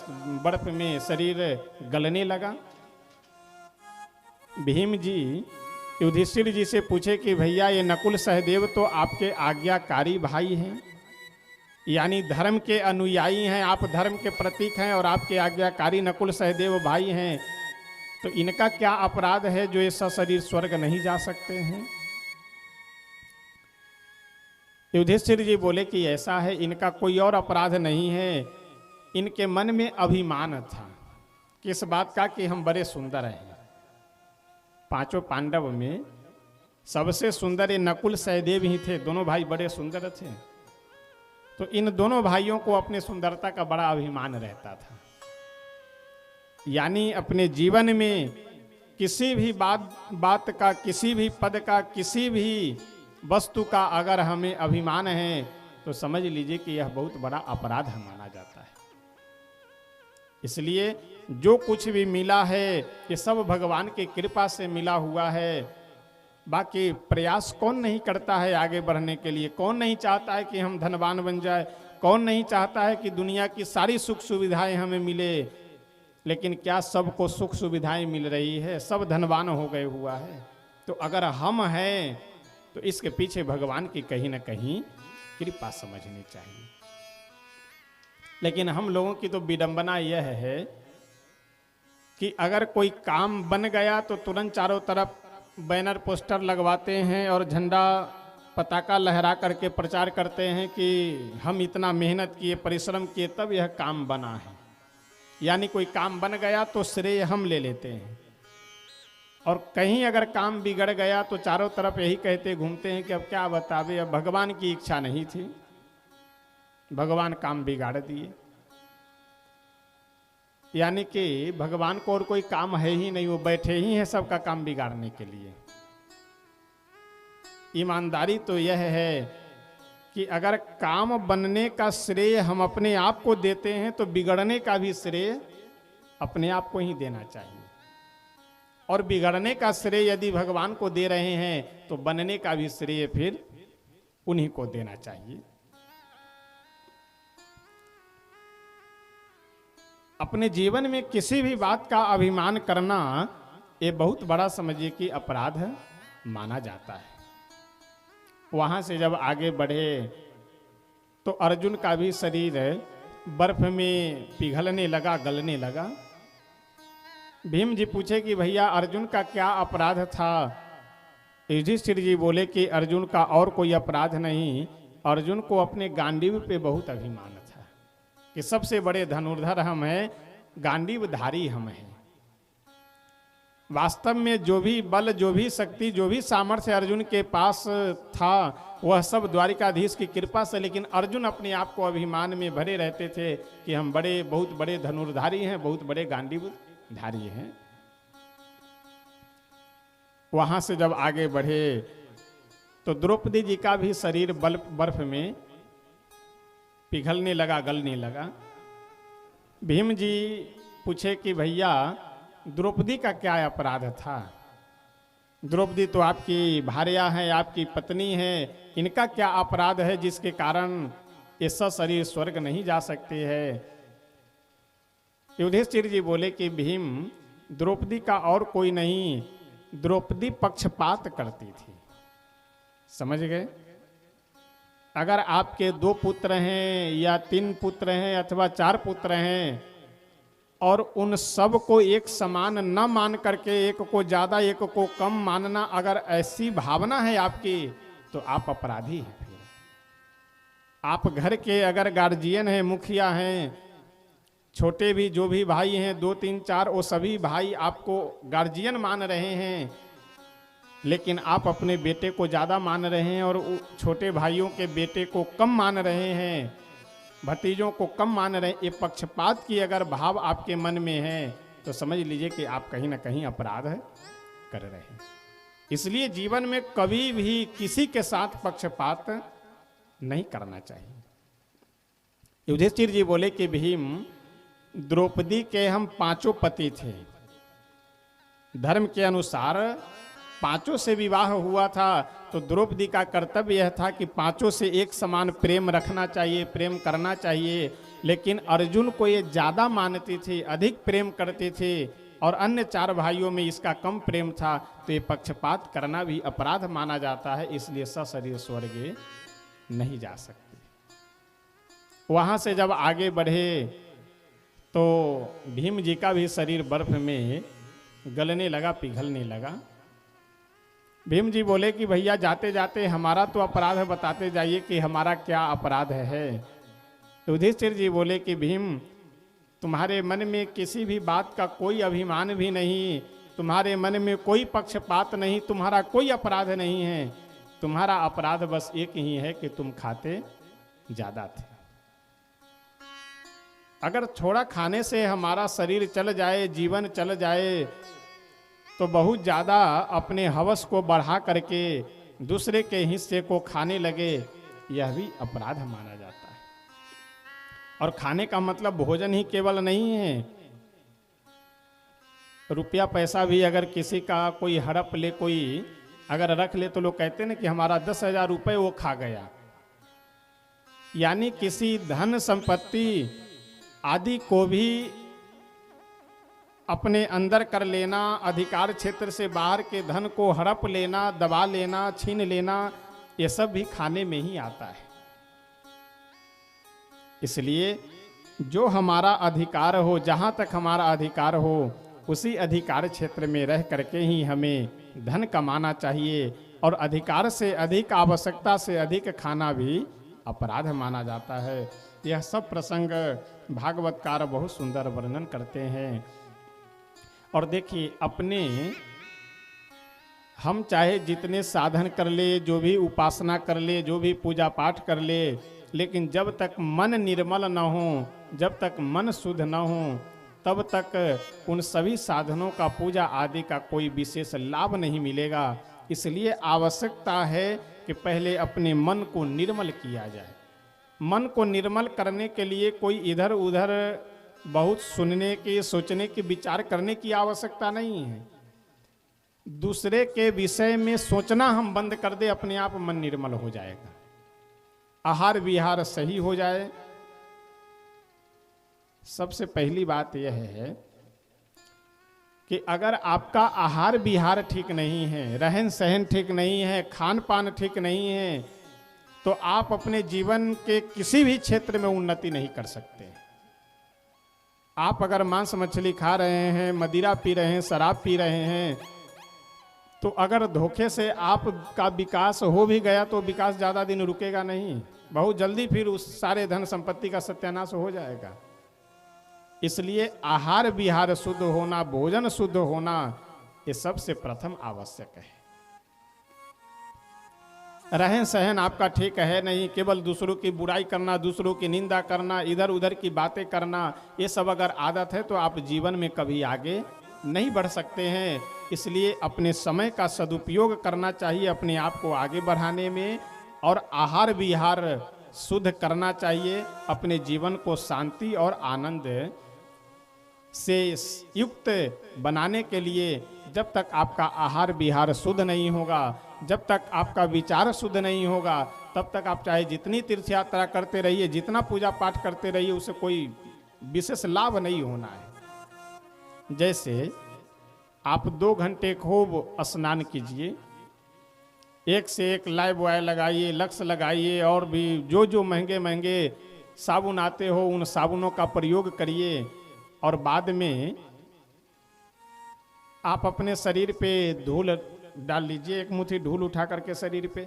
बर्फ में शरीर गलने लगा। भीम जी युधिष्ठिर जी से पूछे कि भैया ये नकुल सहदेव तो आपके आज्ञाकारी भाई हैं, यानी धर्म के अनुयायी हैं, आप धर्म के प्रतीक हैं और आपके आज्ञाकारी नकुल सहदेव भाई हैं, तो इनका क्या अपराध है जो ये सशरीर स्वर्ग नहीं जा सकते हैं? युधिष्ठिर जी बोले कि ऐसा है, इनका कोई और अपराध नहीं है, इनके मन में अभिमान था। किस बात का? कि हम बड़े सुंदर हैं। पांचों पांडव में सबसे सुंदर ये नकुल सहदेव ही थे, दोनों भाई बड़े सुंदर थे। तो इन दोनों भाइयों को अपने सुंदरता का बड़ा अभिमान रहता था। यानी अपने जीवन में किसी भी बात का, किसी भी पद का, किसी भी वस्तु का अगर हमें अभिमान है तो समझ लीजिए कि यह बहुत बड़ा अपराध माना जाता है। इसलिए जो कुछ भी मिला है ये सब भगवान की कृपा से मिला हुआ है। बाकी प्रयास कौन नहीं करता है आगे बढ़ने के लिए? कौन नहीं चाहता है कि हम धनवान बन जाए? कौन नहीं चाहता है कि दुनिया की सारी सुख सुविधाएं हमें मिले? लेकिन क्या सबको सुख सुविधाएं मिल रही है? सब धनवान हो गए हुआ है। तो अगर हम हैं तो इसके पीछे भगवान की कहीं ना कहीं कृपा समझनी चाहिए। लेकिन हम लोगों की तो विडंबना यह है कि अगर कोई काम बन गया तो तुरंत चारों तरफ बैनर पोस्टर लगवाते हैं और झंडा पताका लहरा करके प्रचार करते हैं कि हम इतना मेहनत किए, परिश्रम किए, तब यह काम बना है। यानी कोई काम बन गया तो श्रेय हम ले लेते हैं, और कहीं अगर काम बिगड़ गया तो चारों तरफ यही कहते घूमते हैं कि अब क्या बतावे, अब भगवान की इच्छा नहीं थी, भगवान काम बिगाड़ दिए। यानी कि भगवान को और कोई काम है ही नहीं, वो बैठे ही हैं सबका काम बिगाड़ने के लिए। ईमानदारी तो यह है कि अगर काम बनने का श्रेय हम अपने आप को देते हैं तो बिगड़ने का भी श्रेय अपने आप को ही देना चाहिए। और बिगड़ने का श्रेय यदि भगवान को दे रहे हैं तो बनने का भी श्रेय फिर उन्हीं को देना चाहिए। अपने जीवन में किसी भी बात का अभिमान करना ये बहुत बड़ा समझिए कि अपराध माना जाता है। वहां से जब आगे बढ़े तो अर्जुन का भी शरीर बर्फ में पिघलने लगा, गलने लगा। भीम जी पूछे कि भैया अर्जुन का क्या अपराध था? युधिष्ठिर जी बोले कि अर्जुन का और कोई अपराध नहीं, अर्जुन को अपने गांडीव पे बहुत अभिमान था कि सबसे बड़े धनुर्धर हम हैं, गांडीवधारी हम हैं। वास्तव में जो भी बल, जो भी शक्ति, जो भी सामर्थ्य अर्जुन के पास था वह सब द्वारिकाधीश की कृपा से, लेकिन अर्जुन अपने आप को अभिमान में भरे रहते थे कि हम बड़े, बहुत बड़े धनुर्धारी हैं, बहुत बड़े गांडीवधारी हैं। वहां से जब आगे बढ़े तो द्रौपदी जी का भी शरीर बर्फ में पिघलने लगा, गलने लगा। भीम जी पूछे कि भैया द्रौपदी का क्या अपराध था? द्रौपदी तो आपकी भार्या है, आपकी पत्नी है, इनका क्या अपराध है जिसके कारण ऐसा शरीर स्वर्ग नहीं जा सकते है? युधिष्ठिर जी बोले कि भीम, द्रौपदी का और कोई नहीं, द्रौपदी पक्षपात करती थी। समझ गए? अगर आपके 2 पुत्र हैं या 3 पुत्र हैं अथवा 4 पुत्र हैं और उन सब को एक समान न मान करके एक को ज्यादा एक को कम मानना, अगर ऐसी भावना है आपकी तो आप अपराधी हैं। फिर आप घर के अगर गार्जियन हैं, मुखिया हैं, छोटे भी जो भी भाई हैं 2 3 4, वो सभी भाई आपको गार्जियन मान रहे हैं, लेकिन आप अपने बेटे को ज़्यादा मान रहे हैं और छोटे भाइयों के बेटे को कम मान रहे हैं, भतीजों को कम मान रहे हैं। ये पक्षपात की अगर भाव आपके मन में है तो समझ लीजिए कि आप कहीं ना कहीं अपराध कर रहे हैं। इसलिए जीवन में कभी भी किसी के साथ पक्षपात नहीं करना चाहिए। युधिष्ठिर जी बोले कि भीम, द्रौपदी के हम 5 पति थे, धर्म के अनुसार 5 से विवाह हुआ था, तो द्रौपदी का कर्तव्य यह था कि 5 से एक समान प्रेम रखना चाहिए, प्रेम करना चाहिए। लेकिन अर्जुन को ये ज़्यादा मानती थी, अधिक प्रेम करते थे और अन्य 4 भाइयों में इसका कम प्रेम था, तो ये पक्षपात करना भी अपराध माना जाता है। इसलिए सशरीर स्वर्ग नहीं जा सकते। वहाँ से जब आगे बढ़े तो भीम जी का भी शरीर बर्फ में गलने लगा, पिघलने लगा। भीम जी बोले कि भैया जाते जाते हमारा तो अपराध बताते जाइए कि हमारा क्या अपराध है। युधिष्ठिर जी बोले कि भीम, तुम्हारे मन में किसी भी बात का कोई अभिमान भी नहीं, तुम्हारे मन में कोई पक्षपात नहीं, तुम्हारा कोई अपराध नहीं है। तुम्हारा अपराध बस एक ही है कि तुम खाते ज्यादा थे। अगर थोड़ा खाने से हमारा शरीर चल जाए, जीवन चल जाए, तो बहुत ज़्यादा अपने हवस को बढ़ा करके दूसरे के हिस्से को खाने लगे, यह भी अपराध माना जाता है। और खाने का मतलब भोजन ही केवल नहीं है, रुपया पैसा भी अगर किसी का कोई हड़प ले, कोई अगर रख ले, तो लोग कहते हैं ना कि हमारा 10,000 रुपये वो खा गया। यानी किसी धन संपत्ति आदि को भी अपने अंदर कर लेना, अधिकार क्षेत्र से बाहर के धन को हड़प लेना, दबा लेना, छीन लेना, ये सब भी खाने में ही आता है। इसलिए जो हमारा अधिकार हो, जहाँ तक हमारा अधिकार हो, उसी अधिकार क्षेत्र में रह करके ही हमें धन कमाना चाहिए। और अधिकार से अधिक, आवश्यकता से अधिक खाना भी अपराध माना जाता है। यह सब प्रसंग भागवतकार बहुत सुंदर वर्णन करते हैं। और देखिए, अपने हम चाहे जितने साधन कर ले, जो भी उपासना कर ले, जो भी पूजा पाठ कर ले, लेकिन जब तक मन निर्मल न हो, जब तक मन शुद्ध न हो, तब तक उन सभी साधनों का, पूजा आदि का कोई विशेष लाभ नहीं मिलेगा। इसलिए आवश्यकता है कि पहले अपने मन को निर्मल किया जाए। मन को निर्मल करने के लिए कोई इधर उधर बहुत सुनने की, सोचने की, विचार करने की आवश्यकता नहीं है। दूसरे के विषय में सोचना हम बंद कर दे, अपने आप मन निर्मल हो जाएगा। आहार विहार सही हो जाए। सबसे पहली बात यह है कि अगर आपका आहार विहार ठीक नहीं है, रहन सहन ठीक नहीं है, खान पान ठीक नहीं है, तो आप अपने जीवन के किसी भी क्षेत्र में उन्नति नहीं कर सकते। आप अगर मांस मछली खा रहे हैं, मदिरा पी रहे हैं, शराब पी रहे हैं, तो अगर धोखे से आपका विकास हो भी गया तो विकास ज़्यादा दिन रुकेगा नहीं, बहुत जल्दी फिर उस सारे धन संपत्ति का सत्यानाश हो जाएगा। इसलिए आहार विहार शुद्ध होना, भोजन शुद्ध होना, ये सबसे प्रथम आवश्यक है। रहन सहन आपका ठीक है नहीं, केवल दूसरों की बुराई करना, दूसरों की निंदा करना, इधर उधर की बातें करना, ये सब अगर आदत है तो आप जीवन में कभी आगे नहीं बढ़ सकते हैं। इसलिए अपने समय का सदुपयोग करना चाहिए अपने आप को आगे बढ़ाने में, और आहार विहार शुद्ध करना चाहिए। अपने जीवन को शांति और आनंद से युक्त बनाने के लिए जब तक आपका आहार विहार शुद्ध नहीं होगा, जब तक आपका विचार शुद्ध नहीं होगा, तब तक आप चाहे जितनी तीर्थ यात्रा करते रहिए, जितना पूजा पाठ करते रहिए, उसे कोई विशेष लाभ नहीं होना है। जैसे आप 2 घंटे खूब स्नान कीजिए, एक से एक लाइव ऑयल लगाइए, लक्स लगाइए, और भी जो जो महंगे महंगे साबुन आते हो उन साबुनों का प्रयोग करिए, और बाद में आप अपने शरीर पे धूल डाल लीजिए, एक मुट्ठी धूल उठा करके शरीर पे।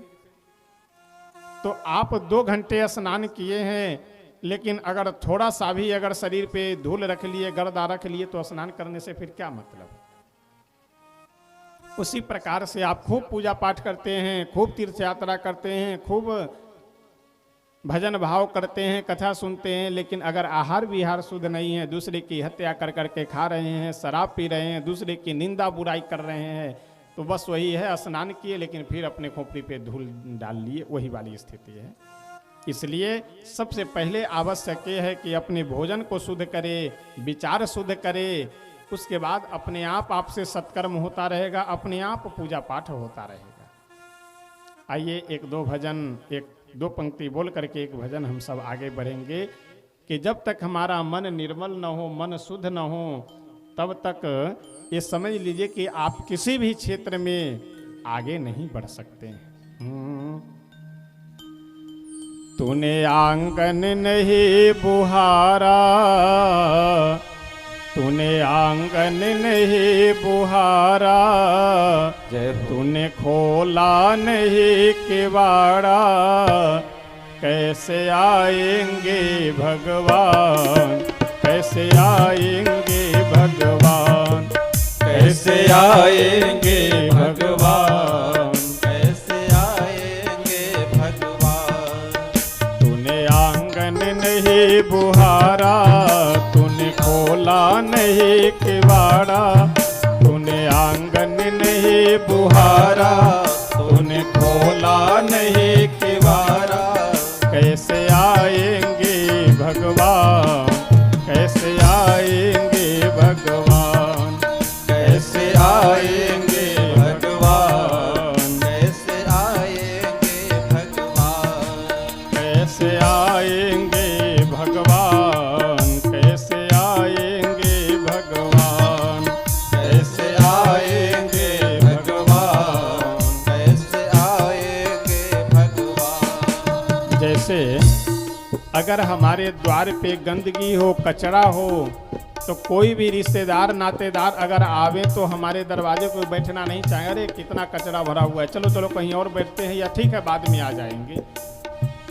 तो आप 2 घंटे स्नान किए हैं, लेकिन अगर थोड़ा सा भी अगर शरीर पे धूल रख लिए, गर्दा रख लिए, तो स्नान करने से फिर क्या मतलब। उसी प्रकार से आप खूब पूजा पाठ करते हैं, खूब तीर्थ यात्रा करते हैं, खूब भजन भाव करते हैं, कथा सुनते हैं, लेकिन अगर आहार विहार शुद्ध नहीं है, दूसरे की हत्या कर करके खा रहे हैं, शराब पी रहे हैं, दूसरे की निंदा बुराई कर रहे हैं, तो बस वही है, स्नान किए लेकिन फिर अपने खोपड़ी पे धूल डाल लिए, वही वाली स्थिति है। इसलिए सबसे पहले आवश्यक ये है कि अपने भोजन को शुद्ध करे, विचार शुद्ध करे, उसके बाद अपने आप आपसे सत्कर्म होता रहेगा, अपने आप पूजा पाठ होता रहेगा। आइए 1-2 भजन, 1-2 पंक्ति बोल करके एक भजन हम सब आगे बढ़ेंगे कि जब तक हमारा मन निर्मल न हो, मन शुद्ध न हो, तब तक ये समझ लीजिए कि आप किसी भी क्षेत्र में आगे नहीं बढ़ सकते। तूने आंगन नहीं बुहारा, तूने आंगन नहीं बुहारा, तूने खोला नहीं किवाड़ा, कैसे आएंगे भगवान, कैसे आएंगे भगवान, कैसे आएंगे भगवान, कैसे आएंगे भगवान। तूने आंगन नहीं बुहारा, तूने खोला नहीं किवाड़ा, तूने आंगन नहीं बुहारा, तूने खोला नहीं किवाड़ा, कैसे आएंगे भगवान, कैसे आएंगे भगवान, कैसे आएंगे भगवान, कैसे आएंगे भगवान, कैसे आएंगे भगवान, कैसे आएंगे भगवान, कैसे आएंगे भगवान, कैसे आएंगे भगवान। जैसे अगर हमारे द्वार पे गंदगी हो, कचरा हो, तो कोई भी रिश्तेदार नातेदार अगर आवे तो हमारे दरवाजे पे बैठना नहीं चाहे, अरे कितना कचरा भरा हुआ है, चलो चलो कहीं और बैठते हैं, या ठीक है बाद में आ जाएंगे।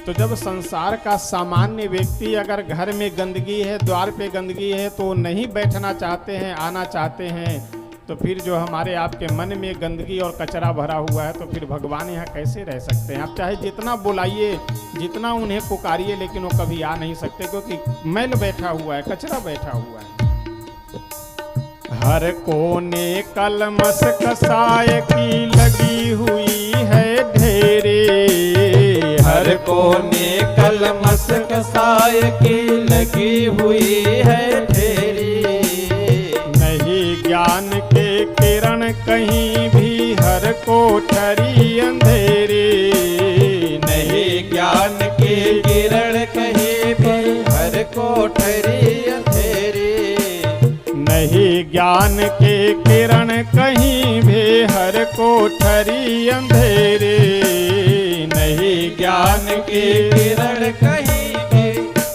तो जब संसार का सामान्य व्यक्ति अगर घर में गंदगी है, द्वार पे गंदगी है, तो नहीं बैठना चाहते हैं, आना चाहते हैं, तो फिर जो हमारे आपके मन में गंदगी और कचरा भरा हुआ है, तो फिर भगवान यहाँ कैसे रह सकते हैं। आप चाहे जितना बुलाइए, जितना उन्हें पुकारिए, लेकिन वो कभी आ नहीं सकते, क्योंकि मैल बैठा हुआ है, कचरा बैठा हुआ है। हर कोने कलमस कसाय की लगी हुई है ढेरे। हर कोने कलमस कसाय की लगी हुई है ढेरी। नहीं ज्ञान के किरण कहीं भी हर कोठरी अंधेरी। नहीं ज्ञान के किरण कहीं भी हर कोठरी अंधेरी। नहीं ज्ञान के किरण कहीं भी हर कोठरी अंधेरी। नहीं ज्ञान के किरण कहीं भी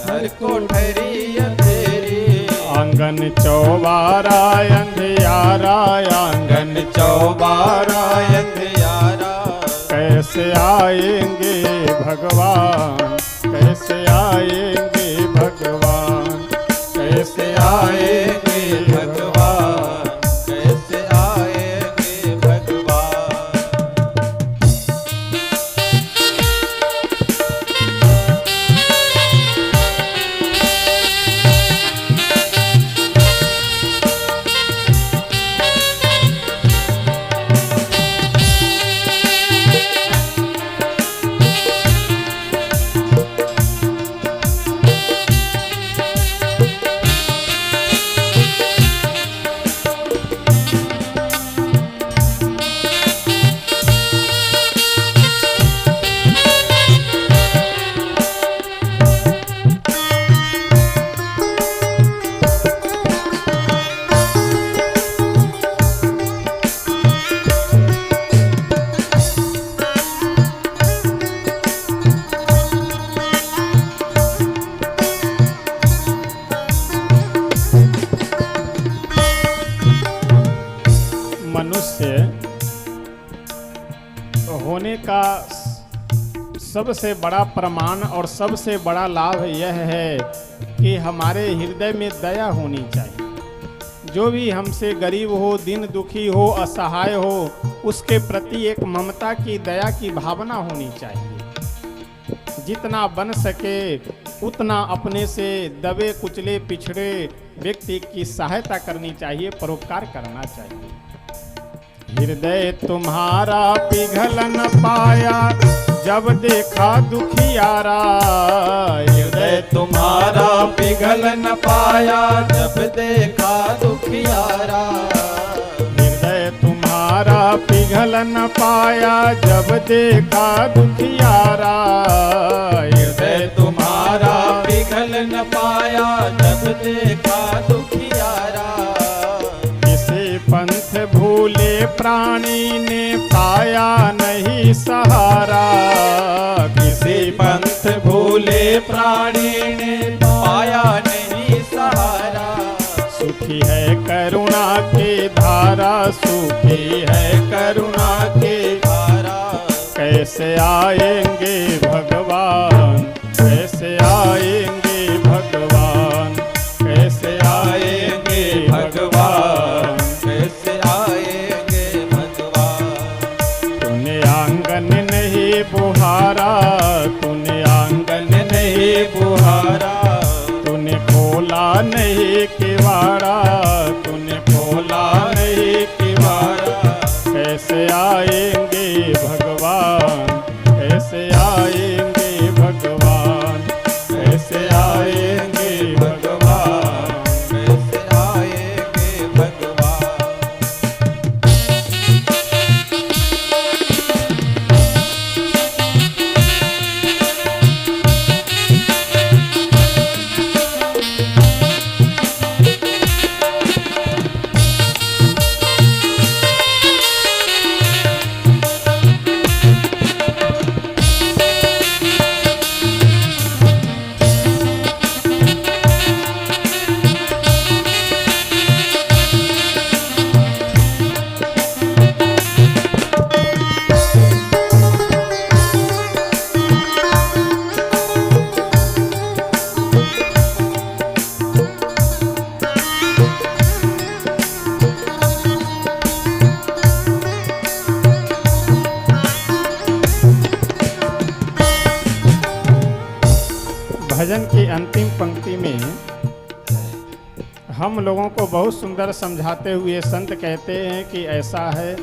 हर कोठरी अंधेरी। आंगन चौबारा अंधियारा आंगन चौबारा अंधियारा। कैसे आएंगे भगवान, कैसे आएंगे भगवान, कैसे आएंगे भगवान, कैसे आएंगे भगवान। मनुष्य होने का सबसे बड़ा प्रमाण और सबसे बड़ा लाभ यह है कि हमारे हृदय में दया होनी चाहिए। जो भी हमसे गरीब हो, दीन दुखी हो, असहाय हो, उसके प्रति एक ममता की, दया की भावना होनी चाहिए। जितना बन सके उतना अपने से दबे कुचले पिछड़े व्यक्ति की सहायता करनी चाहिए, परोपकार करना चाहिए। हृदय तुम्हारा पिघल न पाया जब देखा दुखियारा। हृदय तुम्हारा पिघल न पाया जब देखा दुखियारा। हृदय तुम्हारा पिघल न पाया जब देखा दुखियारा। हृदय तुम्हारा पिघल न पाया जब देखा दुखियारा। किसी पंथ भूले प्राणी ने पाया नहीं सहारा। किसी पंथ भूले प्राणी ने पाया नहीं सहारा। सुखी है करुणा के धारा, सुखी है करुणा के धारा। कैसे आएंगे भगवान, कैसे आएंगे भगवान, कैसे आएंगे भगवान, कैसे आएंगे भगवान। तूने आंगन नहीं बुहारा, तूने आंगन नहीं बुहारा। तूने खोला नहीं किवाड़ा, तूने खोला नहीं किवाड़ा। कैसे आएंगे भगवान, कैसे आएंगे भगवान, कैसे आएंगे भगवान, कैसे आएंगे भगवान। भजन की अंतिम पंक्ति में हम लोगों को बहुत सुंदर समझाते हुए संत कहते हैं कि ऐसा है,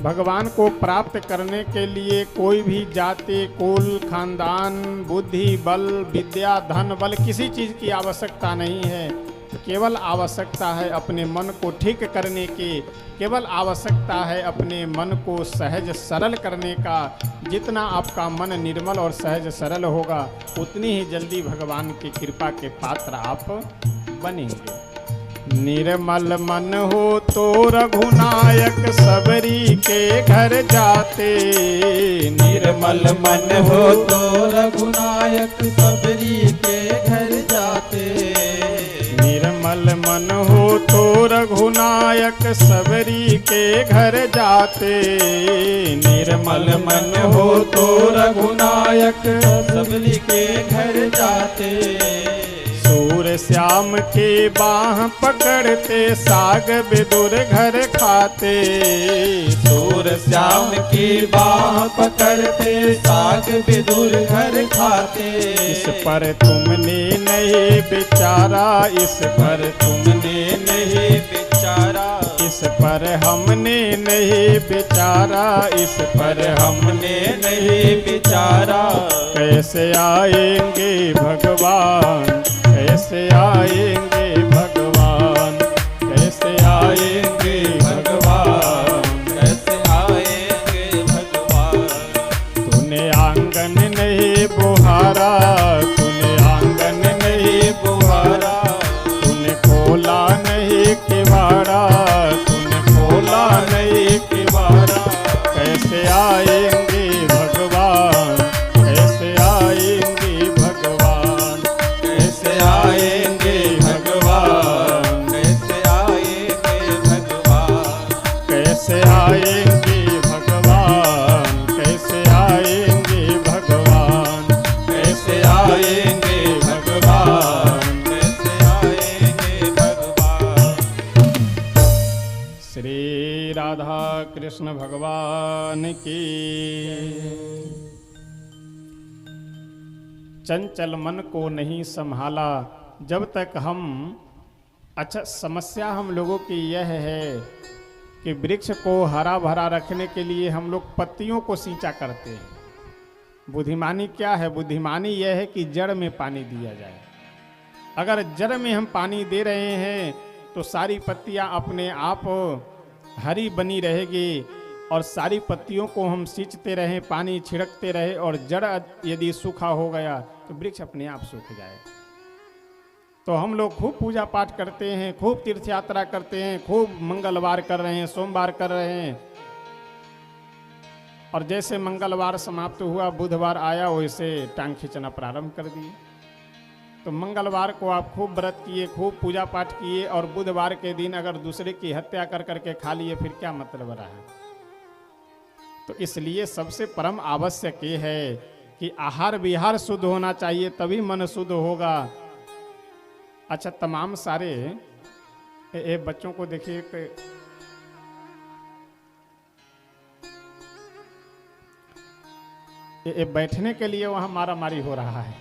भगवान को प्राप्त करने के लिए कोई भी जाति, कुल, खानदान, बुद्धि, बल, विद्या, धन, बल किसी चीज़ की आवश्यकता नहीं है। केवल आवश्यकता है अपने मन को ठीक करने की, केवल आवश्यकता है अपने मन को सहज सरल करने का। जितना आपका मन निर्मल और सहज सरल होगा, उतनी ही जल्दी भगवान की कृपा के पात्र आप बनेंगे। निर्मल मन हो तो रघुनायक सबरी के घर जाते। निर्मल मन हो तो रघुनायक सबरी के घर जाते। निर्मल मन हो तो रघुनायक सबरी के घर जाते। निर्मल मन हो तो रघुनायक सबरी के घर जाते। सूर श्याम के बाह पकड़ते, साग विदुर घर खाते। सूर श्याम की बाह पकड़ते, साग विदुर घर खाते। इस पर तुमने नहीं विचारा, इस पर तुमने नहीं विचारा, इस पर हमने नहीं विचारा, इस पर हमने नहीं विचारा। कैसे आएंगे भगवान, कैसे आएंगे भगवान, कैसे आएंगे भगवान, कैसे आएंगे भगवान। तूने आंगन नहीं बुहारा, तूने आंगन नहीं बुहारा, तूने खोला नहीं किवाड़ा, तूने खोला नहीं किवाड़ा। कैसे आएंगे भगवान, कैसे आएंगे भगवान, कैसे आएंगे भगवान, कैसे आएंगे भगवान। कैसे आएंगे भगवान, कैसे आएंगे भगवान, कैसे आएंगे भगवान। कैसे आएंगे भगवान। श्री राधा कृष्ण भगवान की। चंचल मन को नहीं संभाला जब तक हम। अच्छा, समस्या हम लोगों की यह है कि वृक्ष को हरा भरा रखने के लिए हम लोग पत्तियों को सींचा करते हैं। बुद्धिमानी क्या है? बुद्धिमानी यह है कि जड़ में पानी दिया जाए। अगर जड़ में हम पानी दे रहे हैं तो सारी पत्तियां अपने आप हरी बनी रहेगी, और सारी पत्तियों को हम सींचते रहें, पानी छिड़कते रहे, और जड़ यदि सूखा हो गया तो वृक्ष अपने आप सूख जाए। तो हम लोग खूब पूजा पाठ करते हैं, खूब तीर्थ यात्रा करते हैं, खूब मंगलवार कर रहे हैं, सोमवार कर रहे हैं, और जैसे मंगलवार समाप्त हुआ, बुधवार आया, वैसे टांग खींचना प्रारंभ कर दिए। तो मंगलवार को आप खूब व्रत किए, खूब पूजा पाठ किए, और बुधवार के दिन अगर दूसरे की हत्या कर करके खा लिए, फिर क्या मतलब रहा? तो इसलिए सबसे परम आवश्यक ये है कि आहार विहार शुद्ध होना चाहिए, तभी मन शुद्ध होगा। अच्छा, तमाम सारे बच्चों को देखिए कि बैठने के लिए वहां मारा मारी हो रहा है।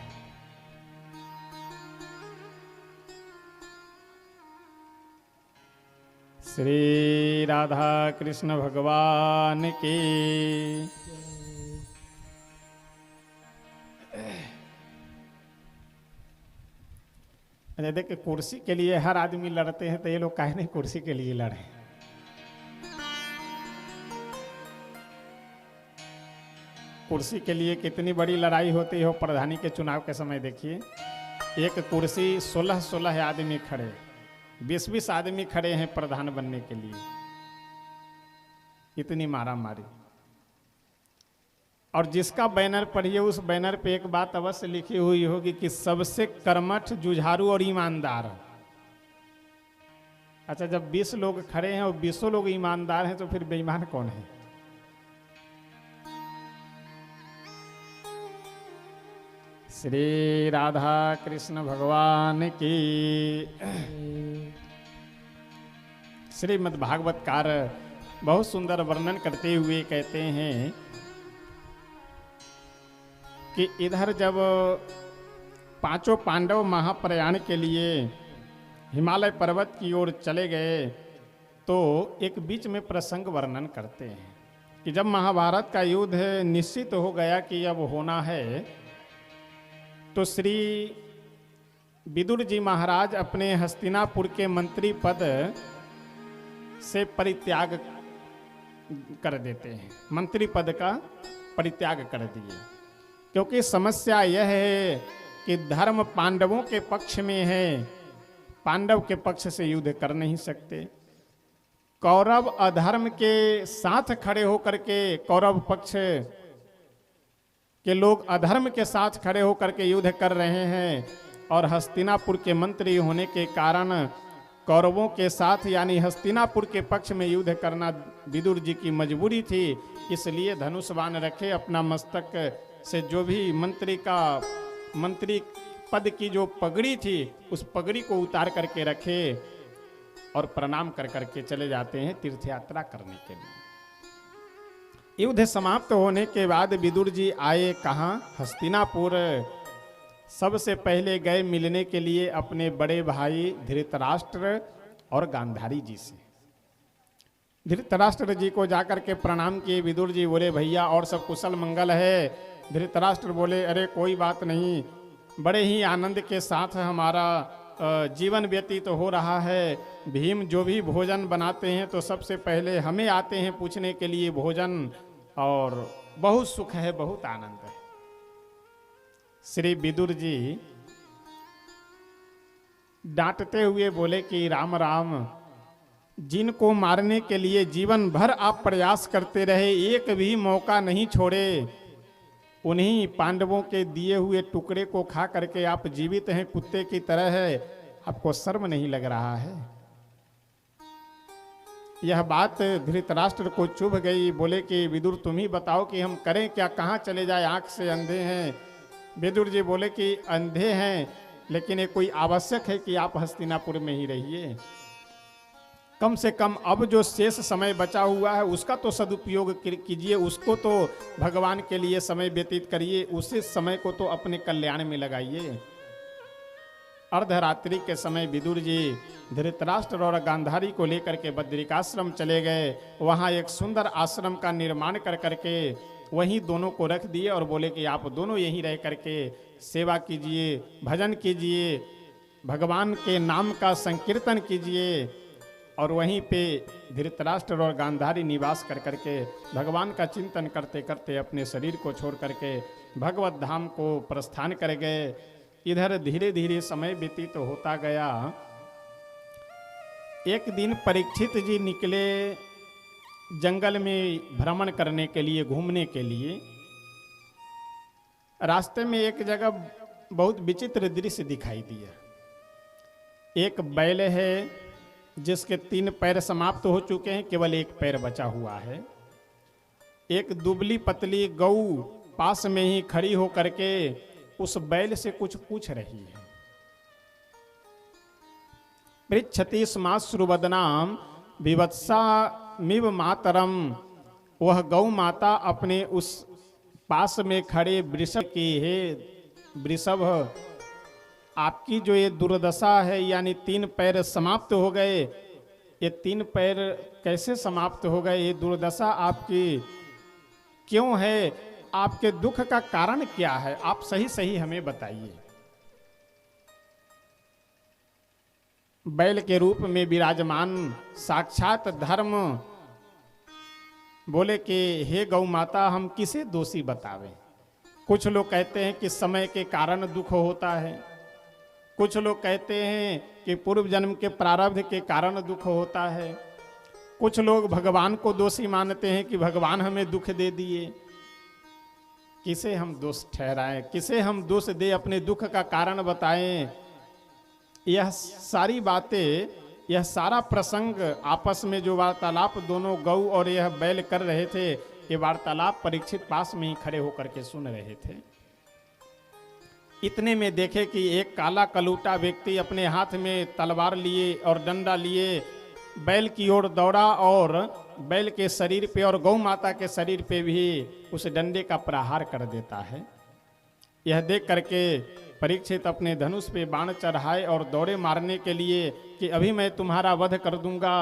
श्री राधा कृष्ण भगवान की। अच्छा, देखिए, कुर्सी के लिए हर आदमी लड़ते हैं, तो ये लोग काहे नहीं कुर्सी के लिए लड़े? कुर्सी के लिए कितनी बड़ी लड़ाई होती हो प्रधानी के चुनाव के समय। देखिए, एक कुर्सी 16-16 आदमी खड़े, 20-20 आदमी खड़े हैं प्रधान बनने के लिए। इतनी मारा मारी। और जिसका बैनर पढ़िए, उस बैनर पे एक बात अवश्य लिखी हुई होगी कि सबसे कर्मठ, जुझारू और ईमानदार। अच्छा, जब 20 लोग खड़े हैं और 20 लोग ईमानदार हैं, तो फिर बेईमान कौन है? श्री राधा कृष्ण भगवान की। श्रीमद् भागवतकार बहुत सुंदर वर्णन करते हुए कहते हैं कि इधर जब पांचों पांडव महाप्रयाण के लिए हिमालय पर्वत की ओर चले गए तो एक बीच में प्रसंग वर्णन करते हैं कि जब महाभारत का युद्ध निश्चित हो गया कि अब होना है, तो श्री विदुर जी महाराज अपने हस्तिनापुर के मंत्री पद से परित्याग कर देते हैं, मंत्री पद का परित्याग कर दिए, क्योंकि समस्या यह है कि धर्म पांडवों के पक्ष में है, पांडव के पक्ष से युद्ध कर नहीं सकते। कौरव अधर्म के साथ खड़े होकर के, कौरव पक्ष के लोग अधर्म के साथ खड़े होकर के युद्ध कर रहे हैं, और हस्तिनापुर के मंत्री होने के कारण कौरवों के साथ यानी हस्तिनापुर के पक्ष में युद्ध करना विदुर जी की मजबूरी थी। इसलिए धनुष बाण रखे, अपना मस्तक से जो भी मंत्री पद की जो पगड़ी थी उस पगड़ी को उतार करके रखे और प्रणाम कर करके चले जाते हैं तीर्थ यात्रा करने के लिए। युद्ध समाप्त होने के बाद विदुर जी आए कहाँ? हस्तिनापुर। सबसे पहले गए मिलने के लिए अपने बड़े भाई धृतराष्ट्र और गांधारी जी से। धृतराष्ट्र जी को जाकर के प्रणाम किए। विदुर जी बोले भैया और सब कुशल मंगल है? धृतराष्ट्र बोले अरे कोई बात नहीं, बड़े ही आनंद के साथ हमारा जीवन व्यतीत हो रहा है। भीम जो भी भोजन बनाते हैं तो सबसे पहले हमें आते हैं पूछने के लिए भोजन, और बहुत सुख है, बहुत आनंद है। श्री विदुर जी डांटते हुए बोले कि राम राम, जिनको मारने के लिए जीवन भर आप प्रयास करते रहे, एक भी मौका नहीं छोड़े, उन्हीं पांडवों के दिए हुए टुकड़े को खा करके आप जीवित हैं कुत्ते की तरह है, आपको शर्म नहीं लग रहा है? यह बात धृतराष्ट्र को चुभ गई। बोले कि विदुर तुम ही बताओ कि हम करें क्या, कहाँ चले जाए, आंख से अंधे हैं। विदुर जी बोले कि अंधे हैं, लेकिन ये कोई आवश्यक है कि आप हस्तिनापुर में ही रहिए। कम से कम अब जो शेष समय बचा हुआ है उसका तो सदुपयोग कीजिए, उसको तो भगवान के लिए समय व्यतीत करिए, उसी समय को तो अपने कल्याण में लगाइए। अर्धरात्रि के समय विदुर जी धृतराष्ट्र और गांधारी को लेकर के बद्रिकाश्रम चले गए। वहाँ एक सुंदर आश्रम का निर्माण कर करके वहीं दोनों को रख दिए और बोले कि आप दोनों यहीं रह करके सेवा कीजिए, भजन कीजिए, भगवान के नाम का संकीर्तन कीजिए। और वहीं पे धृतराष्ट्र और गांधारी निवास कर करके भगवान का चिंतन करते करते अपने शरीर को छोड़ करके भगवत धाम को प्रस्थान कर गए। इधर धीरे धीरे समय व्यतीत होता गया। एक दिन परीक्षित जी निकले जंगल में भ्रमण करने के लिए, घूमने के लिए। रास्ते में एक जगह बहुत विचित्र दृश्य दिखाई दिया। एक बैल है जिसके 3 पैर समाप्त हो चुके हैं, केवल एक पैर बचा हुआ है। एक दुबली पतली गऊ पास में ही खड़ी हो करके उस बैल से कुछ पूछ रही है। पृच्छति स्माश्रुवदनाम विवत्सा मिव मातरम। वह गौ माता अपने उस पास में खड़े वृषभ की, हे वृषभ, आपकी जो ये दुर्दशा है, यानी 3 पैर समाप्त हो गए, ये 3 पैर कैसे समाप्त हो गए? ये दुर्दशा आपकी क्यों है? आपके दुख का कारण क्या है? आप सही सही हमें बताइए। बैल के रूप में विराजमान साक्षात धर्म बोले कि हे गौ माता, हम किसे दोषी बतावें? कुछ लोग कहते हैं कि समय के कारण दुख होता है, कुछ लोग कहते हैं कि पूर्व जन्म के प्रारब्ध के कारण दुख होता है, कुछ लोग भगवान को दोषी मानते हैं कि भगवान हमें दुख दे दिए। किसे हम दोष ठहराएं, किसे हम दोष दे, अपने दुख का कारण बताएं? यह सारी बातें, यह सारा प्रसंग, आपस में जो वार्तालाप दोनों गौ और यह बैल कर रहे थे, ये वार्तालाप परीक्षित पास में ही खड़े होकर के सुन रहे थे। इतने में देखे कि एक काला कलूटा व्यक्ति अपने हाथ में तलवार लिए और डंडा लिए बैल की ओर दौड़ा और बैल के शरीर पे और गौ माता के शरीर पे भी उस डंडे का प्रहार कर देता है। यह देख करके परीक्षित अपने धनुष पे बाण चढ़ाए और दौड़े मारने के लिए कि अभी मैं तुम्हारा वध कर दूंगा।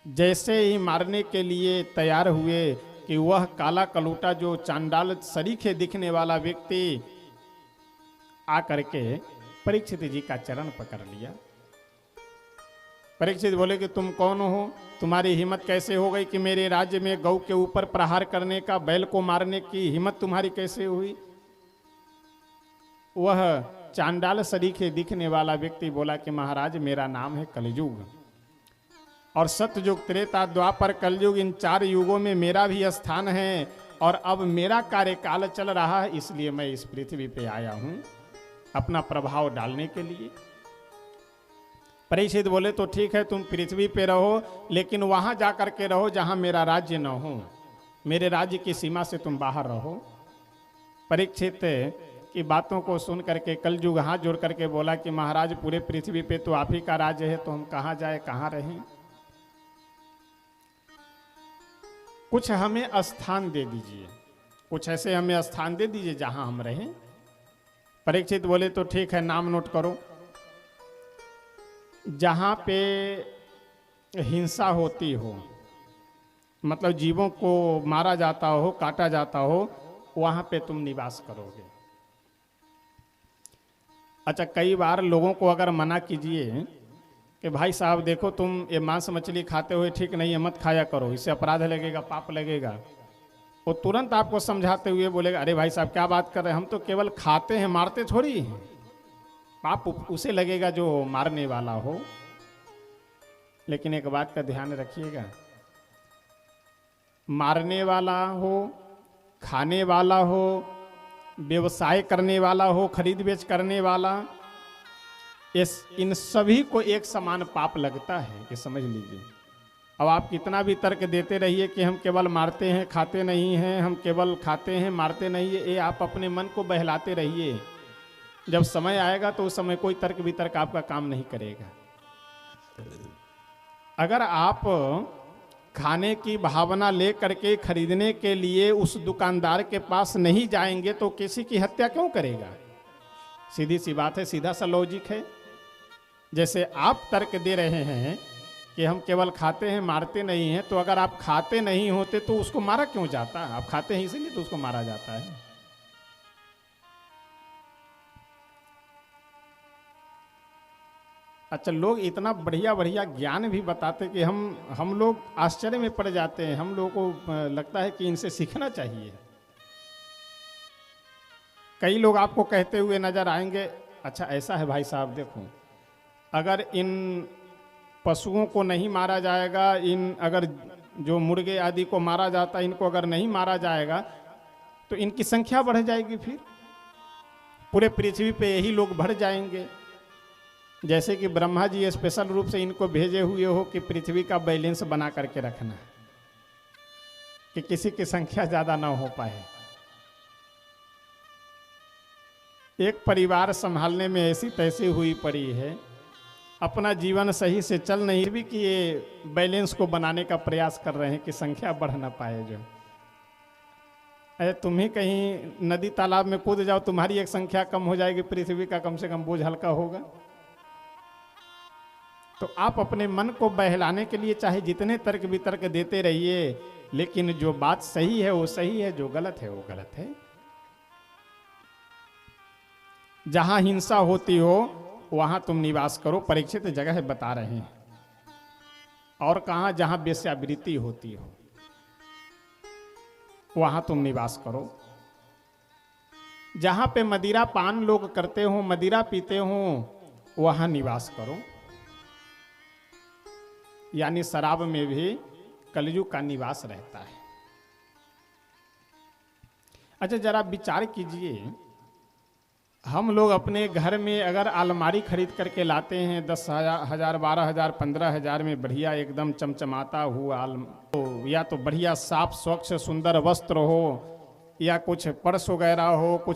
जैसे ही मारने के लिए तैयार हुए कि वह काला कलूटा जो चांडाल सरीखे दिखने वाला व्यक्ति आकर के परीक्षित जी का चरण पकड़ लिया। परीक्षित बोले कि तुम कौन हो, तुम्हारी हिम्मत कैसे हो गई कि मेरे राज्य में गौ के ऊपर प्रहार करने का, बैल को मारने की हिम्मत तुम्हारी कैसे हुई। वह चांडाल सरीखे दिखने वाला व्यक्ति बोला कि महाराज मेरा नाम है कलयुग, और सतयुग त्रेता द्वापर कलयुग इन 4 युगों में मेरा भी स्थान है, और अब मेरा कार्यकाल चल रहा है, इसलिए मैं इस पृथ्वी पे आया हूं अपना प्रभाव डालने के लिए। परीक्षित बोले तो ठीक है, तुम पृथ्वी पे रहो, लेकिन वहां जाकर के रहो जहां मेरा राज्य न हो, मेरे राज्य की सीमा से तुम बाहर रहो। परीक्षित की बातों को सुन करके कलयुग हाथ जोड़ करके बोला कि महाराज पूरे पृथ्वी पे तो आप ही का राज्य है, तो हम कहां जाए, कहां रहें। कुछ हमें स्थान दे दीजिए, कुछ ऐसे हमें स्थान दे दीजिए जहां हम रहें। परीक्षित बोले तो ठीक है, नाम नोट करो। जहां पे हिंसा होती हो, मतलब जीवों को मारा जाता हो, काटा जाता हो, वहां पे तुम निवास करोगे। अच्छा, कई बार लोगों को अगर मना कीजिए कि भाई साहब देखो तुम ये मांस मछली खाते हुए ठीक नहीं है, मत खाया करो, इससे अपराध लगेगा, पाप लगेगा, वो तुरंत आपको समझाते हुए बोलेगा अरे भाई साहब क्या बात कर रहे हैं, हम तो केवल खाते हैं, मारते थोड़ी हैं। पाप उसे लगेगा जो मारने वाला हो। लेकिन एक बात का ध्यान रखिएगा, मारने वाला हो, खाने वाला हो, व्यवसाय करने वाला हो, खरीद बेच करने वाला, इन सभी को एक समान पाप लगता है, ये समझ लीजिए। अब आप कितना भी तर्क देते रहिए कि हम केवल मारते हैं, खाते नहीं हैं, हम केवल खाते हैं, मारते नहीं है, ये आप अपने मन को बहलाते रहिए। जब समय आएगा तो उस समय कोई तर्क वितर्क आपका काम नहीं करेगा। अगर आप खाने की भावना ले करके खरीदने के लिए उस दुकानदार के पास नहीं जाएंगे तो किसी की हत्या क्यों करेगा। सीधी सी बात है, सीधा सा लॉजिक है। जैसे आप तर्क दे रहे हैं कि हम केवल खाते हैं, मारते नहीं हैं, तो अगर आप खाते नहीं होते तो उसको मारा क्यों जाता। आप खाते हैं इसीलिए तो उसको मारा जाता है। अच्छा, लोग इतना बढ़िया बढ़िया ज्ञान भी बताते कि हम लोग आश्चर्य में पड़ जाते हैं। हम लोगों को लगता है कि इनसे सीखना चाहिए। कई लोग आपको कहते हुए नजर आएंगे, अच्छा ऐसा है भाई साहब, देखो अगर इन पशुओं को नहीं मारा जाएगा, इन अगर जो मुर्गे आदि को मारा जाता है, इनको अगर नहीं मारा जाएगा तो इनकी संख्या बढ़ जाएगी, फिर पूरे पृथ्वी पे यही लोग बढ़ जाएंगे। जैसे कि ब्रह्मा जी स्पेशल रूप से इनको भेजे हुए हो कि पृथ्वी का बैलेंस बना करके रखना, कि किसी की संख्या ज्यादा ना हो पाए। एक परिवार संभालने में ऐसी तैसी हुई पड़ी है, अपना जीवन सही से चल नहीं भी कि ये बैलेंस को बनाने का प्रयास कर रहे हैं कि संख्या बढ़ ना पाए। जो अरे तुम ही कहीं नदी तालाब में कूद जाओ, तुम्हारी एक संख्या कम हो जाएगी, पृथ्वी का कम से कम बोझ हल्का होगा। तो आप अपने मन को बहलाने के लिए चाहे जितने तर्क वितर्क देते रहिए, लेकिन जो बात सही है वो सही है, जो गलत है वो गलत है। जहां हिंसा होती हो वहां तुम निवास करो, परीक्षित जगह बता रहे हैं। और कहां जहां वेश्यावृत्ति होती हो वहां तुम निवास करो। जहां पे मदिरा पान लोग करते हो, मदिरा पीते हो, वहां निवास करो। यानी शराब में भी कलयुग का निवास रहता है। अच्छा, जरा विचार कीजिए, हम लोग अपने घर में अगर अलमारी खरीद करके लाते हैं 10,000, 12,000, 15,000 में बढ़िया एकदम चमचमाता हुआ, तो या तो बढ़िया साफ स्वच्छ सुंदर वस्त्र हो, या कुछ पर्स वगैरह हो, कुछ